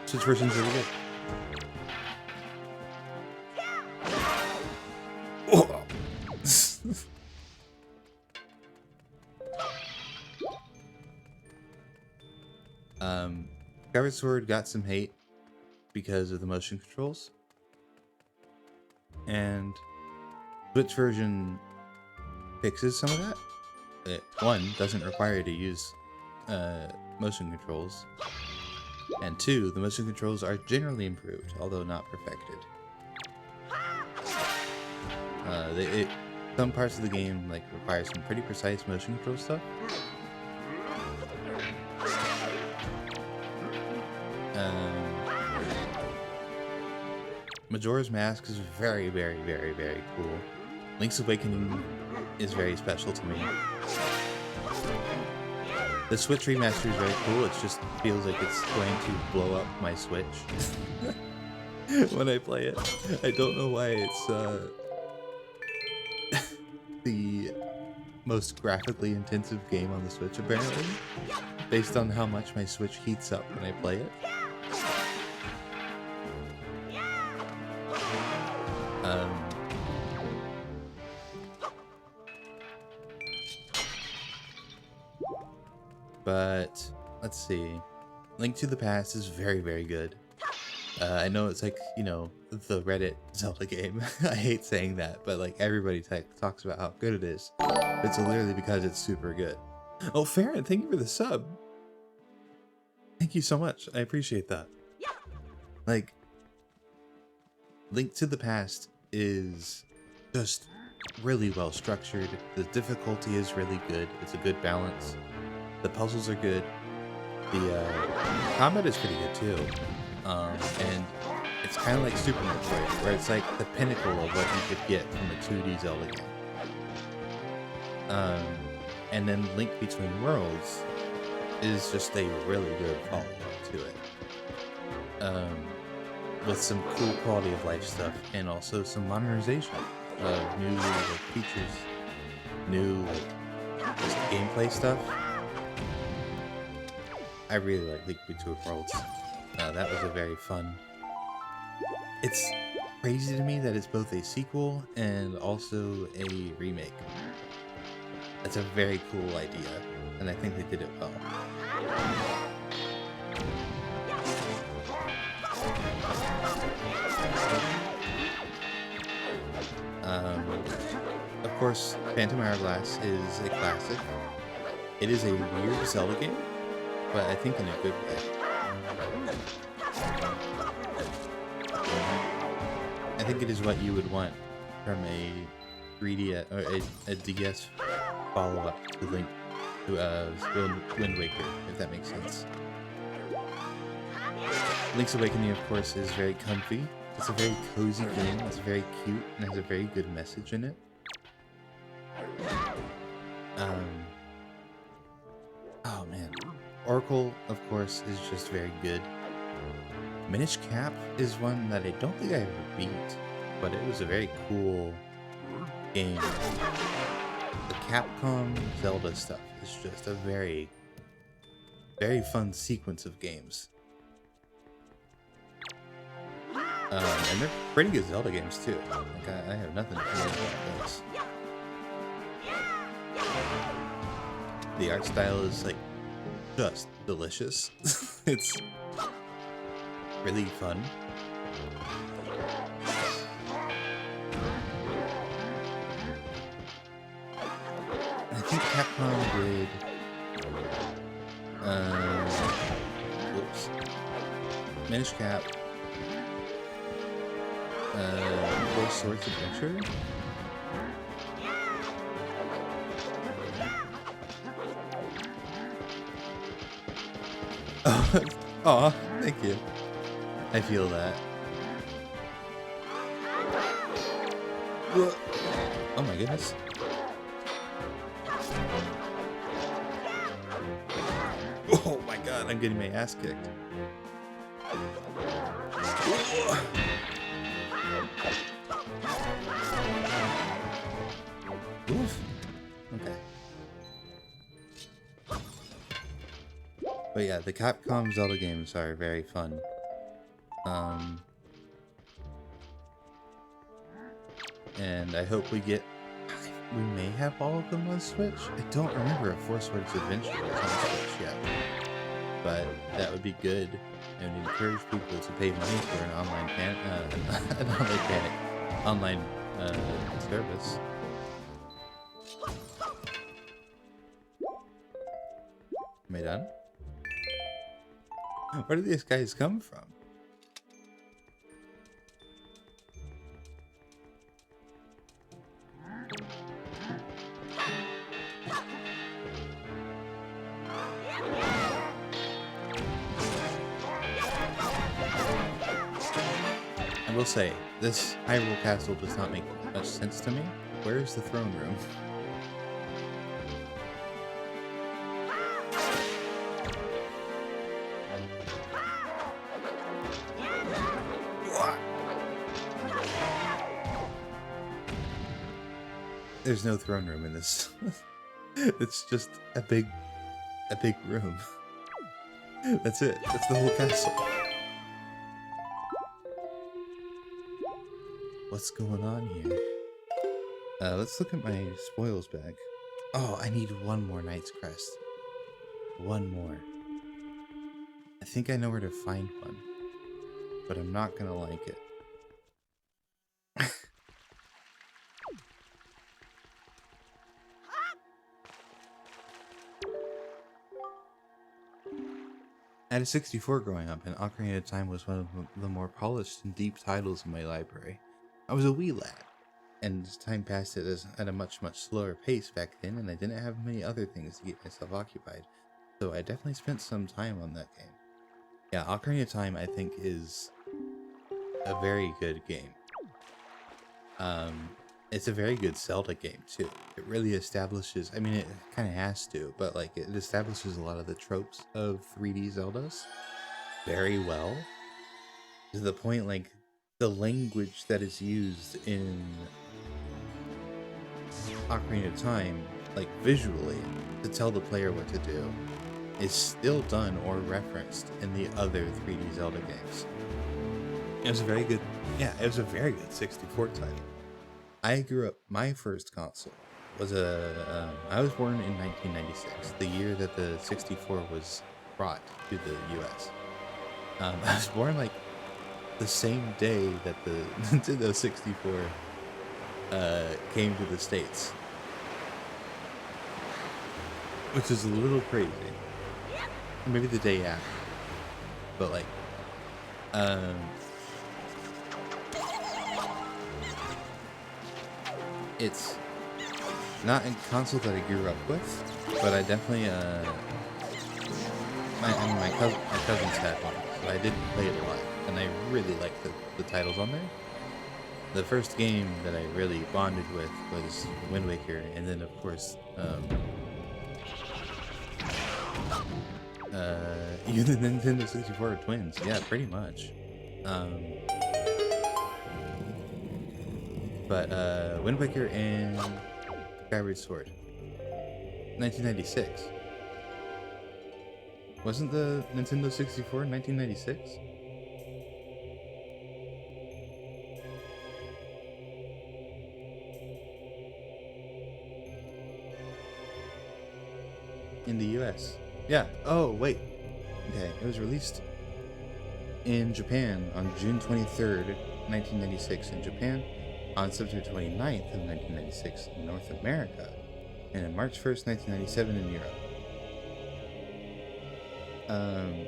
Switch version's really good. Skyward Sword got some hate because of the motion controls, and Switch version fixes some of that. One, doesn't require you to use motion controls, and two, the motion controls are generally improved, although not perfected. Some parts of the game require some pretty precise motion control stuff. Um, Majora's Mask is very, very, very, very cool. Link's Awakening is very special to me. The Switch remaster is very cool. It just feels like it's going to blow up my Switch when I play it. I don't know why it's the most graphically intensive game on the Switch, apparently, based on how much my Switch heats up when I play it. But let's see. Link to the Past is very, very good. I know it's like, you know, the Reddit Zelda game. I hate saying that, but like everybody talks about how good it is. It's literally because it's super good. Oh, Farron, thank you for the sub. Thank you so much. I appreciate that. Like, Link to the Past is just really well structured. The difficulty is really good. It's a good balance. The puzzles are good. The combat is pretty good too. And it's kind of like Super Metroid, where it's like the pinnacle of what you could get from a 2D Zelda game. And then Link Between Worlds is just a really good follow-up to it. With some cool quality of life stuff and also some modernization of new like, features, new like just gameplay stuff. I really like Link Between Worlds. That was a very fun. It's crazy to me that it's both a sequel and also a remake. That's a very cool idea, and I think they did it well. Of course, Phantom Hourglass is a classic. It is a weird Zelda game, but I think in a good way. I think it is what you would want from a 3DS or a DS follow-up to Link to Wind Waker, if that makes sense. Link's Awakening, of course, is very comfy. It's a very cozy game. It's very cute and has a very good message in it. Oh man, Oracle, of course, is just very good. Minish Cap is one that I don't think I ever beat, but it was a very cool game. The Capcom Zelda stuff is just a very, very fun sequence of games. And they're pretty good Zelda games too. Like I have nothing to complain about those. The art style is like just delicious. It's really fun. I think Capcom did whoops. Minish Cap, Four Swords Adventure. Oh, thank you. I feel that. Oh my goodness. Oh my god, I'm getting my ass kicked. Oof. Okay. But yeah, the Capcom Zelda games are very fun. And I hope we may have all of them on Switch. I don't remember if Four Swords Adventure was on Switch yet. But that would be good and encourage people to pay money for an online service. Am I done? Where do these guys come from? I will say, this Hyrule Castle does not make much sense to me. Where is the throne room? There's no throne room in this. It's just a big room. That's it. That's the whole castle. What's going on here? Let's look at my spoils bag. Oh, I need one more Knight's Crest. One more. I think I know where to find one, but I'm not gonna like it. I had a 64 growing up, and Ocarina of Time was one of the more polished and deep titles in my library. I was a wee lad, and as time passed at a much slower pace back then, and I didn't have many other things to keep myself occupied, so I definitely spent some time on that game. Yeah, Ocarina of Time, I think, is a very good game. It's a very good Zelda game, too. It really establishes, I mean, it kind of has to, but like, it establishes a lot of the tropes of 3D Zeldas very well. To the point, like, the language that is used in Ocarina of Time, like, visually, to tell the player what to do, is still done or referenced in the other 3D Zelda games. It was a very good, it was a very good 64 title. I grew up, my first console was I was born in 1996, the year that the 64 was brought to the US. I was born like the same day that the Nintendo 64 came to the States. Which is a little crazy. Or maybe the day after. But like, it's not a console that I grew up with, but I definitely, my cousins had one, so I did play it a lot, and I really liked the titles on there. The first game that I really bonded with was Wind Waker, and then of course, you and the Nintendo 64 are twins, yeah, pretty much. But Wind Waker and Skyward Sword. 1996. Wasn't the Nintendo 64 in 1996? In the US. Yeah. Oh, wait. Okay, it was released in Japan on June 23rd, 1996 in Japan, on September 29th of 1996 in North America, and on March 1st, 1997 in Europe.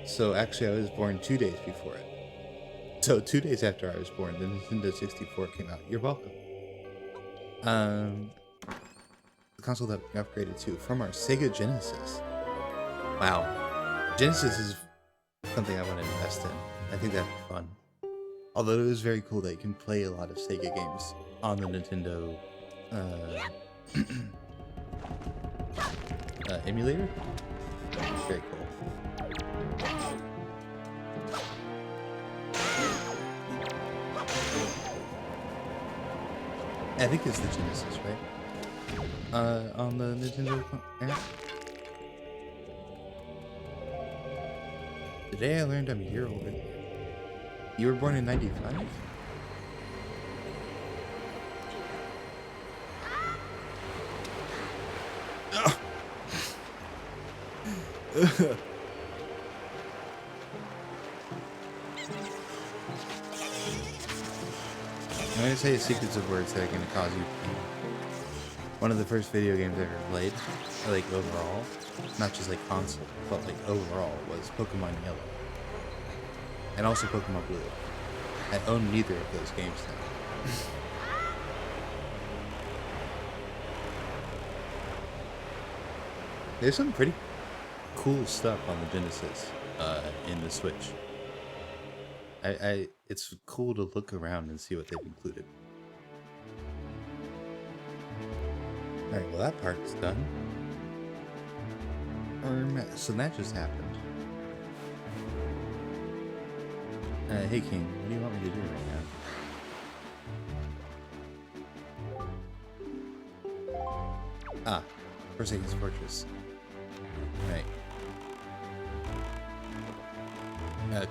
So actually I was born 2 days before it. So 2 days after I was born, the Nintendo 64 came out. You're welcome. The console that we upgraded to from our Sega Genesis. Wow. Genesis is something I want to invest in. I think that'd be fun. Although it was very cool that you can play a lot of Sega games on the Nintendo emulator. Very cool. I think it's the Genesis, right? On the Nintendo app. Today I learned I'm a year older than you. You were born in 95? I'm going to say sequence of words that are going to cause you pain. One of the first video games I ever played, like overall, not just like console, but like overall, was Pokemon Yellow. And also Pokemon Blue. I own neither of those games now. There's some pretty cool stuff on the Genesis in the Switch. it's cool to look around and see what they've included. Alright, well that part's done. So that just happened. Hey King, what do you want me to do right now? Ah, Forsaken's Fortress. Right.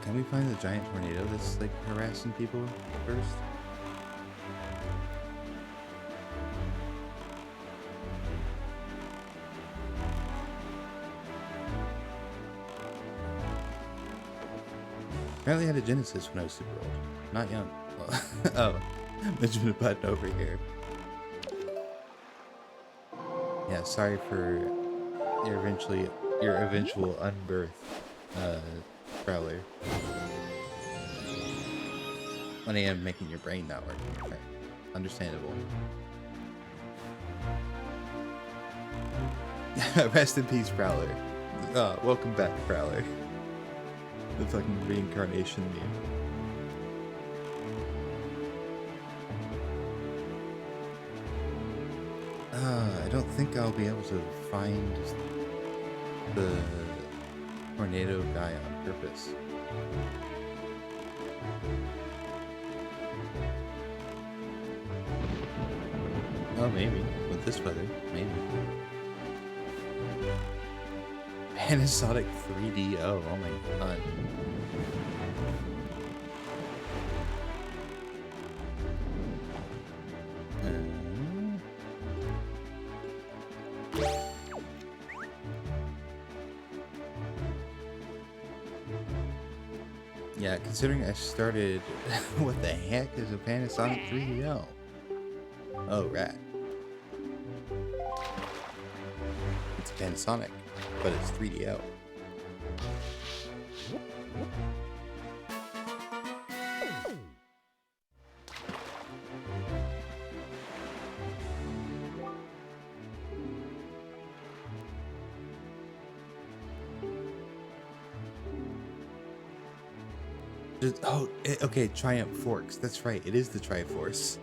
Can we find the giant tornado that's like harassing people first? Apparently I had a Genesis when I was super old. Not young. Oh, Benjamin Button over here. Yeah, sorry for your eventual unbirth, Prowler. When I am making your brain not working. Okay. Understandable. Rest in peace, Prowler. Welcome back, Prowler. The fucking reincarnation meme. I don't think I'll be able to find the tornado guy on purpose. Oh, maybe. With this weather, maybe. Panasonic 3DO, oh my god. Yeah, considering I started... what the heck is a Panasonic 3DO? Oh, rat. It's Panasonic, but it's 3DO. Okay, Triumph Forks. That's right, it is the Triforce.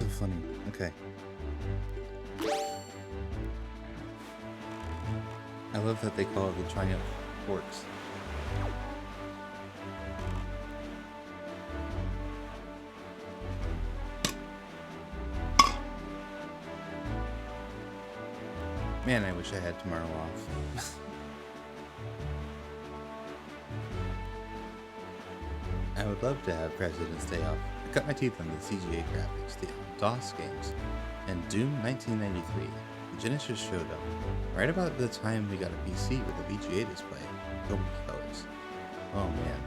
So funny. Okay. I love that they call it the Triumph Forks. Man, I wish I had tomorrow off. I would love to have President's Day off. I cut my teeth on the CGA graphics, the DOS games, and Doom 1993. The Genesis showed up right about the time we got a PC with a VGA display. So many colors. Oh man.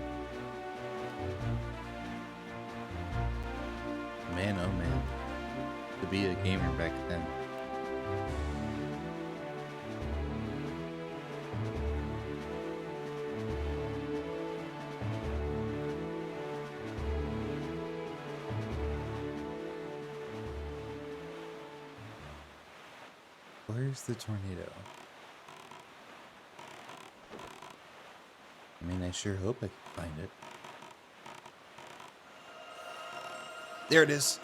Man, oh man. To be a gamer back then. Where's the tornado? I mean, I sure hope I can find it. There it is!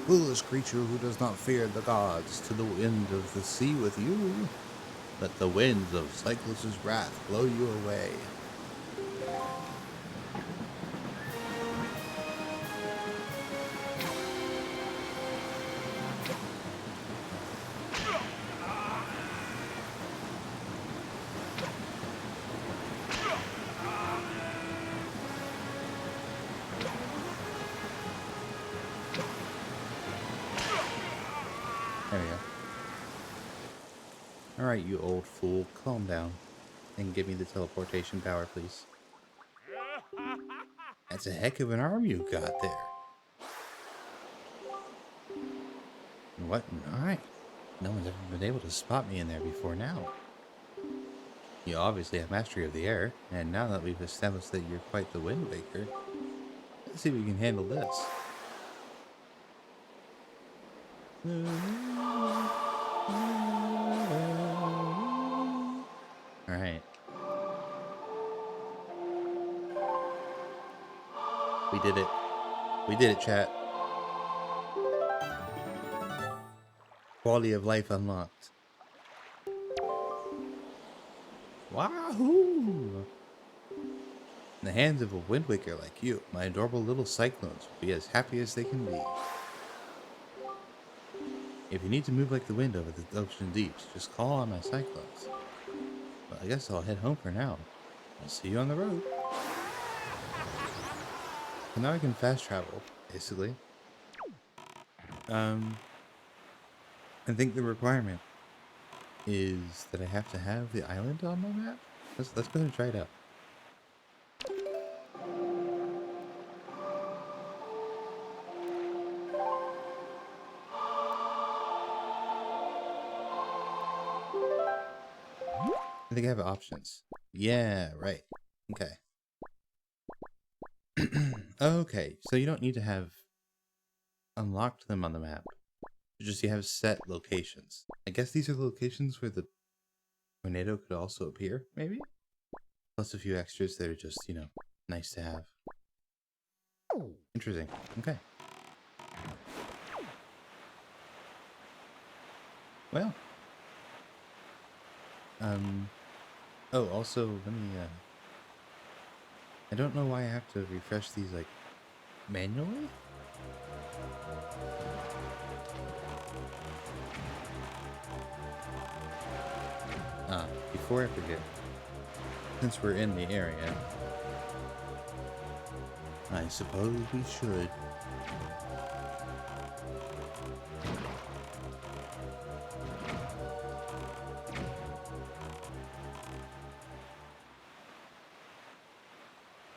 Foolish creature who does not fear the gods, to the wind of the sea with you. Let the winds of Cyclus's wrath blow you away. There we go. Alright, you old fool, calm down. And give me the teleportation power, please. That's a heck of an arm you got there. What? Alright. No one's ever been able to spot me in there before now. You obviously have mastery of the air, and now that we've established that you're quite the Wind Waker, let's see if we can handle this. Alright. We did it. We did it, chat. Quality of life unlocked. Wahoo! In the hands of a Wind Waker like you, my adorable little cyclones will be as happy as they can be. If you need to move like the wind over the ocean deeps, just call on my cyclones. Well, I guess I'll head home for now. I'll see you on the road. So now I can fast travel, basically. I think the requirement is that I have to have the island on my map. Let's go ahead and try it out. I think I have options. Yeah, right. Okay. Okay, so you don't need to have unlocked them on the map. You have set locations. I guess these are the locations where the tornado could also appear, maybe? Plus a few extras that are just, you know, nice to have. Interesting. Okay. Well. Oh, also, let me, I don't know why I have to refresh these, like, manually? Before I forget, since we're in the area, I suppose we should.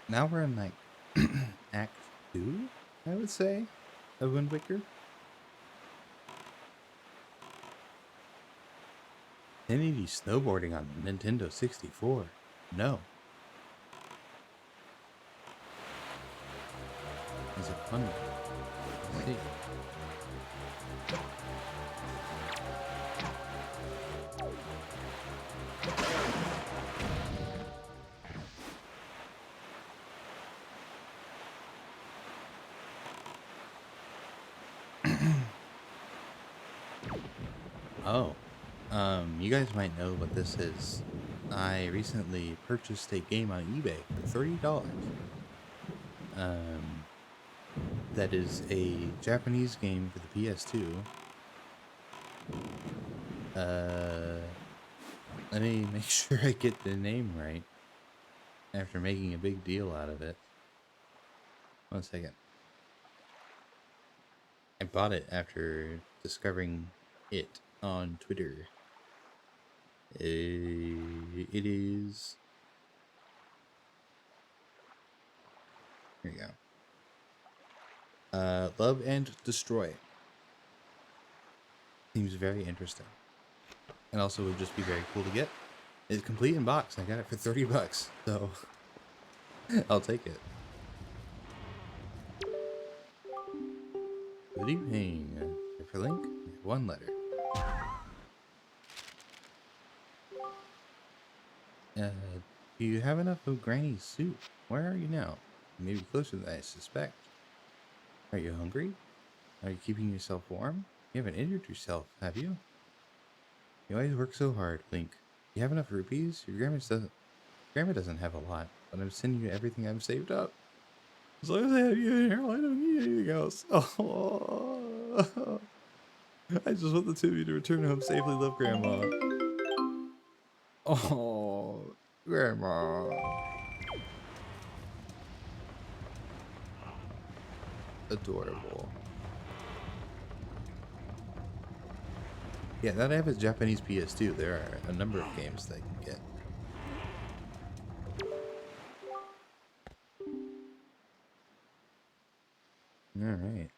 Now we're in, like, Act 2, I would say, of Wind Waker. 1080 snowboarding on the Nintendo 64. No. Is it fun? Let's see. Oh. You guys might know what this is. I recently purchased a game on eBay for $30. That is a Japanese game for the PS2. Let me make sure I get the name right after making a big deal out of it. 1 second. I bought it after discovering it on Twitter. It is... Here you go. Love and Destroy. Seems very interesting. And also would just be very cool to get. It's complete in box. I got it for $30, so I'll take it. Good evening. For link, 1 letter. Do you have enough of Granny's soup? Where are you now? Maybe closer than I suspect. Are you hungry? Are you keeping yourself warm? You haven't injured yourself, have you? You always work so hard, Link. You have enough rupees? Your grandma doesn't have a lot, but I'm sending you everything I've saved up. As long as I have you in here, I don't need anything else. Oh, I just want the two of you to return home safely. Love, Grandma. Oh, Grandma. Adorable. Yeah, now that I have a Japanese PS2, there are a number of games that I can get. Alright.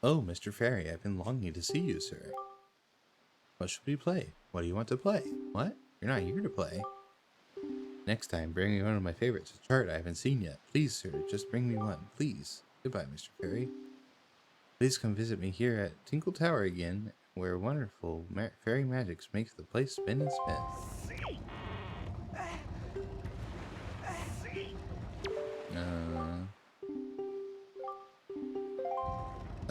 Oh, Mr. Fairy, I've been longing to see you, sir. What should we play? What do you want to play? What? You're not here to play. Next time, bring me one of my favorites, a chart I haven't seen yet. Please, sir, just bring me one, please. Goodbye, Mr. Fairy. Please come visit me here at Tinkle Tower again, where wonderful fairy magic makes the place spin and spin.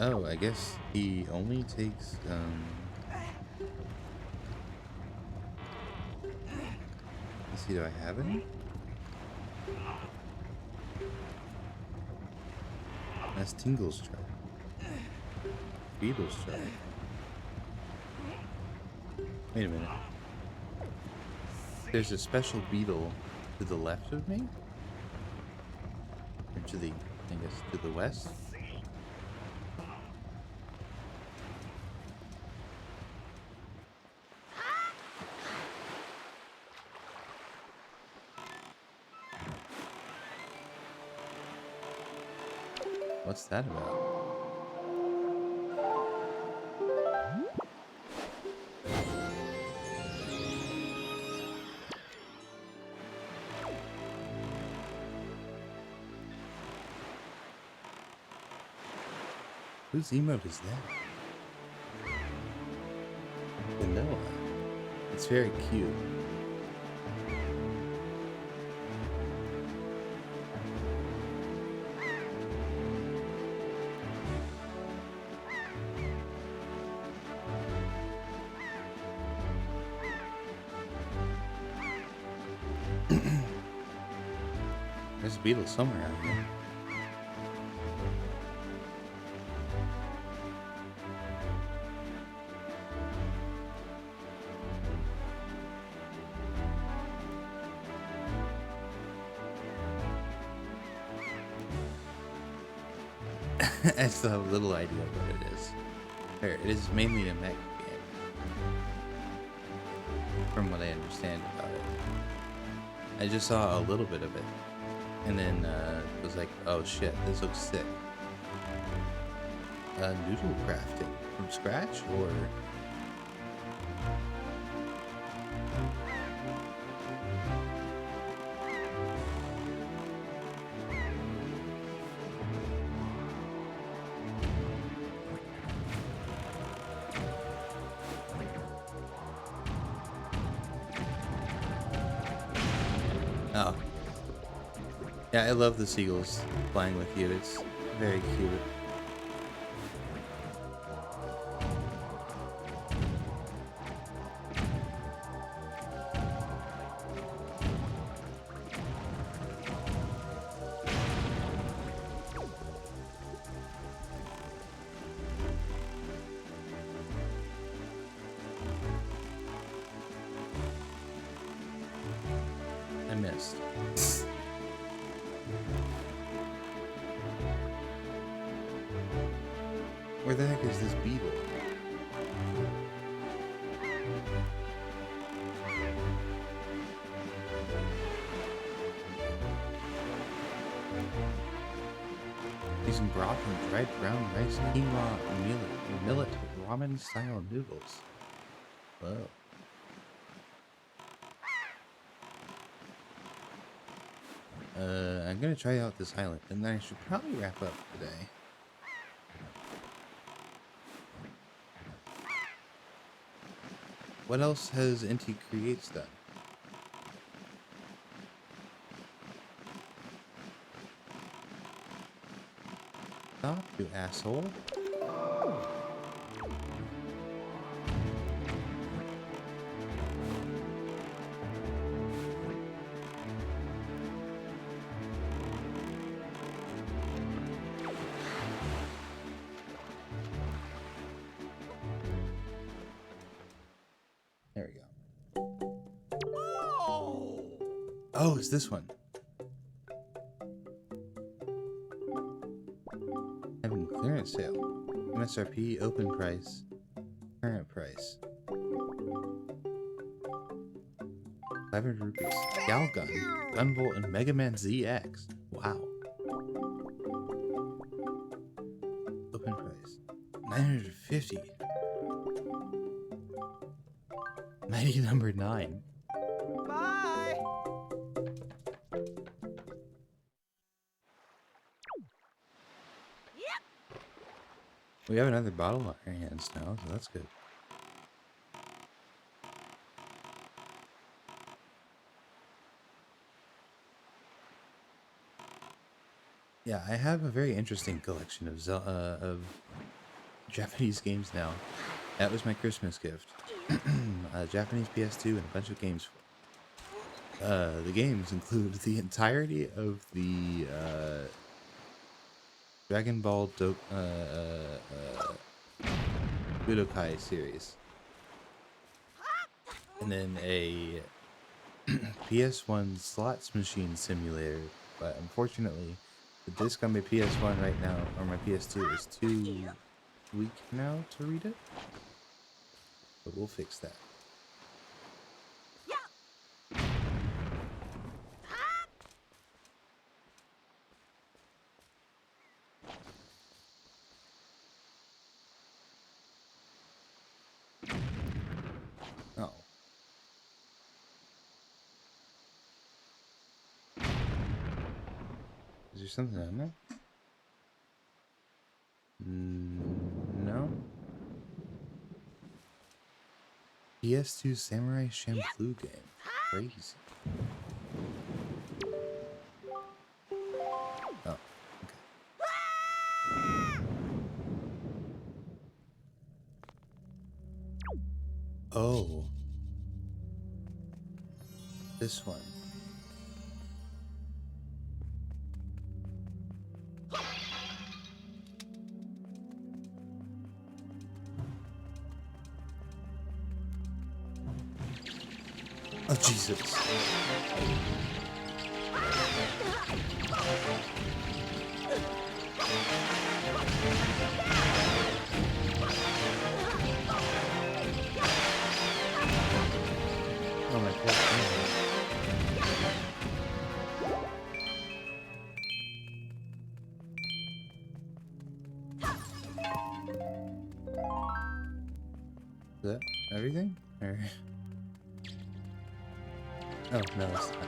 Oh, I guess he only takes, let's see, do I have any? That's Tingle's chart. Beetle's chart. Wait a minute. There's a special beetle to the left of me? Or to the, I guess, to the west? What's that about? Whose emote is that? Vanilla. It's very cute. There's a beetle somewhere out here. I still have a little idea of what it is. There, it is mainly a mech game, from what I understand about it. I just saw a little bit of it, and then was like, oh shit, this looks sick. Noodle crafting from scratch, or... Oh. Yeah, I love the seagulls flying with you. It's very cute. I missed. Where the heck is this beetle? Using broth and dried brown rice, quinoa, millet ramen style noodles. Whoa. I'm gonna try out this island, and then I should probably wrap up today. What else has NT Creates done? Stop, you asshole. There we go. Oh, it's this one. Having clearance sale. MSRP, open price, current price. 500 rupees. Galgun, Gunvolt, and Mega Man ZX. Wow. Open price. 950. Mighty number 9. We have another bottle on our hands now, so that's good. Yeah, I have a very interesting collection of Japanese games now. That was my Christmas gift. A Japanese PS2 and a bunch of games. The games include the entirety of the Dragon Ball Budokai series, and then a PS1 slots machine simulator. But unfortunately, the disc on my PS1 right now, or my PS2, is too weak now to read it. But we'll fix that. Oh. Is there something on there? No. PS2 Samurai Champloo game. Crazy. Oh, okay. Oh. This one. Oh, Jesus. Oh, my poor friend. Is that everything? Or... Oh, no, it's not.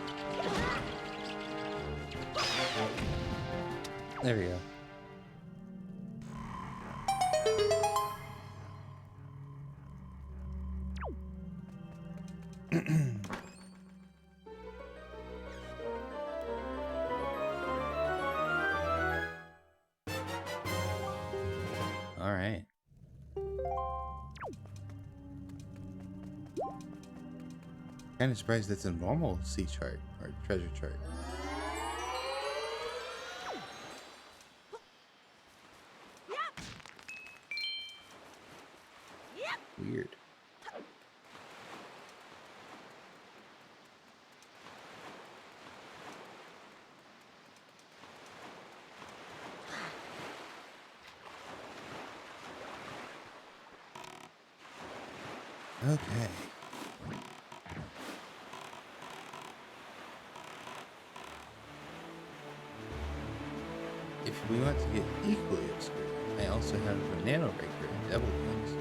There we go. All right. Kind of surprised that's a normal sea chart or treasure chart. Weird. Okay. If we want to get equally obscure, I also have a Nano Breaker and Devil Wings,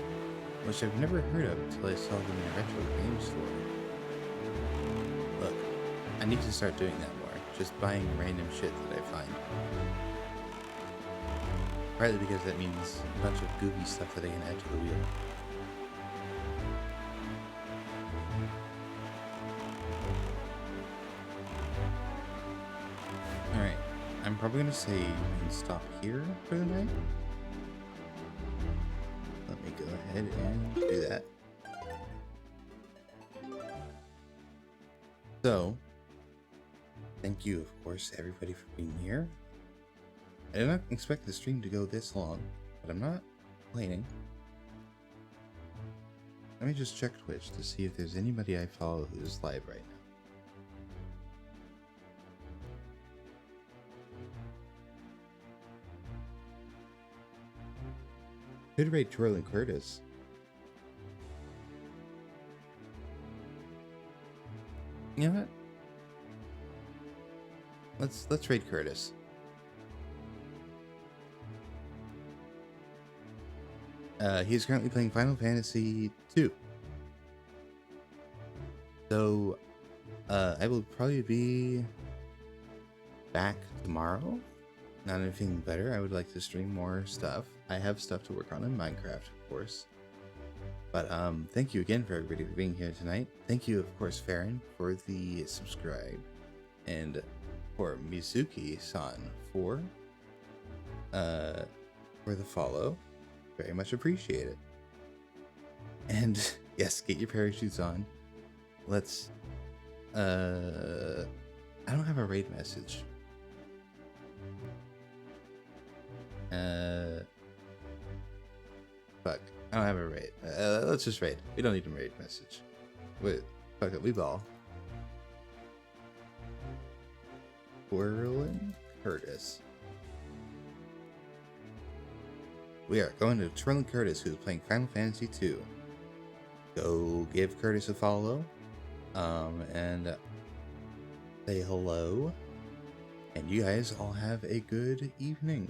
which I've never heard of until I saw them in a retro game store. Look, I need to start doing that more, just buying random shit that I find. Partly because that means a bunch of goofy stuff that I can add to the wheel. Alright, I'm probably going to say we can stop here for the night. Let me go ahead and do that. So, thank you, of course, everybody for being here. I did not expect the stream to go this long, but I'm not complaining. Let me just check Twitch to see if there's anybody I follow who's live right now. Could rate Twirling Curtis. You know what? Let's raid Curtis. He's currently playing Final Fantasy II. So, I will probably be back tomorrow. not anything better, I would like to stream more stuff. I have stuff to work on in Minecraft, of course. But thank you again for everybody for being here tonight. Thank you, of course, Farron, for the subscribe, and for Mizuki-san for the follow. Very much appreciate it. And yes, get your parachutes on. Let's I don't have a raid message. Fuck. I don't have a raid. Let's just raid. We don't need a raid message. Wait, fuck it, we ball. Twirling Curtis. We are going to Twirling Curtis, who's playing Final Fantasy II. Go give Curtis a follow. And say hello. And you guys all have a good evening.